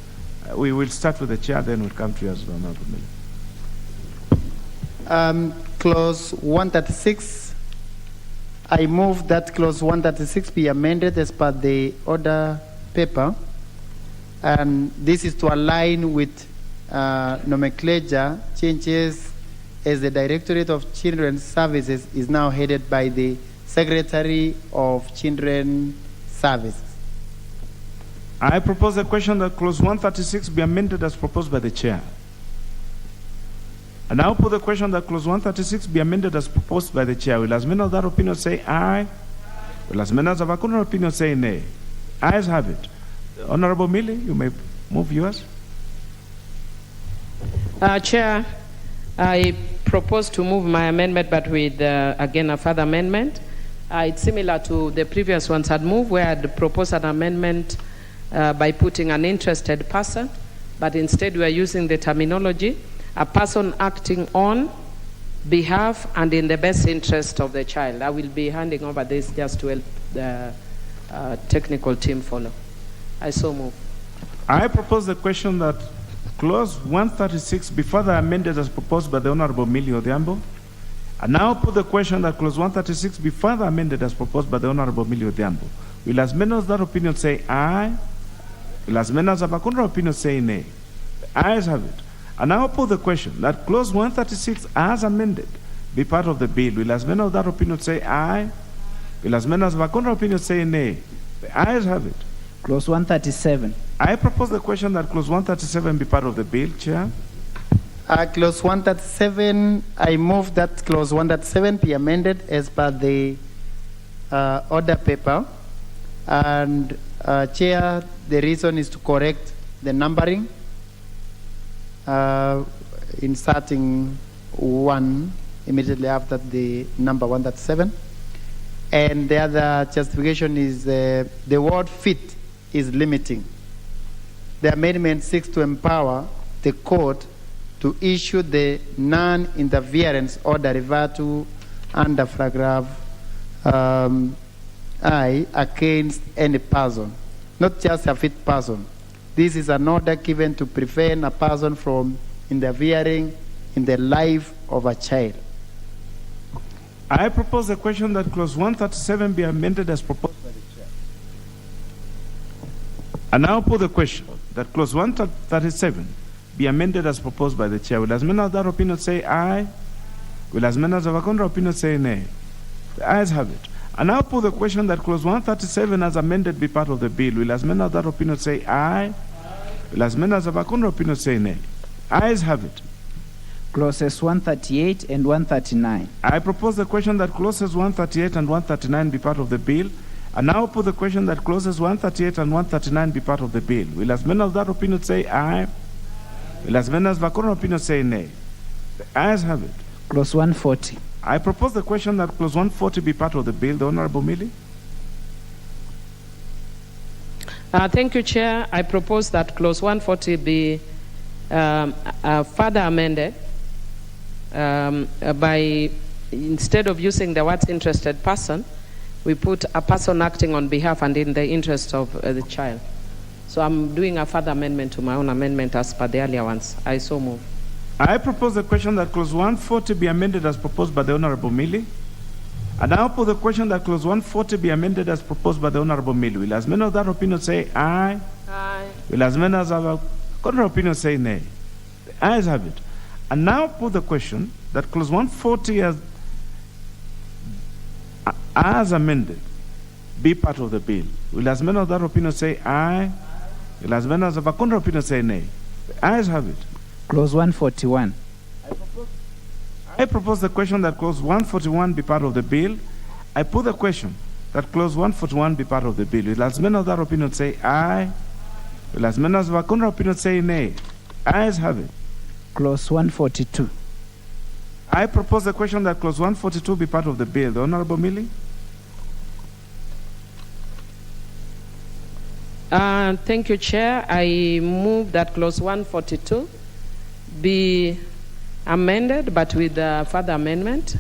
We will start with the Chair, then we'll come to you as the Honorable Millie. Clause 136. I move that clause 136 be amended as per the order paper. And this is to align with nomenclature changes, as the Directorate of Children's Services is now headed by the Secretary of Children's Services. I propose a question that clause 136 be amended as proposed by the Chair. I now put the question that clause 136 be amended as proposed by the chair. Will as many of that opinion say aye? Will as many as of a contrary opinion say nay? Ayes have it. Honorable Millie, you may move yours. Chair, I propose to move my amendment, but with, again, a further amendment. It's similar to the previous ones I'd moved, where I'd proposed an amendment by putting an interested person, but instead we are using the terminology, a person acting on behalf and in the best interest of the child. I will be handing over this just to help the technical team follow. I so move. I propose the question that clause 136 be further amended as proposed by the Honorable Millie Odhiambo. I now put the question that clause 136 be further amended as proposed by the Honorable Millie Odhiambo. Will as many of that opinion say aye? Will as many as of a contrary opinion say nay? The ayes have it. I now put the question that clause 136 as amended be part of the bill. Will as many of that opinion say aye? Will as many as of a contrary opinion say nay? The ayes have it. Clause 137. I propose the question that clause 137 be part of the bill, Chair. Clause 137, I move that clause 137 be amended as per the order paper. And Chair, the reason is to correct the numbering, inserting 1 immediately after the number 137. And the other justification is the word fit is limiting. The amendment seeks to empower the court to issue the non-interference order referred to under paragraph I against any person, not just a fit person. This is an order given to prevent a person from interfering in the life of a child. I propose the question that clause 137 be amended as proposed by the chair. I now put the question that clause 137 be amended as proposed by the chair. Will as many of that opinion say aye? Will as many as of a contrary opinion say nay? The ayes have it. I now put the question that clause 137 as amended be part of the bill. Will as many of that opinion say aye? Will as many as of a contrary opinion say nay? Ayes have it. Clauses 138 and 139. I propose the question that clauses 138 and 139 be part of the bill. I now put the question that clauses 138 and 139 be part of the bill. Will as many of that opinion say aye? Will as many as of a contrary opinion say nay? The ayes have it. Clause 140. I propose the question that clause 140 be part of the bill. The Honorable Millie. Thank you, Chair. I propose that clause 140 be further amended by, instead of using the words interested person, we put a person acting on behalf and in the interest of the child. So I'm doing a further amendment to my own amendment as per the earlier ones. I so move. I propose the question that clause 140 be amended as proposed by the Honorable Millie. I now put the question that clause 140 be amended as proposed by the Honorable Millie. Will as many of that opinion say aye? Aye. Will as many as of a contrary opinion say nay? The ayes have it. I now put the question that clause 140 as amended be part of the bill. Will as many of that opinion say aye? Will as many as of a contrary opinion say nay? The ayes have it. Clause 141. I propose the question that clause 141 be part of the bill. I put the question that clause 141 be part of the bill. Will as many of that opinion say aye? Will as many as of a contrary opinion say nay? Ayes have it. Clause 142. I propose the question that clause 142 be part of the bill. The Honorable Millie. Thank you, Chair. I move that clause 142 be amended, but with a further amendment.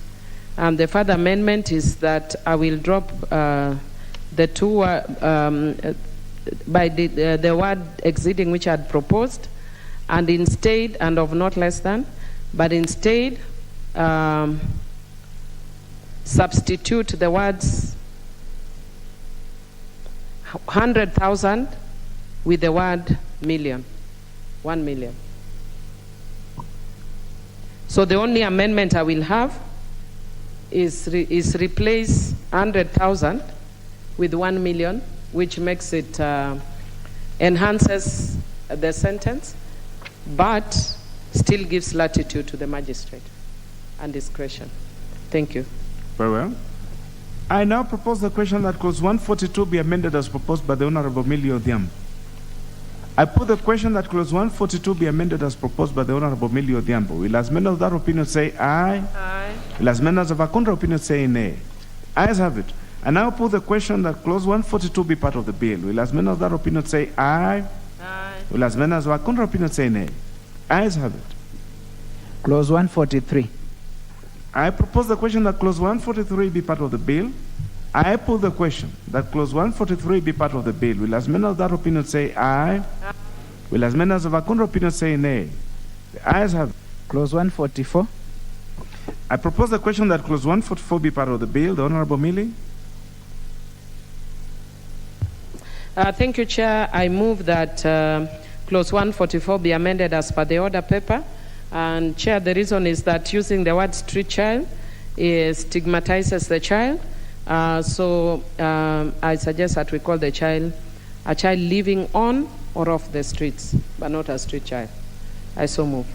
And the further amendment is that I will drop the two by the word exceeding which I had proposed, and instead, and of not less than, but instead substitute the words 100,000 with the word million, 1 million. So the only amendment I will have is replace 100,000 with 1 million, which makes it enhances the sentence, but still gives latitude to the magistrate and discretion. Thank you. Very well. I now propose the question that clause 142 be amended as proposed by the Honorable Millie Odhiambo. I put the question that clause 142 be amended as proposed by the Honorable Millie Odhiambo. Will as many of that opinion say aye? Aye. Will as many as of a contrary opinion say nay? Ayes have it. I now put the question that clause 142 be part of the bill. Will as many of that opinion say aye? Aye. Will as many as of a contrary opinion say nay? Ayes have it. Clause 143. I propose the question that clause 143 be part of the bill. I put the question that clause 143 be part of the bill. Will as many of that opinion say aye? Aye. Will as many as of a contrary opinion say nay? The ayes have it. Clause 144. I propose the question that clause 144 be part of the bill. The Honorable Millie. Thank you, Chair. I move that clause 144 be amended as per the order paper. And Chair, the reason is that using the word street child stigmatizes the child. So I suggest that we call the child a child living on or off the streets, but not a street child. I so move.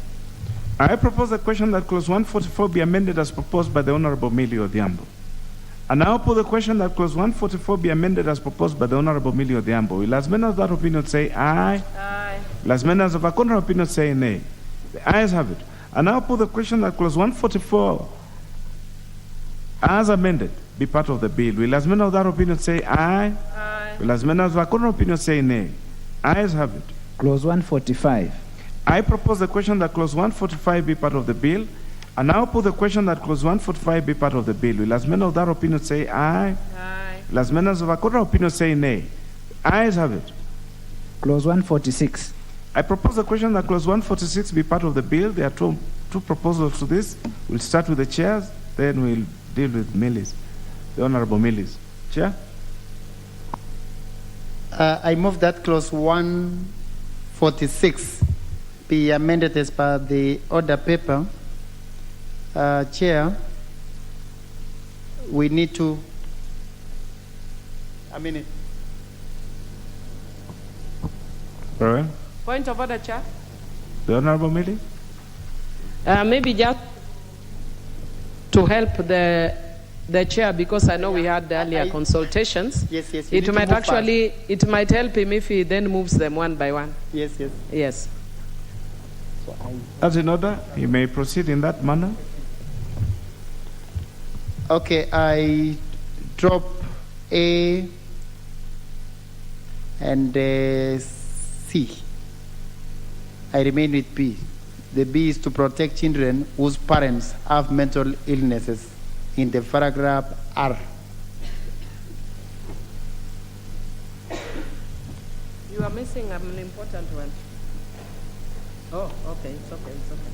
I propose the question that clause 144 be amended as proposed by the Honorable Millie Odhiambo. I now put the question that clause 144 be amended as proposed by the Honorable Millie Odhiambo. Will as many of that opinion say aye? Aye. Will as many as of a contrary opinion say nay? The ayes have it. I now put the question that clause 144 as amended be part of the bill. Will as many of that opinion say aye? Aye. Will as many as of a contrary opinion say nay? Ayes have it. Clause 145. I propose the question that clause 145 be part of the bill. I now put the question that clause 145 be part of the bill. Will as many of that opinion say aye? Aye. Will as many as of a contrary opinion say nay? Ayes have it. Clause 146. I propose the question that clause 146 be part of the bill. There are two proposals to this. We'll start with the chairs, then we'll deal with Millies, the Honorable Millies. Chair? I move that clause 146 be amended as per the order paper. Chair, we need to. A minute. Very well. Point of order, Chair. The Honorable Millie? Maybe just to help the Chair, because I know we had earlier consultations. Yes, yes. It might actually, it might help him if he then moves them one by one. Yes, yes. Yes. That's in order. You may proceed in that manner. Okay, I drop A and C. I remain with B. The B is to protect children whose parents have mental illnesses in the paragraph R. You are missing an important one. Oh, okay, it's okay, it's okay.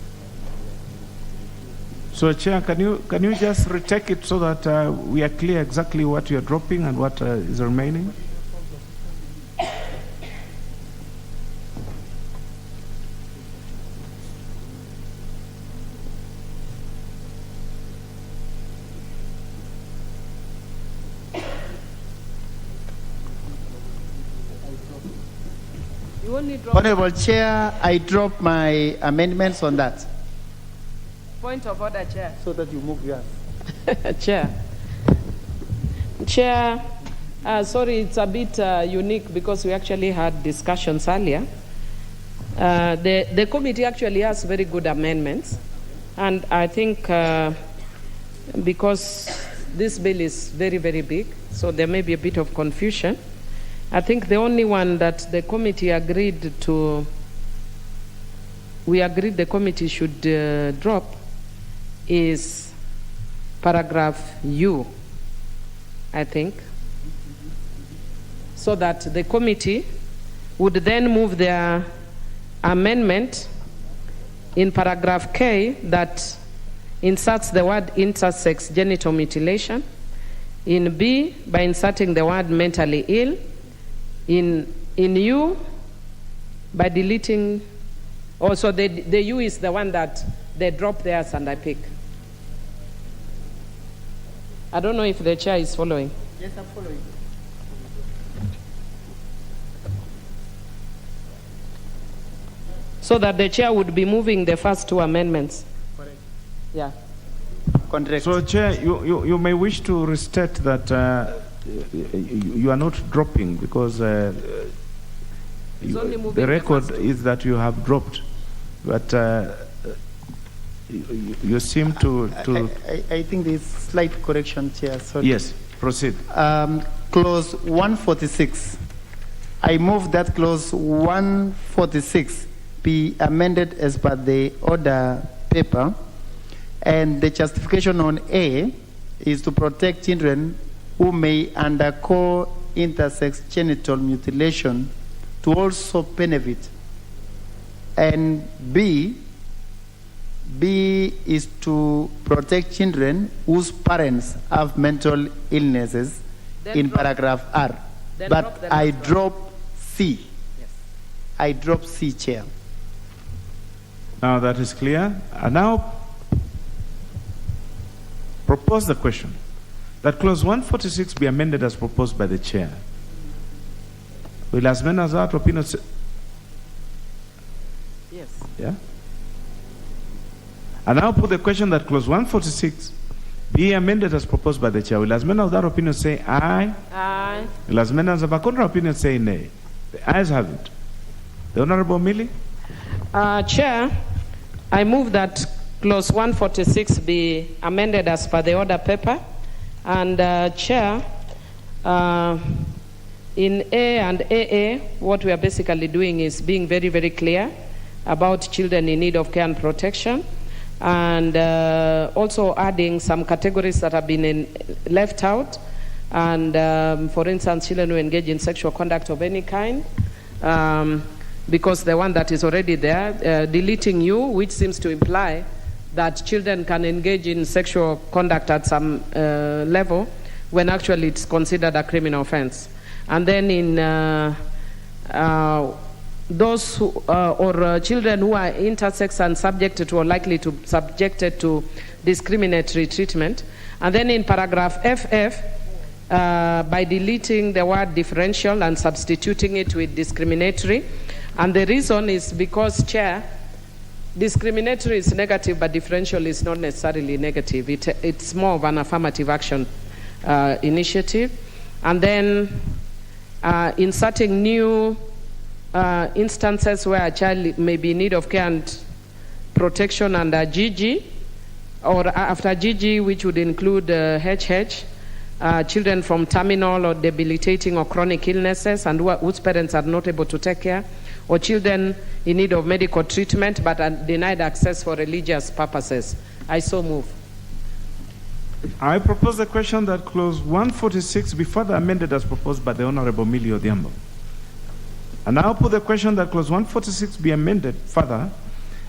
So, Chair, can you just retake it so that we are clear exactly what you are dropping and what is remaining? You only drop. Honorable Chair, I drop my amendments on that. Point of order, Chair. So that you move yours. Chair. Chair, sorry, it's a bit unique because we actually had discussions earlier. The committee actually has very good amendments. And I think because this bill is very, very big, so there may be a bit of confusion. I think the only one that the committee agreed to, we agreed the committee should drop is paragraph U, I think, so that the committee would then move their amendment in paragraph K that inserts the word intersex genital mutilation, in B by inserting the word mentally ill, in U by deleting, also the U is the one that they drop theirs and I pick. I don't know if the chair is following. Yes, I'm following. so that the chair would be moving the first two amendments. Correct. Yeah. Correct. So, Chair, you may wish to restate that you are not dropping because the record is that you have dropped, but you seem to. I think there's slight correction, Chair. Sorry. Yes, proceed. Clause 146. I move that clause 146 be amended as per the order paper, and the justification on A is to protect children who may undergo intersex genital mutilation to also benefit. And B is to protect children whose parents have mental illnesses in paragraph R. But I drop C. Yes. I drop C, Chair. Now that is clear. I now propose the question that clause 146 be amended as proposed by the chair. Will as many as our opinion say? Yes. Yeah. I now put the question that clause 146 be amended as proposed by the chair. Will as many of that opinion say aye? Aye. Will as many as of a contrary opinion say nay? The ayes have it. The Honorable Millie? Chair, I move that clause 146 be amended as per the order paper. And Chair, in A and AA, what we are basically doing is being very, very clear about children in need of care and protection, and also adding some categories that have been left out. And for instance, children who engage in sexual conduct of any kind, because the one that is already there, deleting you, which seems to imply that children can engage in sexual conduct at some level when actually it's considered a criminal offense. And then in those who, or children who are intersex and subjected to or likely to subjected to discriminatory treatment. And then in paragraph FF, by deleting the word differential and substituting it with discriminatory. And the reason is because, Chair, discriminatory is negative, but differential is not necessarily negative. It's more of an affirmative action initiative. And then inserting new instances where a child may be in need of care and protection under GG, or after GG, which would include HH, children from terminal or debilitating or chronic illnesses and whose parents are not able to take care, or children in need of medical treatment but are denied access for religious purposes. I so move. I propose the question that clause 146 be further amended as proposed by the Honorable Millie Odhiambo. And now put the question that clause 146 be amended further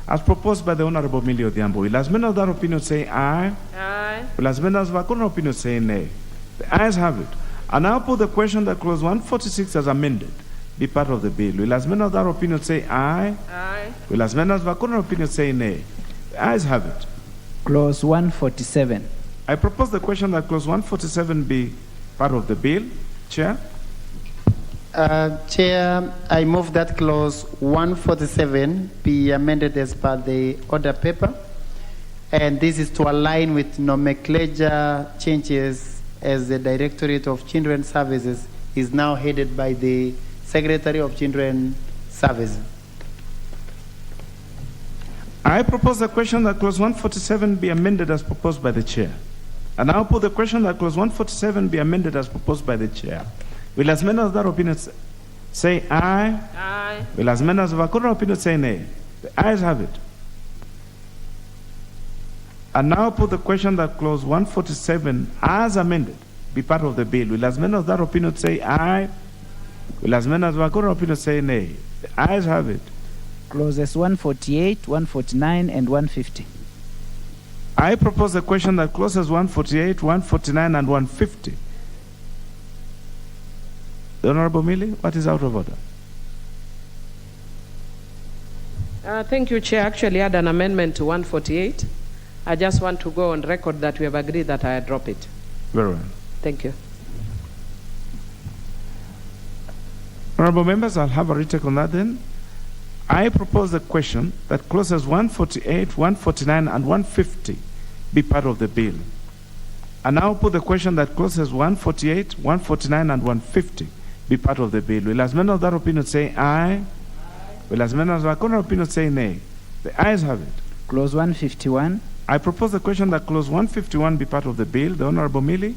as proposed by the Honorable Millie Odhiambo. Will as many of that opinion say aye? Aye. Will as many of our opinion say nay? The ayes have it. And now put the question that clause 146 as amended be part of the bill. Will as many of that opinion say aye? Aye. Will as many of our opinion say nay? The ayes have it. Clause 147. I propose the question that clause 147 be part of the bill. Chair? Chair, I move that clause 147 be amended as per the order paper. And this is to align with nomenclature changes, as the Directorate of Children's Services is now headed by the Secretary of Children's Services. I propose the question that clause 147 be amended as proposed by the chair. And now put the question that clause 147 be amended as proposed by the chair. Will as many of that opinion say aye? Aye. Will as many of our contrary opinion say nay? The ayes have it. And now put the question that clause 147 as amended be part of the bill. Will as many of that opinion say aye? Will as many of our contrary opinion say nay? The ayes have it. Clauses 148, 149, and 150. I propose the question that clauses 148, 149, and 150. The Honorable Millie, what is out of order? Thank you, Chair. Actually, I had an amendment to 148. I just want to go on record that we have agreed that I drop it. Very well. Thank you. Honorable members, I'll have a retake on that then. I propose the question that clauses 148, 149, and 150 be part of the bill. I now put the question that clauses 148, 149, and 150 be part of the bill. Will as many of that opinion say aye? Will as many of that opinion say nay? The ayes have it. Clause 151. I propose the question that clause 151 be part of the bill. The Honorable Millie.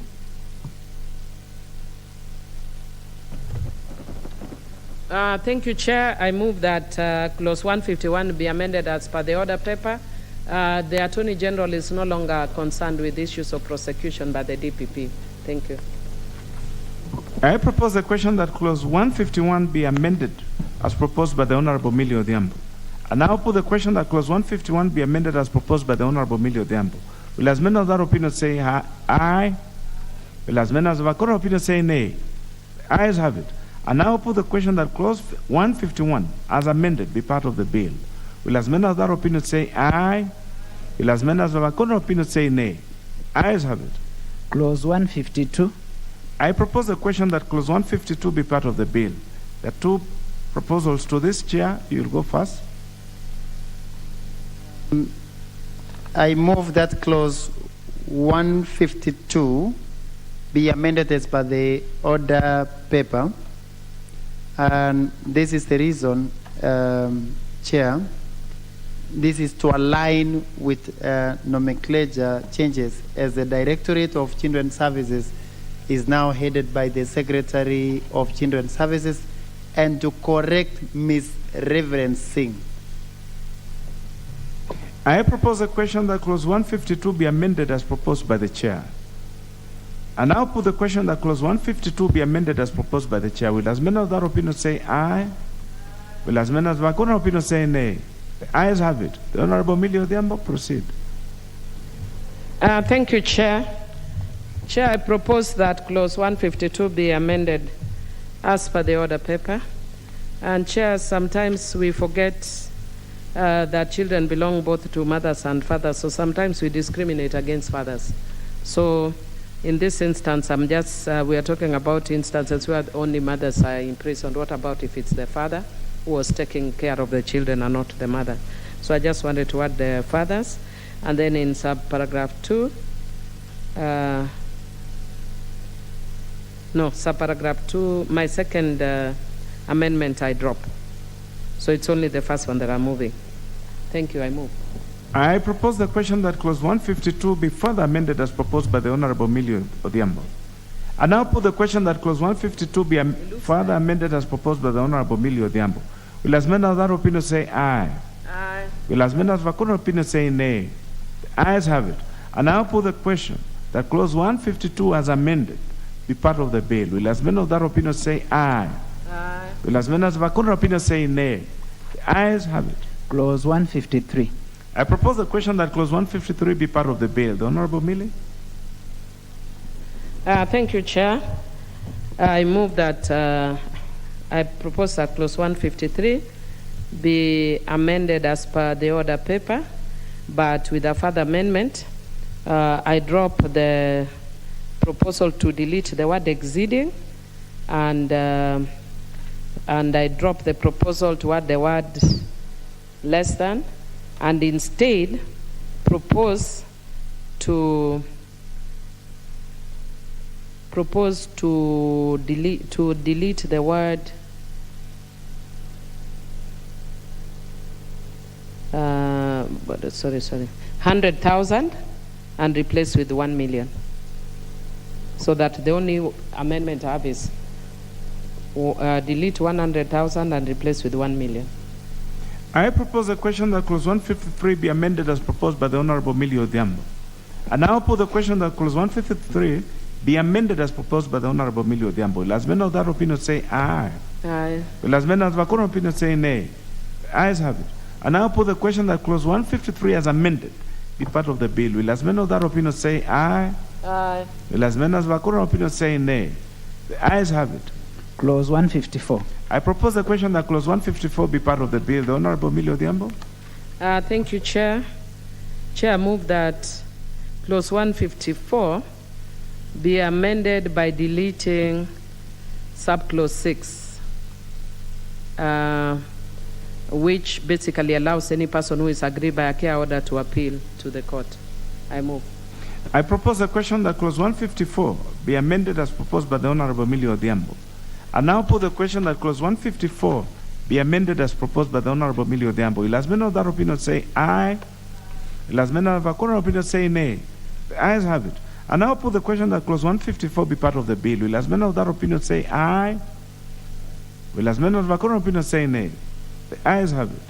Thank you, Chair. I move that clause 151 be amended as per the order paper. The Attorney General is no longer concerned with issues of prosecution by the DPP. Thank you. I propose the question that clause 151 be amended as proposed by the Honorable Millie Odhiambo. I now put the question that clause 151 be amended as proposed by the Honorable Millie Odhiambo. Will as many of that opinion say aye? Will as many of that opinion say nay? The ayes have it. I now put the question that clause 151 as amended be part of the bill. Will as many of that opinion say aye? Will as many of that opinion say nay? Ayes have it. Clause 152. I propose the question that clause 152 be part of the bill. There are two proposals to this, Chair. You'll go first. I move that clause 152 be amended as per the order paper. And this is the reason, Chair. This is to align with nomenclature changes, as the Directorate of Children's Services is now headed by the Secretary of Children's Services, and to correct misreferencing. I propose a question that clause 152 be amended as proposed by the Chair. I now put the question that clause 152 be amended as proposed by the Chair. Will as many of that opinion say aye? Will as many of that opinion say nay? The ayes have it. The Honorable Millie Odhiambo, proceed. Thank you, Chair. Chair, I propose that clause 152 be amended as per the order paper. And Chair, sometimes we forget that children belong both to mothers and fathers, so sometimes we discriminate against fathers. So in this instance, we are talking about instances where only mothers are imprisoned. What about if it's the father who was taking care of the children and not the mother? So I just wanted to add the fathers. And then in subparagraph 2, subparagraph 2, my second amendment I drop. So it's only the first one that I'm moving. Thank you, I move. I propose the question that clause 152 be further amended as proposed by the Honorable Millie Odhiambo. I now put the question that clause 152 be further amended as proposed by the Honorable Millie Odhiambo. Will as many of that opinion say aye? Aye. Will as many of that opinion say nay? The ayes have it. I now put the question that clause 152 as amended be part of the bill. Will as many of that opinion say aye? Aye. Will as many of that opinion say nay? The ayes have it. Clause 153. I propose the question that clause 153 be part of the bill. The Honorable Millie. Thank you, Chair. I move that I propose that clause 153 be amended as per the order paper, but with a further amendment. I drop the proposal to delete the word exceeding, and I drop the proposal to add the word less than, and instead propose to delete the word sorry 100,000 and replace with 1 million, so that the only amendment I have is delete 100,000 and replace with 1 million. I propose a question that clause 153 be amended as proposed by the Honorable Millie Odhiambo. I now put the question that clause 153 be amended as proposed by the Honorable Millie Odhiambo. Will as many of that opinion say aye? Aye. Will as many of that opinion say nay? The ayes have it. I now put the question that clause 153 as amended be part of the bill. Will as many of that opinion say aye? Aye. Will as many of that opinion say nay? The ayes have it. Clause 154. I propose the question that clause 154 be part of the bill. The Honorable Millie Odhiambo. Thank you, Chair. Chair, I move that clause 154 be amended by deleting subclause 6, which basically allows any person who is aggrieved by a care order to appeal to the court. I move. I propose a question that clause 154 be amended as proposed by the Honorable Emilio Odhiambo. I now put the question that clause 154 be amended as proposed by the Honorable Emilio Odhiambo. Will as many of that opinion say aye? Will as many of our opinion say nay? The ayes have it. I now put the question that clause 154 be part of the bill. Will as many of that opinion say aye? Will as many of our opinion say nay? The ayes have it.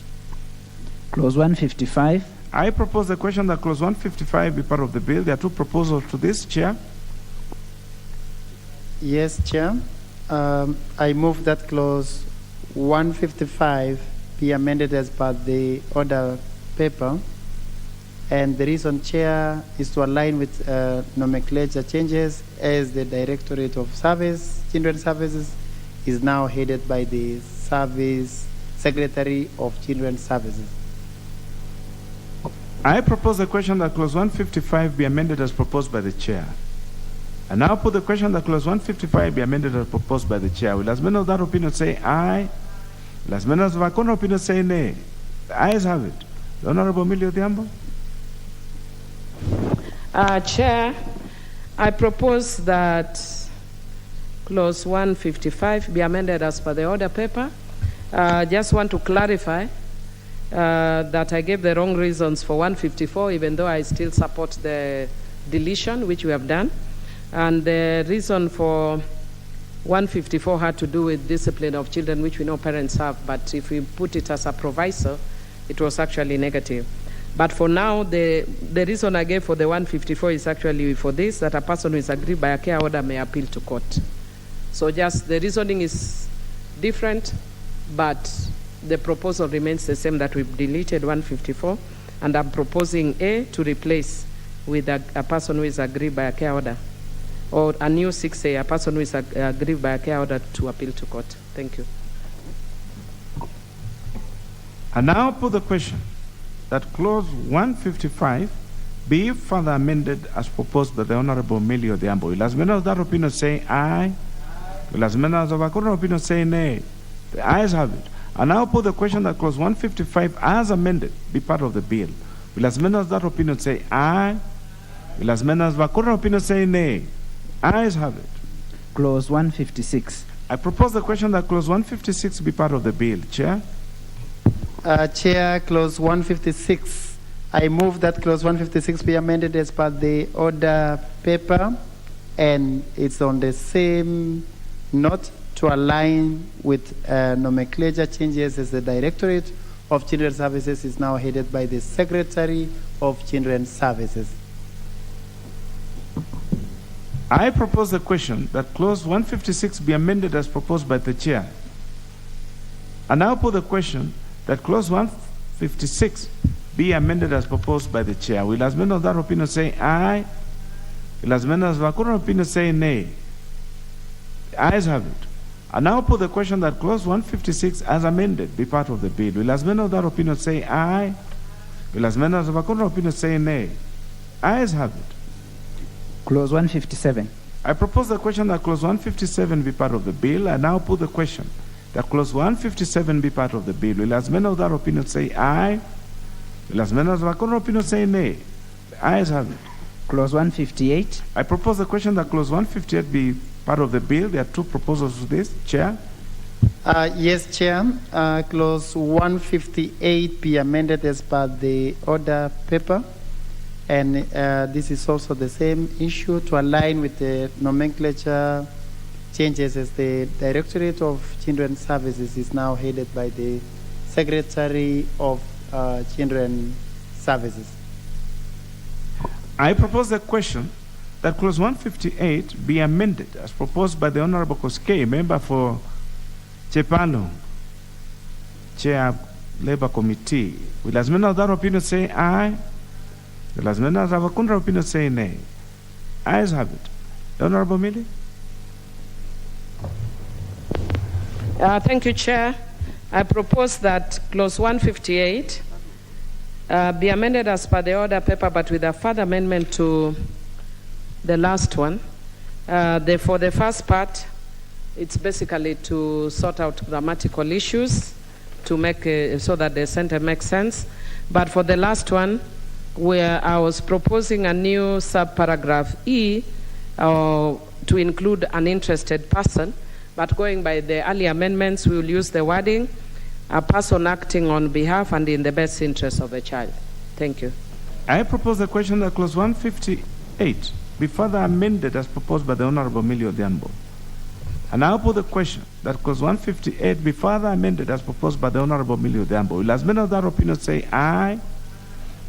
Clause 155. I propose the question that clause 155 be part of the bill. There are two proposals to this, Chair. Yes, Chair. I move that clause 155 be amended as per the order paper. And the reason, Chair, is to align with nomenclature changes as the Directorate of Children's Services is now headed by the Secretary of Children's Services. I propose the question that clause 155 be amended as proposed by the Chair. I now put the question that clause 155 be amended as proposed by the Chair. Will as many of that opinion say aye? Will as many of our opinion say nay? The ayes have it. The Honorable Emilio Odhiambo. Chair, I propose that clause 155 be amended as per the order paper. Just want to clarify that I gave the wrong reasons for 154, even though I still support the deletion, which we have done. And the reason for 154 had to do with discipline of children, which we know parents have, but if we put it as a proviso, it was actually negative. But for now, the reason I gave for the 154 is actually for this, that a person who is aggrieved by a care order may appeal to court. So just the reasoning is different, but the proposal remains the same, that we've deleted 154, and I'm proposing A to replace with a person who is aggrieved by a care order, or a new 6A, a person who is aggrieved by a care order to appeal to court. Thank you. I now put the question that clause 155 be further amended as proposed by the Honorable Emilio Odhiambo. Will as many of that opinion say aye? Will as many of our opinion say nay? The ayes have it. I now put the question that clause 155 as amended be part of the bill. Will as many of that opinion say aye? Will as many of our opinion say nay? Ayes have it. Clause 156. I propose the question that clause 156 be part of the bill. Chair? Chair, clause 156. I move that clause 156 be amended as per the order paper, and it's on the same note to align with nomenclature changes as the Directorate of Children's Services is now headed by the Secretary of Children's Services. I propose the question that clause 156 be amended as proposed by the Chair. I now put the question that clause 156 be amended as proposed by the Chair. Will as many of that opinion say aye? Will as many of our opinion say nay? The ayes have it. I now put the question that clause 156 as amended be part of the bill. Will as many of that opinion say aye? Will as many of our opinion say nay? Ayes have it. Clause 157. I propose the question that clause 157 be part of the bill. I now put the question that clause 157 be part of the bill. Will as many of that opinion say aye? Will as many of our opinion say nay? The ayes have it. Clause 158. I propose the question that clause 158 be part of the bill. There are two proposals to this. Chair? Yes, Chair. Clause 158 be amended as per the order paper. And this is also the same issue to align with the nomenclature changes as the Directorate of Children's Services is now headed by the Secretary of Children's Services. I propose the question that clause 158 be amended as proposed by the Honorable Koskei, member for Chepalo, Chair Labor Committee. Will as many of that opinion say aye? Will as many of our opinion say nay? Ayes have it. The Honorable Millie. Thank you, Chair. I propose that clause 158 be amended as per the order paper, but with a further amendment to the last one. For the first part, it's basically to sort out grammatical issues to make so that the center makes sense. But for the last one, where I was proposing a new subparagraph E to include an interested person, but going by the early amendments, we will use the wording, a person acting on behalf and in the best interest of the child. Thank you. I propose the question that clause 158 be further amended as proposed by the Honorable Millie Odhiambo. And now put the question that clause 158 be further amended as proposed by the Honorable Millie Odhiambo. Will as many of that opinion say aye?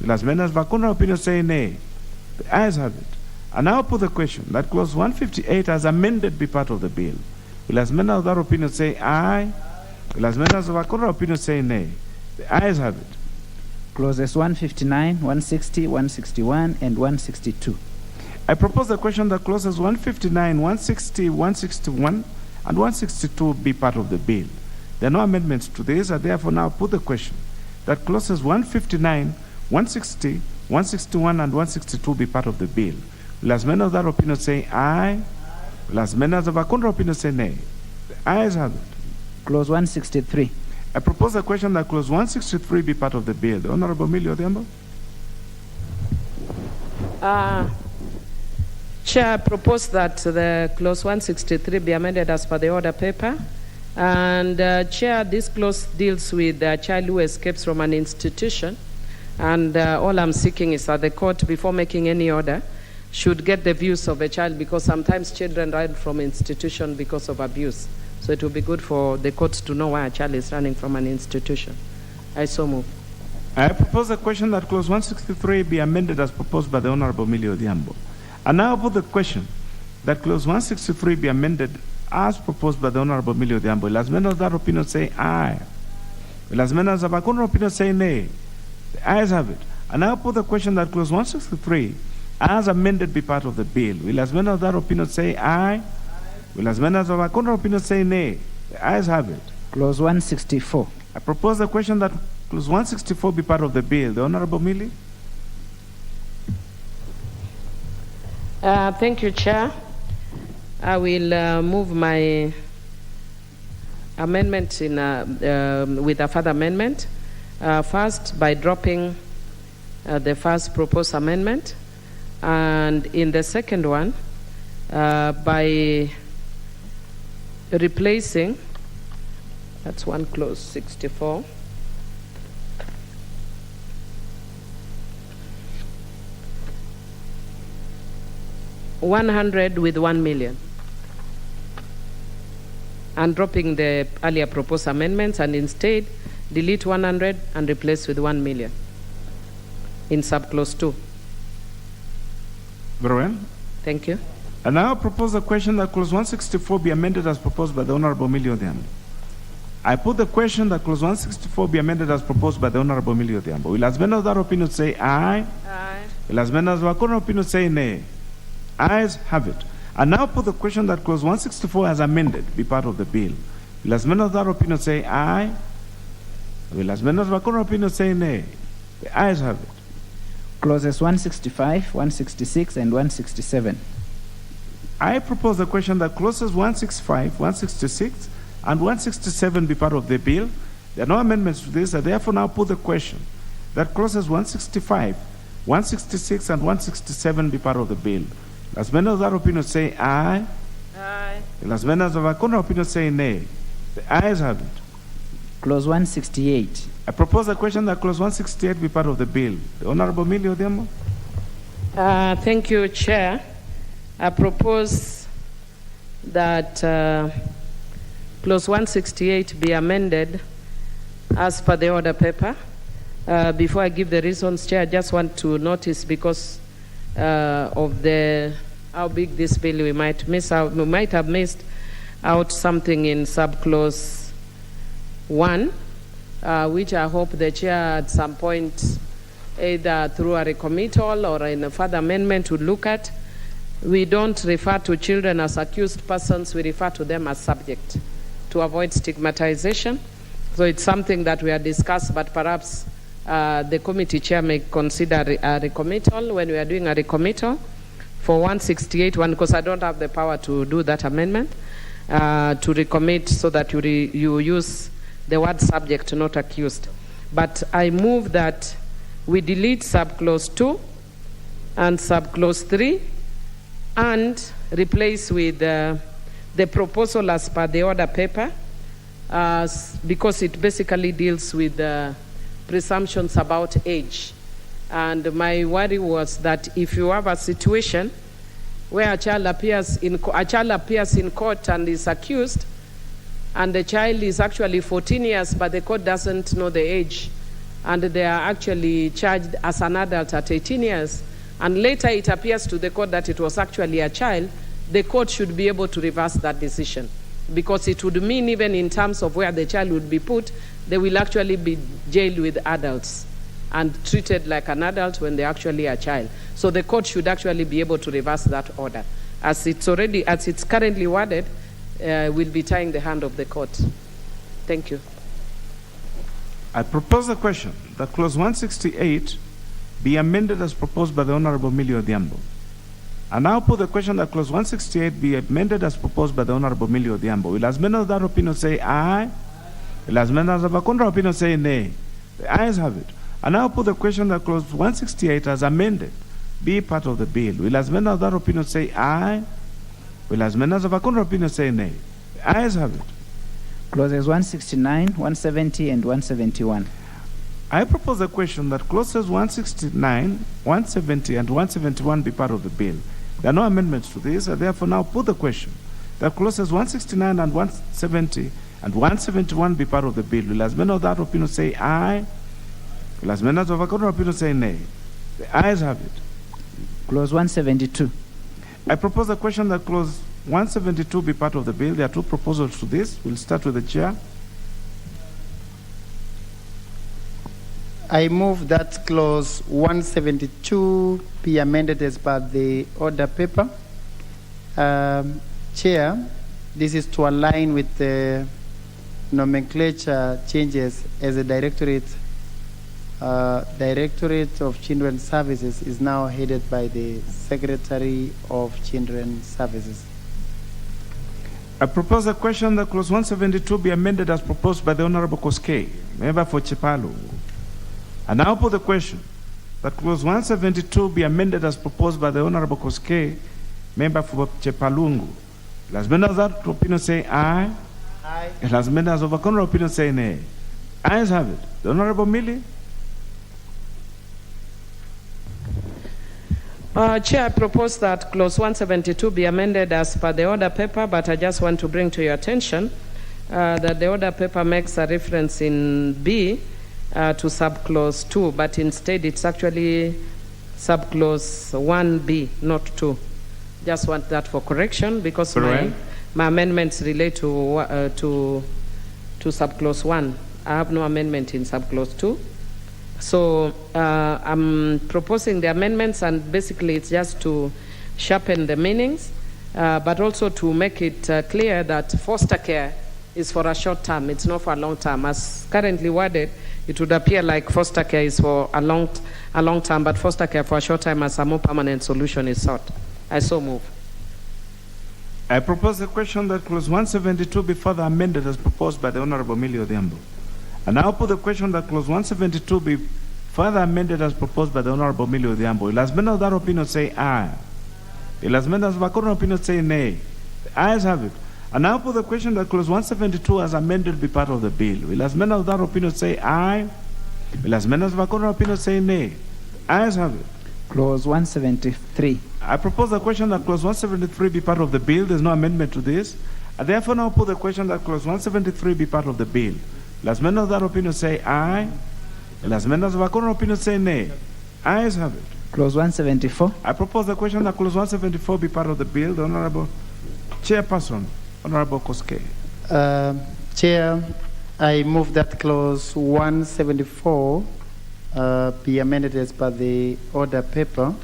Will as many as Vakuna opinion say nay? The ayes have it. And now put the question that clause 158 as amended be part of the bill. Will as many of that opinion say aye? Will as many as Vakuna opinion say nay? The ayes have it. Clauses 159, 160, 161, and 162. I propose the question that clauses 159, 160, 161, and 162 be part of the bill. There are no amendments to this. I therefore now put the question that clauses 159, 160, 161, and 162 be part of the bill. Will as many of that opinion say aye? Will as many as of Vakuna opinion say nay? The ayes have it. Clause 163. I propose the question that clause 163 be part of the bill. The Honorable Millie Odhiambo. Chair, I propose that the clause 163 be amended as per the order paper. And Chair, this clause deals with a child who escapes from an institution. And all I'm seeking is that the court, before making any order, should get the views of a child, because sometimes children run from institution because of abuse. So it will be good for the courts to know why a child is running from an institution. I so move. I propose the question that clause 163 be amended as proposed by the Honorable Millie Odhiambo. And now put the question that clause 163 be amended as proposed by the Honorable Millie Odhiambo. Will as many of that opinion say aye? Will as many as of Vakuna opinion say nay? The ayes have it. And now put the question that clause 163 as amended be part of the bill. Will as many of that opinion say aye? Will as many as of Vakuna opinion say nay? The ayes have it. Clause 164. I propose the question that clause 164 be part of the bill. The Honorable Millie. Thank you, Chair. I will move my amendment in, with a further amendment. First, by dropping the first proposed amendment, and in the second one, by replacing, that's one clause 64. $100 with $1 million, and dropping the earlier proposed amendments, and instead delete 100 and replace with 1 million in subclause 2. Very well. Thank you. And now I propose the question that clause 164 be amended as proposed by the Honorable Millie Odhiambo. I put the question that clause 164 be amended as proposed by the Honorable Millie Odhiambo. Will as many of that opinion say aye? Aye. Will as many as Vakuna opinion say nay? Ayes have it. And now put the question that clause 164 as amended be part of the bill. Will as many of that opinion say aye? Will as many as Vakuna opinion say nay? The ayes have it. Clauses 165, 166, and 167. I propose the question that clauses 165, 166, and 167 be part of the bill. There are no amendments to this. I therefore now put the question that clauses 165, 166, and 167 be part of the bill. As many of that opinion say aye. Aye. As many as of Vakuna opinion say nay. The ayes have it. Clause 168. I propose the question that clause 168 be part of the bill. The Honorable Millie Odhiambo. Thank you, Chair. I propose that clause 168 be amended as per the order paper. Before I give the reasons, Chair, I just want to notice, because of how big this bill, we might miss out. We might have missed out something in subclause 1, which I hope the Chair at some point, either through a recommittal or in a further amendment, would look at. We don't refer to children as accused persons, we refer to them as subject, to avoid stigmatization. So it's something that we are discussed, but perhaps the committee chair may consider a recommittal when we are doing a recommittal for 168, because I don't have the power to do that amendment, to recommit so that you use the word subject, not accused. But I move that we delete subclause 2 and subclause 3 and replace with the proposal as per the order paper, because it basically deals with presumptions about age. And my worry was that if you have a situation where a child appears in court and is accused, and the child is actually 14 years, but the court doesn't know the age, and they are actually charged as an adult at 18 years, and later it appears to the court that it was actually a child, the court should be able to reverse that decision. Because it would mean, even in terms of where the child would be put, they will actually be jailed with adults and treated like an adult when they're actually a child. So the court should actually be able to reverse that order. As it's currently worded, will be tying the hand of the court. Thank you. I propose a question that clause 168 be amended as proposed by the Honorable Millie Odhiambo. I now put the question that clause 168 be amended as proposed by the Honorable Millie Odhiambo. Will as many of that opinion say aye? Will as many as of a contrary opinion say nay? The ayes have it. I now put the question that clause 168 as amended be part of the bill. Will as many of that opinion say aye? Will as many as of a contrary opinion say nay? The ayes have it. Clauses 169, 170, and 171. I propose a question that clauses 169, 170, and 171 be part of the bill. There are no amendments to this. I therefore now put the question that clauses 169 and 170 and 171 be part of the bill. Will as many of that opinion say aye? Will as many as of a contrary opinion say nay? The ayes have it. Clause 172. I propose a question that clause 172 be part of the bill. There are two proposals to this. We'll start with the chair. I move that clause 172 be amended as per the order paper. Chair, this is to align with the nomenclature changes as the Directorate of Children's Services is now headed by the Secretary of Children's Services. I propose a question that clause 172 be amended as proposed by the Honorable Koskei, member for Chepalu. I now put the question that clause 172 be amended as proposed by the Honorable Koskei, member for Chepalungu. Las members of that opinion say aye. Aye. Las members of a contrary opinion say nay. Ayes have it. The Honorable Millie. Chair, I propose that clause 172 be amended as per the order paper, but I just want to bring to your attention that the order paper makes a reference in B to subclause 2, but instead it's actually subclause 1B, not 2. Just want that for correction, because my amendments relate to subclause 1. I have no amendment in subclause 2. So I'm proposing the amendments, and basically it's just to sharpen the meanings, but also to make it clear that foster care is for a short term, it's not for a long term. As currently worded, it would appear like foster care is for a long term, but foster care for a short time as a more permanent solution is sought. I so move. I propose a question that clause 172 be further amended as proposed by the Honorable Millie Odhiambo. And now put the question that clause 172 be further amended as proposed by the Honorable Millie Odhiambo. Will as many of that opinion say aye? Will as many as of a opinion say nay? The ayes have it. And now put the question that clause 172 as amended be part of the bill. Will as many of that opinion say aye? Will as many as of a opinion say nay? The ayes have it. Clause 173. I propose the question that clause 173 be part of the bill. There's no amendment to this. I therefore now put the question that clause 173 be part of the bill. Will as many of that opinion say aye? Will as many as of a opinion say nay? Ayes have it. Clause 174. I propose the question that clause 174 be part of the bill. The Honorable Chairperson, Honorable Koskei. Chair, I move that clause 174 be amended as per the order paper.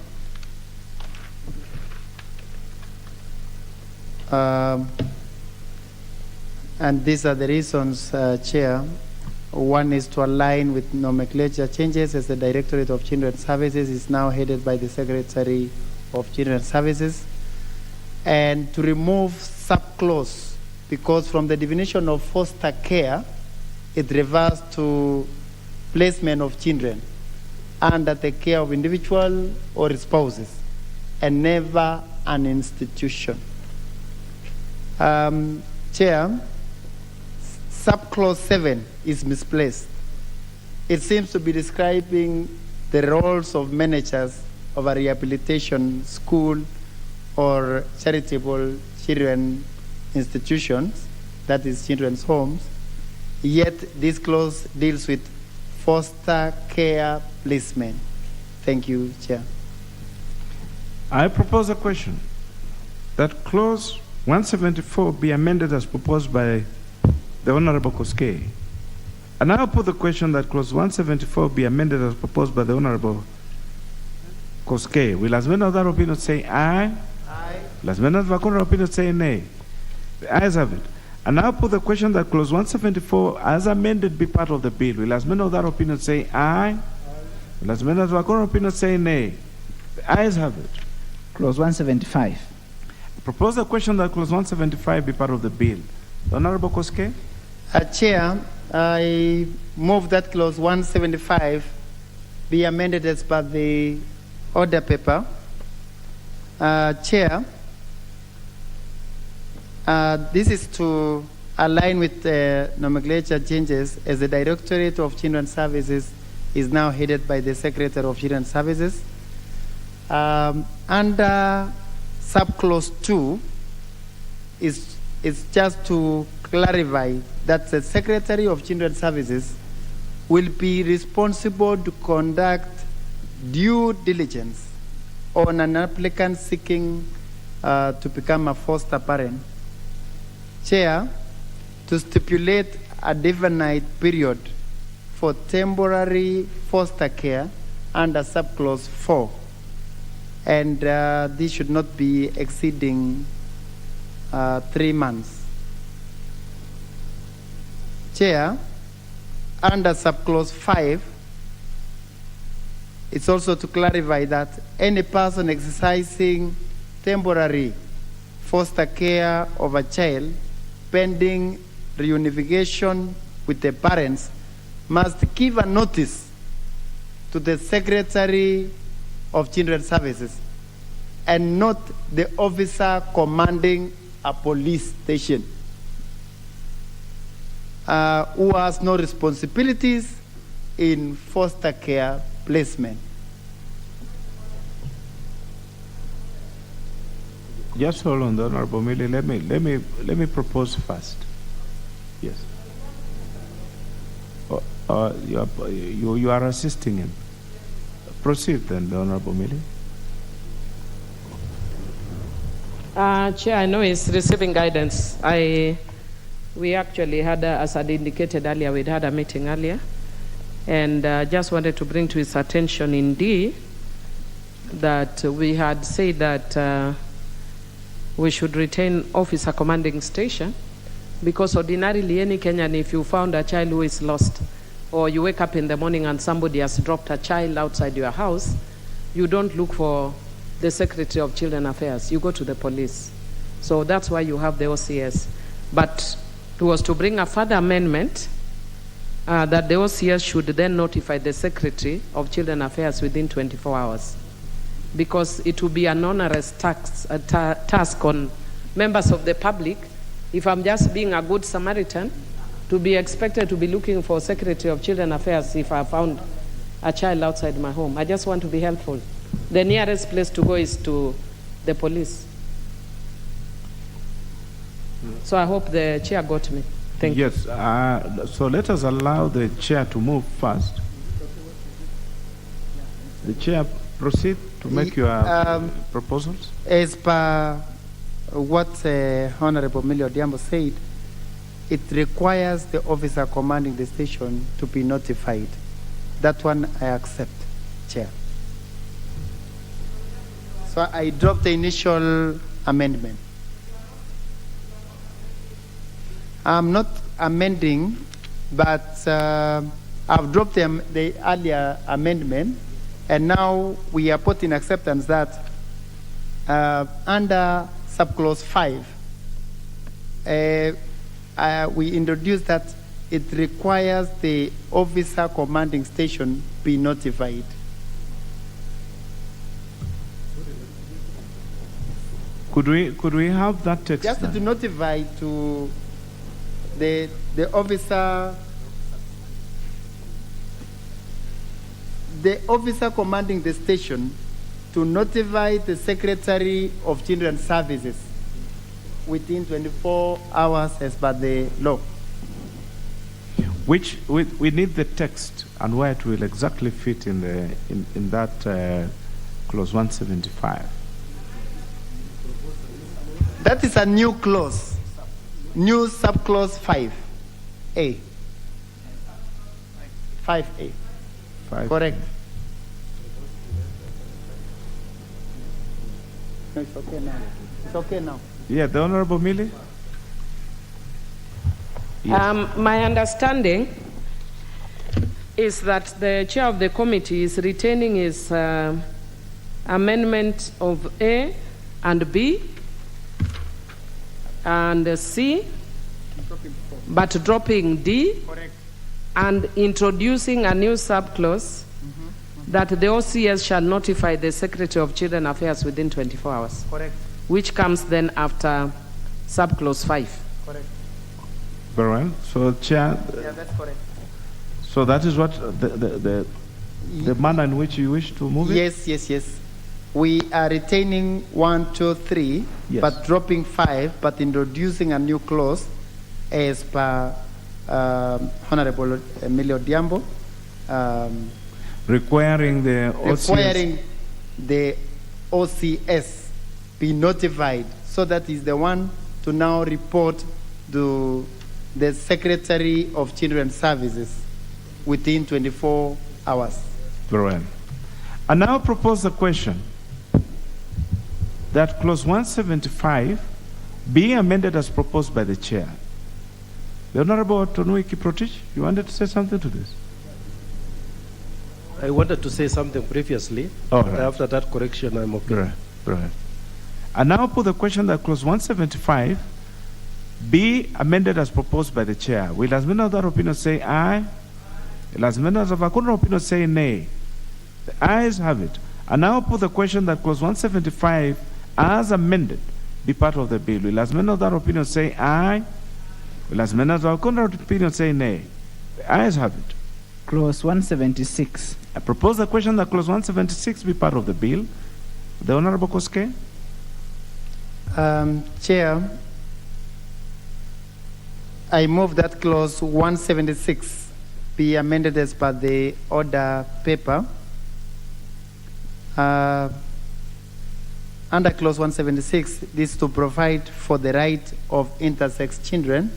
And these are the reasons, Chair. One is to align with nomenclature changes, as the Directorate of Children's Services is now headed by the Secretary of Children's Services, and to remove subclause, because from the definition of foster care, it refers to placement of children under the care of individual or spouses, and never an institution. Chair, subclause 7 is misplaced. It seems to be describing the roles of managers of a rehabilitation school or charitable children institutions, that is children's homes, yet this clause deals with foster care placement. Thank you, Chair. I propose a question that clause 174 be amended as proposed by the Honorable Koskei. And I'll put the question that clause 174 be amended as proposed by the Honorable Koskei. Will as many of that opinion say aye? Aye. Will as many of that opinion say nay? The ayes have it. And I'll put the question that clause 174 as amended be part of the bill. Will as many of that opinion say aye? Aye. Will as many of that opinion say nay? The ayes have it. Clause 175. Propose the question that clause 175 be part of the bill. The Honorable Koskei? Chair, I move that clause 175 be amended as per the order paper. Chair, this is to align with the nomenclature changes, as the Directorate of Children's Services is now headed by the Secretary of Children's Services. Under subclause 2 is just to clarify that the Secretary of Children's Services will be responsible to conduct due diligence on an applicant seeking to become a foster parent. Chair, to stipulate a definite period for temporary foster care under subclause 4. And this should not be exceeding 3 months. Chair, under subclause 5, it's also to clarify that any person exercising temporary foster care of a child pending reunification with the parents must give a notice to the Secretary of Children's Services and not the officer commanding a police station, who has no responsibilities in foster care placement. Just hold on, the Honorable Millie. Let me propose first. Yes. You are assisting him. Proceed then, the Honorable Millie. Chair, I know he's receiving guidance. We actually had, as I indicated earlier, we'd had a meeting earlier, and just wanted to bring to his attention in D that we had said that we should retain officer commanding station, because ordinarily any Kenyan, if you found a child who is lost, or you wake up in the morning and somebody has dropped a child outside your house, you don't look for the Secretary of Children Affairs, you go to the police. So that's why you have the OCS. But it was to bring a further amendment that the OCS should then notify the Secretary of Children Affairs within 24 hours. Because it will be an onerous task on members of the public, if I'm just being a good Samaritan, to be expected to be looking for Secretary of Children Affairs if I found a child outside my home. I just want to be helpful. The nearest place to go is to the police. So I hope the chair got me. Thank you. Yes, so let us allow the chair to move first. The chair proceed to make your proposals. As per what Honorable Millie Odhiambo said, it requires the officer commanding the station to be notified. That one I accept, Chair. So I dropped the initial amendment. I'm not amending, but I've dropped the earlier amendment, and now we are putting acceptance that under subclause 5, we introduced that it requires the officer commanding station be notified. Could we have that text? Just then? to notify to the officer commanding the station to notify the Secretary of Children's Services within 24 hours as per the law. Which we need the text and where it will exactly fit in that clause 175. That is a new clause, new subclause 5A. 5A. 5. Correct. No, it's okay now. It's okay now. Yeah, the Honorable Millie. Yes. My understanding is that the chair of the committee is retaining his amendment of A and B and C, but dropping D. Correct. And introducing a new subclause that the OCS shall notify the Secretary of Children Affairs within 24 hours. Correct. Which comes then after subclause 5. Correct. Very well. So, Chair. Yeah, that's correct. So that is what the manner in which you wish to move it? Yes. We are retaining 1, 2, 3, Yes. but dropping 5, but introducing a new clause as per Honorable Emilio Diambo. Requiring the OCS be notified, so that is the one to now report to the Secretary of Children's Services within 24 hours. Very well. I now propose the question that clause 175 be amended as proposed by the chair. The Honorable Tonui Kiprotich, you wanted to say something to this? I wanted to say something previously, All but right. after that correction, I'm okay. Right. I now put the question that clause 175 be amended as proposed by the chair. Will as many of that opinion say aye? Will as many of the contrary opinion say nay? The ayes have it. I now put the question that clause 175 as amended be part of the bill. Will as many of that opinion say aye? Will as many of the contrary opinion say nay? The ayes have it. Clause 176. I propose the question that clause 176 be part of the bill. The Honorable Koske. Chair, I move that clause 176 be amended as per the order paper. Under clause 176, this is to provide for the right of intersex children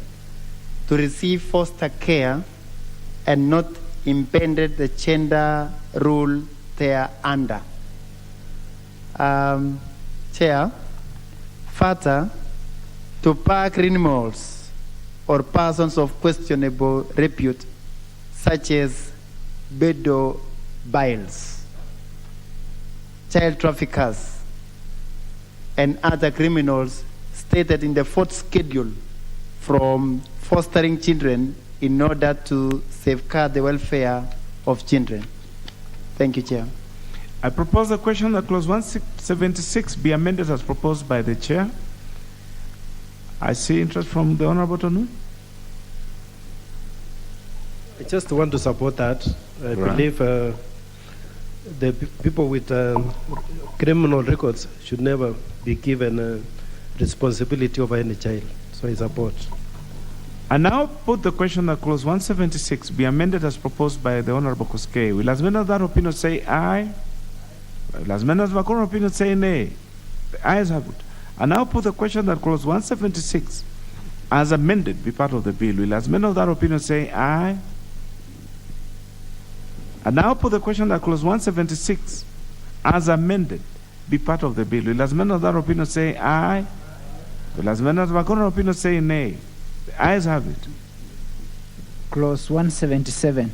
to receive foster care and not impeded the gender rule thereunder. Chair, further, to park animals or persons of questionable repute, such as pedophiles, child traffickers, and other criminals stated in the fourth schedule from fostering children in order to safeguard the welfare of children. Thank you, Chair. I propose the question that clause 176 be amended as proposed by the chair. I see interest from the Honorable Tonu. I just want to support that. I Right. believe the people with criminal records should never be given responsibility over any child. So I support. I now put the question that clause 176 be amended as proposed by the Honorable Koske. Will as many of that opinion say aye? Will as many of the contrary opinion say nay? The ayes have it. I now put the question that clause 176 as amended be part of the bill. Will as many of that opinion say aye? I now put the question that clause 176 as amended be part of the bill. Will as many of that opinion say aye? Will as many of the contrary opinion say nay? The ayes have it. Clause 177.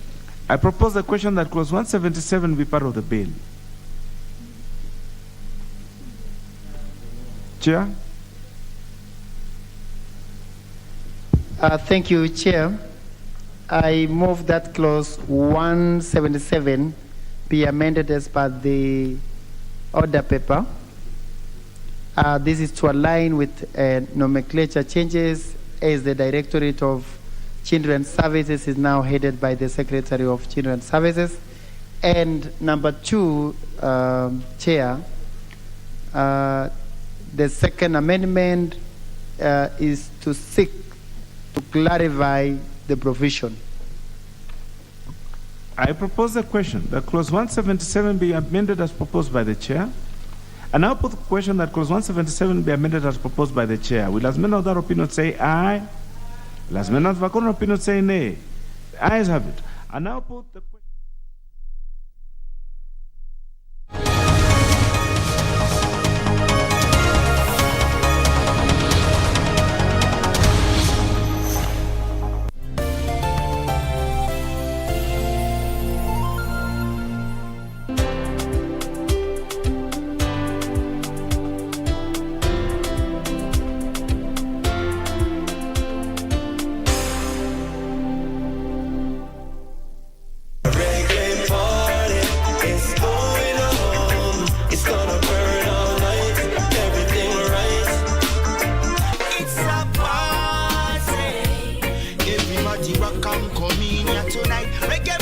I propose the question that clause 177 be part of the bill. Chair? Thank you, Chair. I move that clause 177 be amended as per the order paper. This is to align with nomenclature changes, as the Directorate of Children's Services is now headed by the Secretary of Children's Services. And number 2, Chair, the second amendment is to seek to clarify the provision. I propose the question that clause 177 be amended as proposed by the chair. And now put the question that clause 177 be amended as proposed by the chair. Will as many of that opinion say aye? Will as many of the opinion say nay? The ayes have it. And now put the question. Come in here tonight. Reggae